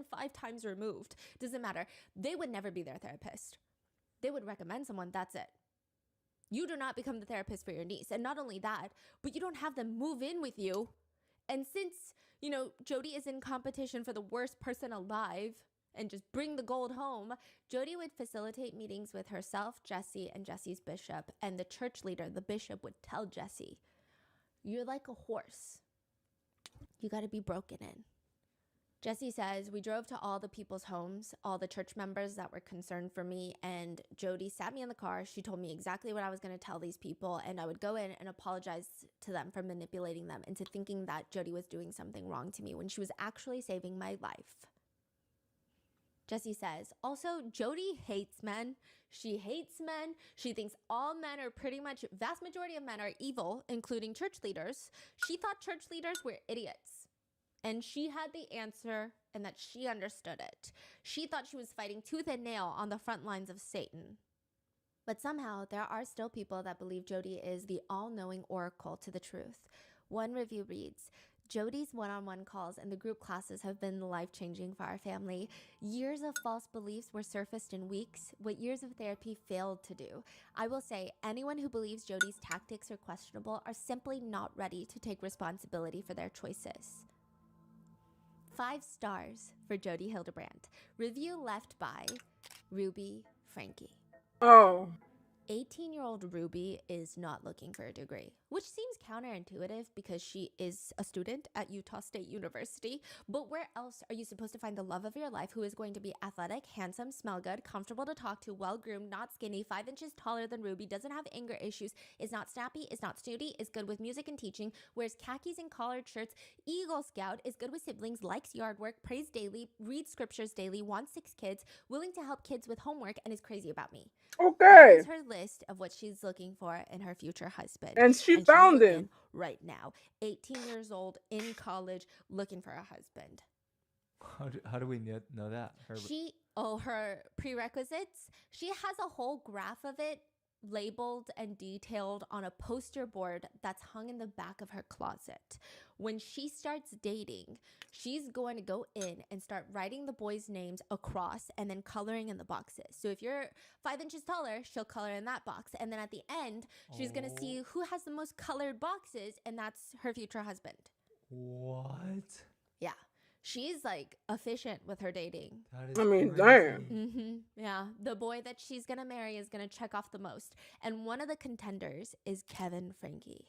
C: 5 times removed, doesn't matter, they would never be their therapist. They would recommend someone, that's it. You do not become the therapist for your niece. And not only that, but you don't have them move in with you. And since, Jodi is in competition for the worst person alive, and just bring the gold home, Jodi would facilitate meetings with herself, Jessie, and Jessie's bishop, and the church leader, the bishop, would tell Jessie, you're like a horse. You got to be broken in. Jessie says, we drove to all the people's homes, all the church members that were concerned for me, and Jodi sat me in the car. She told me exactly what I was going to tell these people, and I would go in and apologize to them for manipulating them into thinking that Jodi was doing something wrong to me when she was actually saving my life. Jessie says, also, Jodi hates men. She hates men. She thinks all men are pretty much, vast majority of men are evil, including church leaders. She thought church leaders were idiots. And she had the answer and that she understood it. She thought she was fighting tooth and nail on the front lines of Satan. But somehow, there are still people that believe Jodi is the all-knowing oracle to the truth. One review reads, Jodi's one-on-one calls and the group classes have been life-changing for our family. Years of false beliefs were surfaced in weeks, what years of therapy failed to do. I will say, anyone who believes Jodi's tactics are questionable are simply not ready to take responsibility for their choices. 5 stars for Jodi Hildebrandt. Review left by Ruby Franke.
A: Oh,
C: 18-year-old Ruby is not looking for a degree, which seems counterintuitive because she is a student at Utah State University. But where else are you supposed to find the love of your life who is going to be athletic, handsome, smell good, comfortable to talk to, well-groomed, not skinny, 5 inches taller than Ruby, doesn't have anger issues, is not snappy, is not snooty, is good with music and teaching, wears khakis and collared shirts, Eagle Scout, is good with siblings, likes yard work, prays daily, reads scriptures daily, wants 6 kids, willing to help kids with homework, and is crazy about me. That
A: Okay.
C: is her list of what she's looking for in her future husband.
A: And she
C: she's
A: found
C: looking
A: him.
C: right now. 18 years old, in college, looking for a husband.
B: How do we know that?
C: Her prerequisites, she has a whole graph of it labeled and detailed on a poster board that's hung in the back of her closet. When she starts dating, she's going to go in and start writing the boys' names across and then coloring in the boxes. So if you're 5 inches taller, she'll color in that box. And then at the end, she's going to see who has the most colored boxes, and that's her future husband.
B: What?
C: Yeah. She's like efficient with her dating.
B: That is
A: Damn.
C: Mm-hmm. Yeah. The boy that she's going to marry is going to check off the most. And one of the contenders is Kevin Franke.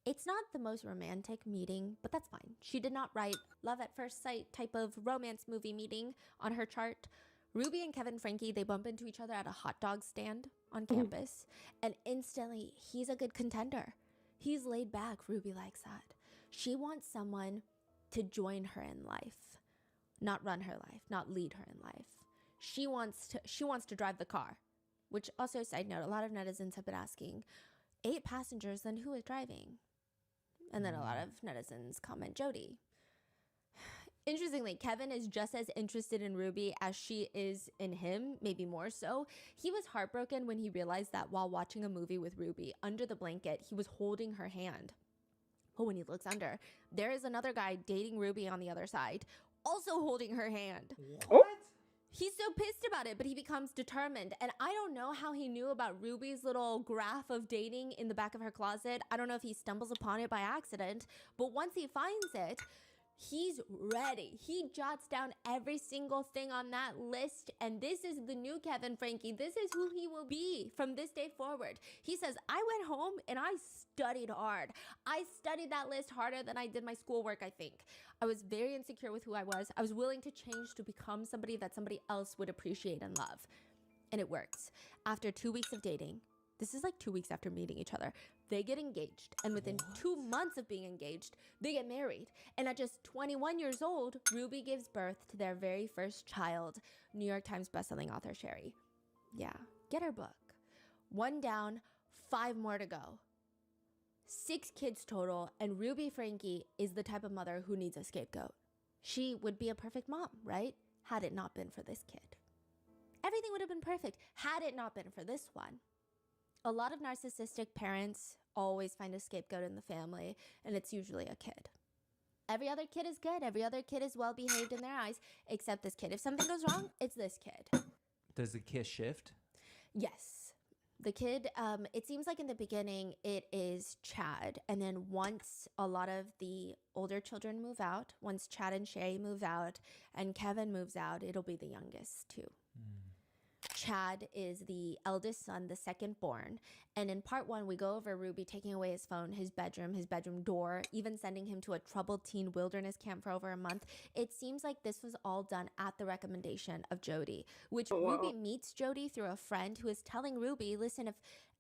C: It's not the most romantic meeting, but that's fine. She did not write love at first sight type of romance movie meeting on her chart. Ruby and Kevin Franke, they bump into each other at a hot dog stand on campus. And instantly, he's a good contender. He's laid back. Ruby likes that. She wants someone to join her in life, not run her life, not lead her in life. She wants to drive the car, which also, side note, a lot of netizens have been asking, 8 passengers, then who is driving? And then a lot of netizens comment Jodi. Interestingly, Kevin is just as interested in Ruby as she is in him, maybe more so. He was heartbroken when he realized that while watching a movie with Ruby, under the blanket, he was holding her hand. But when he looks under, there is another guy dating Ruby on the other side, also holding her hand.
A: Oh.
C: He's so pissed about it, but he becomes determined. And I don't know how he knew about Ruby's little graph of dating in the back of her closet. I don't know if he stumbles upon it by accident, but once he finds it, he's ready. He jots down every single thing on that list, and this is the new Kevin Franke. This is who he will be from this day forward. He says, I went home and I studied hard. I studied that list harder than I did my schoolwork, I think. I was very insecure with who I was. I was willing to change to become somebody that somebody else would appreciate and love. And it works. After 2 weeks of dating, this is like 2 weeks after meeting each other, they get engaged. And within 2 months of being engaged, they get married. And at just 21 years old, Ruby gives birth to their very first child, New York Times bestselling author Sherry. Yeah, get her book. 1 down, 5 more to go. 6 kids total, and Ruby Franke is the type of mother who needs a scapegoat. She would be a perfect mom, right? Had it not been for this kid. Everything would have been perfect had it not been for this one. A lot of narcissistic parents always find a scapegoat in the family, and it's usually a kid. Every other kid is good. Every other kid is well behaved in their eyes, except this kid. If something goes wrong, it's this kid.
B: Does the kiss shift?
C: Yes. The kid, it seems like in the beginning, it is Chad. And then once a lot of the older children move out, once Chad and Sherry move out, and Kevin moves out, it'll be the youngest too. Chad is the eldest son, the second born. And in part 1, we go over Ruby taking away his phone, his bedroom door, even sending him to a troubled teen wilderness camp for over a month. It seems like this was all done at the recommendation of Jodi, which Ruby meets Jodi through a friend who is telling Ruby, listen, if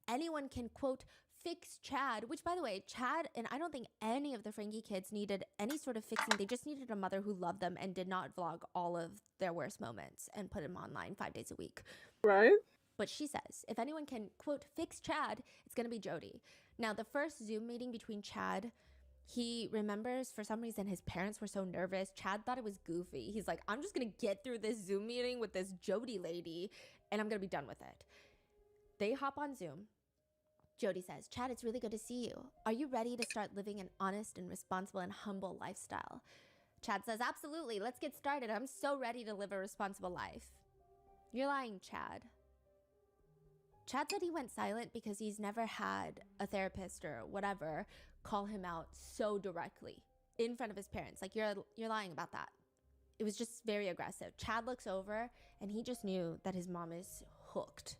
C: anyone can, quote, fix Chad, which by the way, Chad, and I don't think any of the Franke kids needed any sort of fixing. They just needed a mother who loved them and did not vlog all of their worst moments and put them online 5 days a week.
A: Right.
C: But she says, if anyone can, quote, fix Chad, it's going to be Jodi. Now, the first Zoom meeting between Chad, he remembers for some reason his parents were so nervous. Chad thought it was goofy. He's like, I'm just going to get through this Zoom meeting with this Jodi lady and I'm going to be done with it. They hop on Zoom. Jodi says, Chad, it's really good to see you. Are you ready to start living an honest and responsible and humble lifestyle? Chad says, absolutely. Let's get started. I'm so ready to live a responsible life. You're lying, Chad. Chad said he went silent because he's never had a therapist or whatever call him out so directly in front of his parents. Like, you're lying about that. It was just very aggressive. Chad looks over and he just knew that his mom is hooked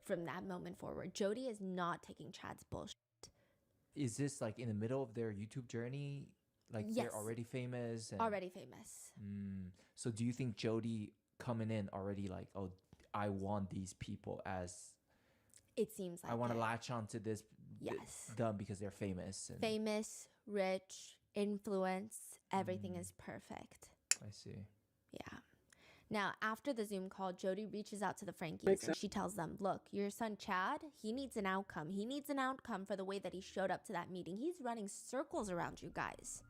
C: from that moment forward. Jodi is not taking Chad's bullshit.
B: Is this like in the middle of their YouTube journey? Like
C: Yes.
B: they're already famous? And,
C: Already famous.
B: So do you think Jodi coming in already like, oh, I want these people as...
C: It seems like
B: I want to
C: it.
B: latch onto this
C: Yes.
B: them because they're famous. And
C: Famous, rich, influence, everything is perfect.
B: I see.
C: Yeah. Now, after the Zoom call, Jodi reaches out to the Frankies
A: Makes
C: and
A: sense.
C: she tells them, look, your son Chad, he needs an outcome. He needs an outcome for the way that he showed up to that meeting. He's running circles around you guys.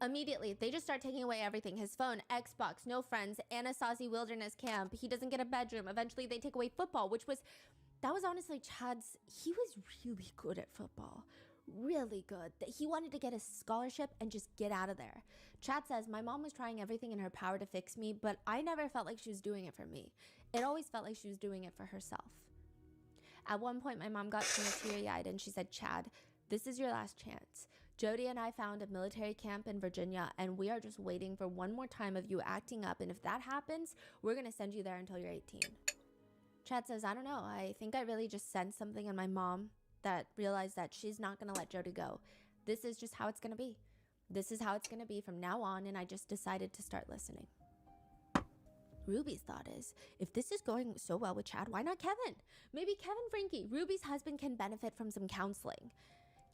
C: Immediately, they just start taking away everything. His phone, Xbox, no friends, Anasazi Wilderness Camp. He doesn't get a bedroom. Eventually, they take away football, that was honestly Chad's, he was really good at football. Really good. That he wanted to get a scholarship and just get out of there. Chad says, my mom was trying everything in her power to fix me, but I never felt like she was doing it for me. It always felt like she was doing it for herself. At one point, my mom got kind of teary-eyed and she said, Chad, this is your last chance. Jodi and I found a military camp in Virginia and we are just waiting for one more time of you acting up. And if that happens, we're going to send you there until you're 18. Chad says, I don't know. I think I really just sensed something in my mom that realized that she's not going to let Jodi go. This is just how it's going to be. This is how it's going to be from now on, and I just decided to start listening. Ruby's thought is, if this is going so well with Chad, why not Kevin? Maybe Kevin Franke, Ruby's husband, can benefit from some counseling.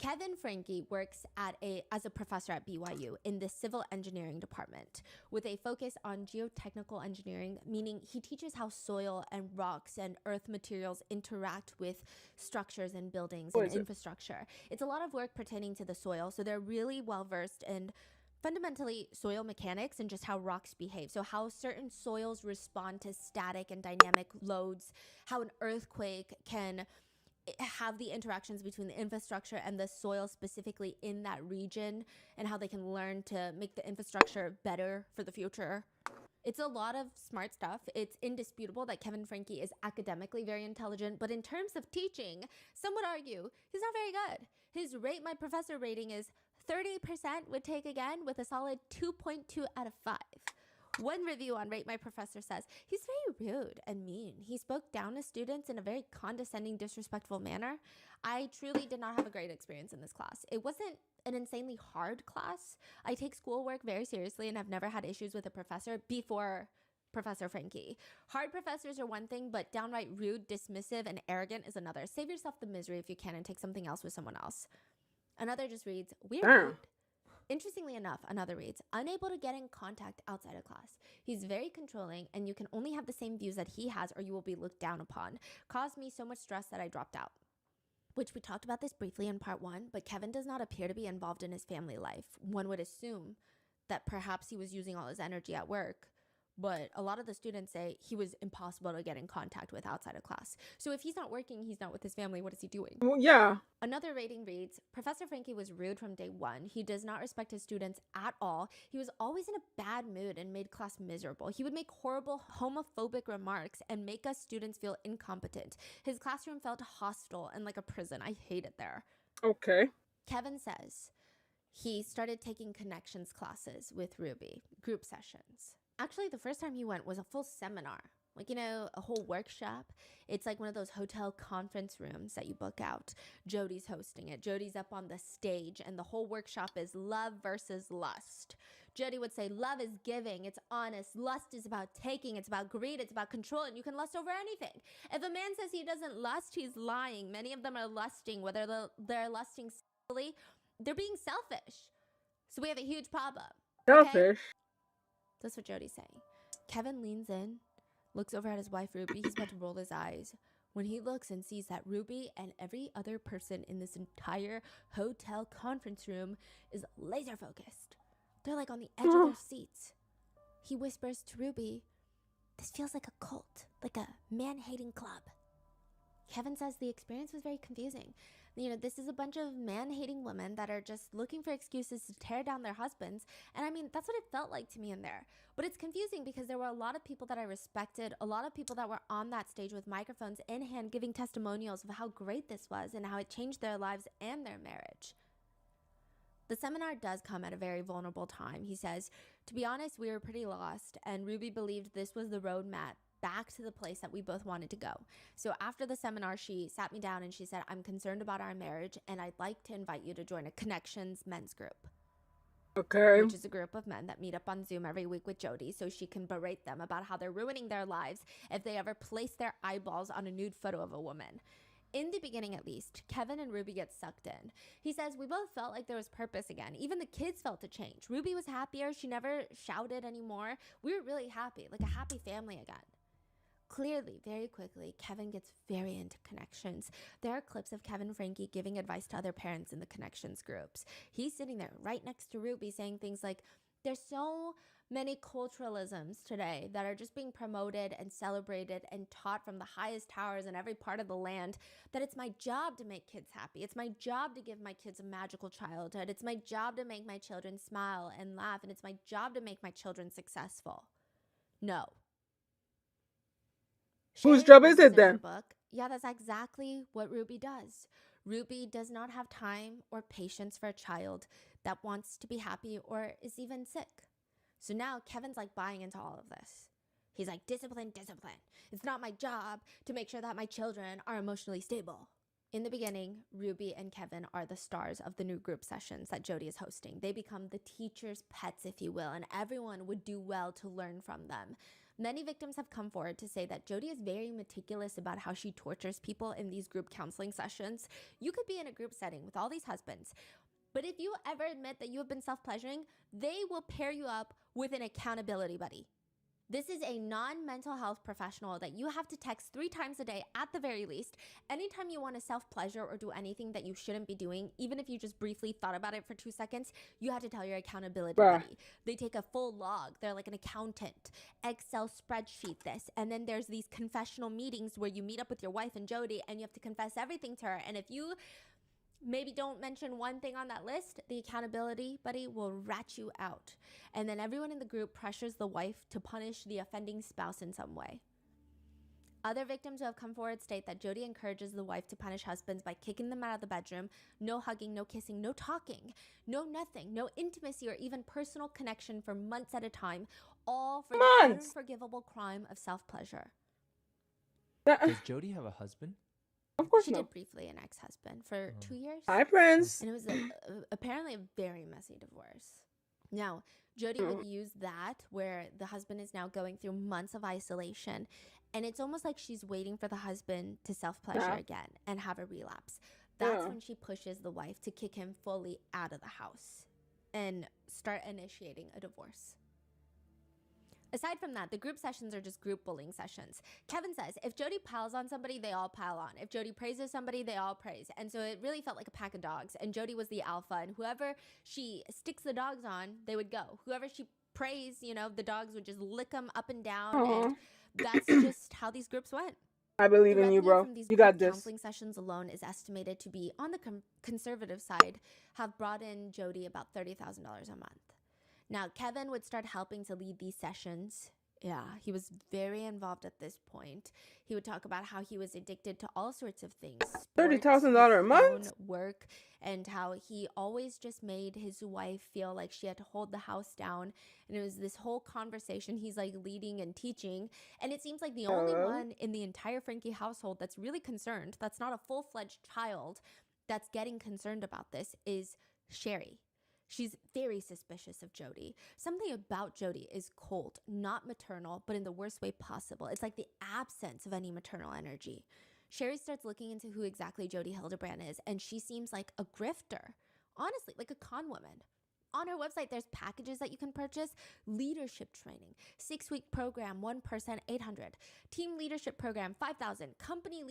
C: Kevin Franke works as a professor at BYU in the civil engineering department with a focus on geotechnical engineering, meaning he teaches how soil and rocks and earth materials interact with structures and buildings and infrastructure. It's a lot of work pertaining to the soil, so they're really well versed in fundamentally soil mechanics and just how rocks behave. So how certain soils respond to static and dynamic loads, how an earthquake can have the interactions between the infrastructure and the soil specifically in that region, and how they can learn to make the infrastructure better for the future. It's a lot of smart stuff. It's indisputable that Kevin Franke is academically very intelligent, but in terms of teaching, some would argue he's not very good. His Rate My Professor rating is 30% would take again with a solid 2.2 out of 5. One review on Rate My Professor says, he's very rude and mean. He spoke down to students in a very condescending, disrespectful manner. I truly did not have a great experience in this class. It wasn't an insanely hard class. I take schoolwork very seriously and have never had issues with a professor before Professor Franke. Hard professors are one thing, but downright rude, dismissive, and arrogant is another. Save yourself the misery if you can and take something else with someone else. Another just reads, weird.
A: Damn.
C: Interestingly enough, another reads, unable to get in contact outside of class. He's very controlling and you can only have the same views that he has or you will be looked down upon. Caused me so much stress that I dropped out. Which we talked about this briefly in part 1, but Kevin does not appear to be involved in his family life. One would assume that perhaps he was using all his energy at work, but a lot of the students say he was impossible to get in contact with outside of class. So if he's not working, he's not with his family, what is he doing?
A: Well, yeah.
C: Another rating reads, Professor Franke was rude from day one. He does not respect his students at all. He was always in a bad mood and made class miserable. He would make horrible homophobic remarks and make us students feel incompetent. His classroom felt hostile and like a prison. I hate it there.
A: Okay.
C: Kevin says he started taking connections classes with Ruby, group sessions. Actually, the first time he went was a full seminar. Like, a whole workshop. It's like one of those hotel conference rooms that you book out. Jodi's hosting it. Jodi's up on the stage, and the whole workshop is love versus lust. Jodi would say, love is giving, it's honest. Lust is about taking, it's about greed, it's about control, and you can lust over anything. If a man says he doesn't lust, he's lying. Many of them are lusting, whether they're lusting sexually, they're being selfish. So we have a huge problem. Okay?
A: Selfish.
C: That's what Jodi's saying. Kevin leans in, looks over at his wife, Ruby. He's about to roll his eyes when he looks and sees that Ruby and every other person in this entire hotel conference room is laser focused. They're like on the edge of their seats. He whispers to Ruby, this feels like a cult, like a man-hating club. Kevin says the experience was very confusing. This is a bunch of man-hating women that are just looking for excuses to tear down their husbands. And I mean, that's what it felt like to me in there. But it's confusing because there were a lot of people that I respected, a lot of people that were on that stage with microphones in hand giving testimonials of how great this was and how it changed their lives and their marriage. The seminar does come at a very vulnerable time. He says, to be honest, we were pretty lost, and Ruby believed this was the roadmap back to the place that we both wanted to go. So after the seminar, she sat me down and she said, I'm concerned about our marriage and I'd like to invite you to join a Connections men's group.
A: Okay.
C: Which is a group of men that meet up on Zoom every week with Jodi so she can berate them about how they're ruining their lives if they ever place their eyeballs on a nude photo of a woman. In the beginning, at least, Kevin and Ruby get sucked in. He says, we both felt like there was purpose again. Even the kids felt a change. Ruby was happier. She never shouted anymore. We were really happy, like a happy family again. Clearly, very quickly, Kevin gets very into Connections. There are clips of Kevin Franke giving advice to other parents in the Connections groups. He's sitting there right next to Ruby saying things like, there's so many culturalisms today that are just being promoted and celebrated and taught from the highest towers in every part of the land that it's my job to make kids happy. It's my job to give my kids a magical childhood. It's my job to make my children smile and laugh. And it's my job to make my children successful. No.
A: Whose job is it then?
C: Book, yeah, that's exactly what Ruby does. Ruby does not have time or patience for a child that wants to be happy or is even sick. So now Kevin's like buying into all of this. He's like, discipline, discipline. It's not my job to make sure that my children are emotionally stable. In the beginning, Ruby and Kevin are the stars of the new group sessions that Jodi is hosting. They become the teacher's pets, if you will, and everyone would do well to learn from them. Many victims have come forward to say that Jodi is very meticulous about how she tortures people in these group counseling sessions. You could be in a group setting with all these husbands, but if you ever admit that you have been self-pleasuring, they will pair you up with an accountability buddy. This is a non-mental health professional that you have to text 3 times a day at the very least. Anytime you want to self-pleasure or do anything that you shouldn't be doing, even if you just briefly thought about it for 2 seconds, you have to tell your accountability buddy. They take a full log. They're like an accountant. Excel spreadsheet this. And then there's these confessional meetings where you meet up with your wife and Jodi and you have to confess everything to her. And if you maybe don't mention one thing on that list, the accountability buddy will rat you out. And then everyone in the group pressures the wife to punish the offending spouse in some way. Other victims who have come forward state that Jodi encourages the wife to punish husbands by kicking them out of the bedroom, no hugging, no kissing, no talking, no nothing, no intimacy or even personal connection for months at a time, all for the unforgivable crime of self-pleasure.
B: Does Jodi have a husband?
A: Of course
C: she
A: not.
C: did briefly an ex-husband for 2 years.
A: Hi, Prince.
C: And it was apparently a very messy divorce. Now, Jodi would use that where the husband is now going through months of isolation. And it's almost like she's waiting for the husband to self-pleasure again and have a relapse. That's when she pushes the wife to kick him fully out of the house and start initiating a divorce. Aside from that, the group sessions are just group bullying sessions. Kevin says, if Jodi piles on somebody, they all pile on. If Jodi praises somebody, they all praise. And so it really felt like a pack of dogs. And Jodi was the alpha. And whoever she sticks the dogs on, they would go. Whoever she praised, you know, the dogs would just lick them up and down. And that's just how these groups went.
A: I believe in you, bro. You got this.
C: Counseling sessions alone is estimated to be, on the conservative side, have brought in Jodi about $30,000 a month. Now, Kevin would start helping to lead these sessions. Yeah, he was very involved at this point. He would talk about how he was addicted to all sorts of things.
A: $30,000 a month?
C: Work, and how he always just made his wife feel like she had to hold the house down. And it was this whole conversation he's like leading and teaching. And it seems like the only one in the entire Franke household that's really concerned, that's not a full-fledged child, that's getting concerned about this is Sherry. She's very suspicious of Jodi. Something about Jodi is cold, not maternal, but in the worst way possible. It's like the absence of any maternal energy. Sherry starts looking into who exactly Jodi Hildebrand is, and she seems like a grifter. Honestly, like a con woman. On her website, there's packages that you can purchase. Leadership training, 6-week program, 1 person, $800. Team leadership program, $5,000. Company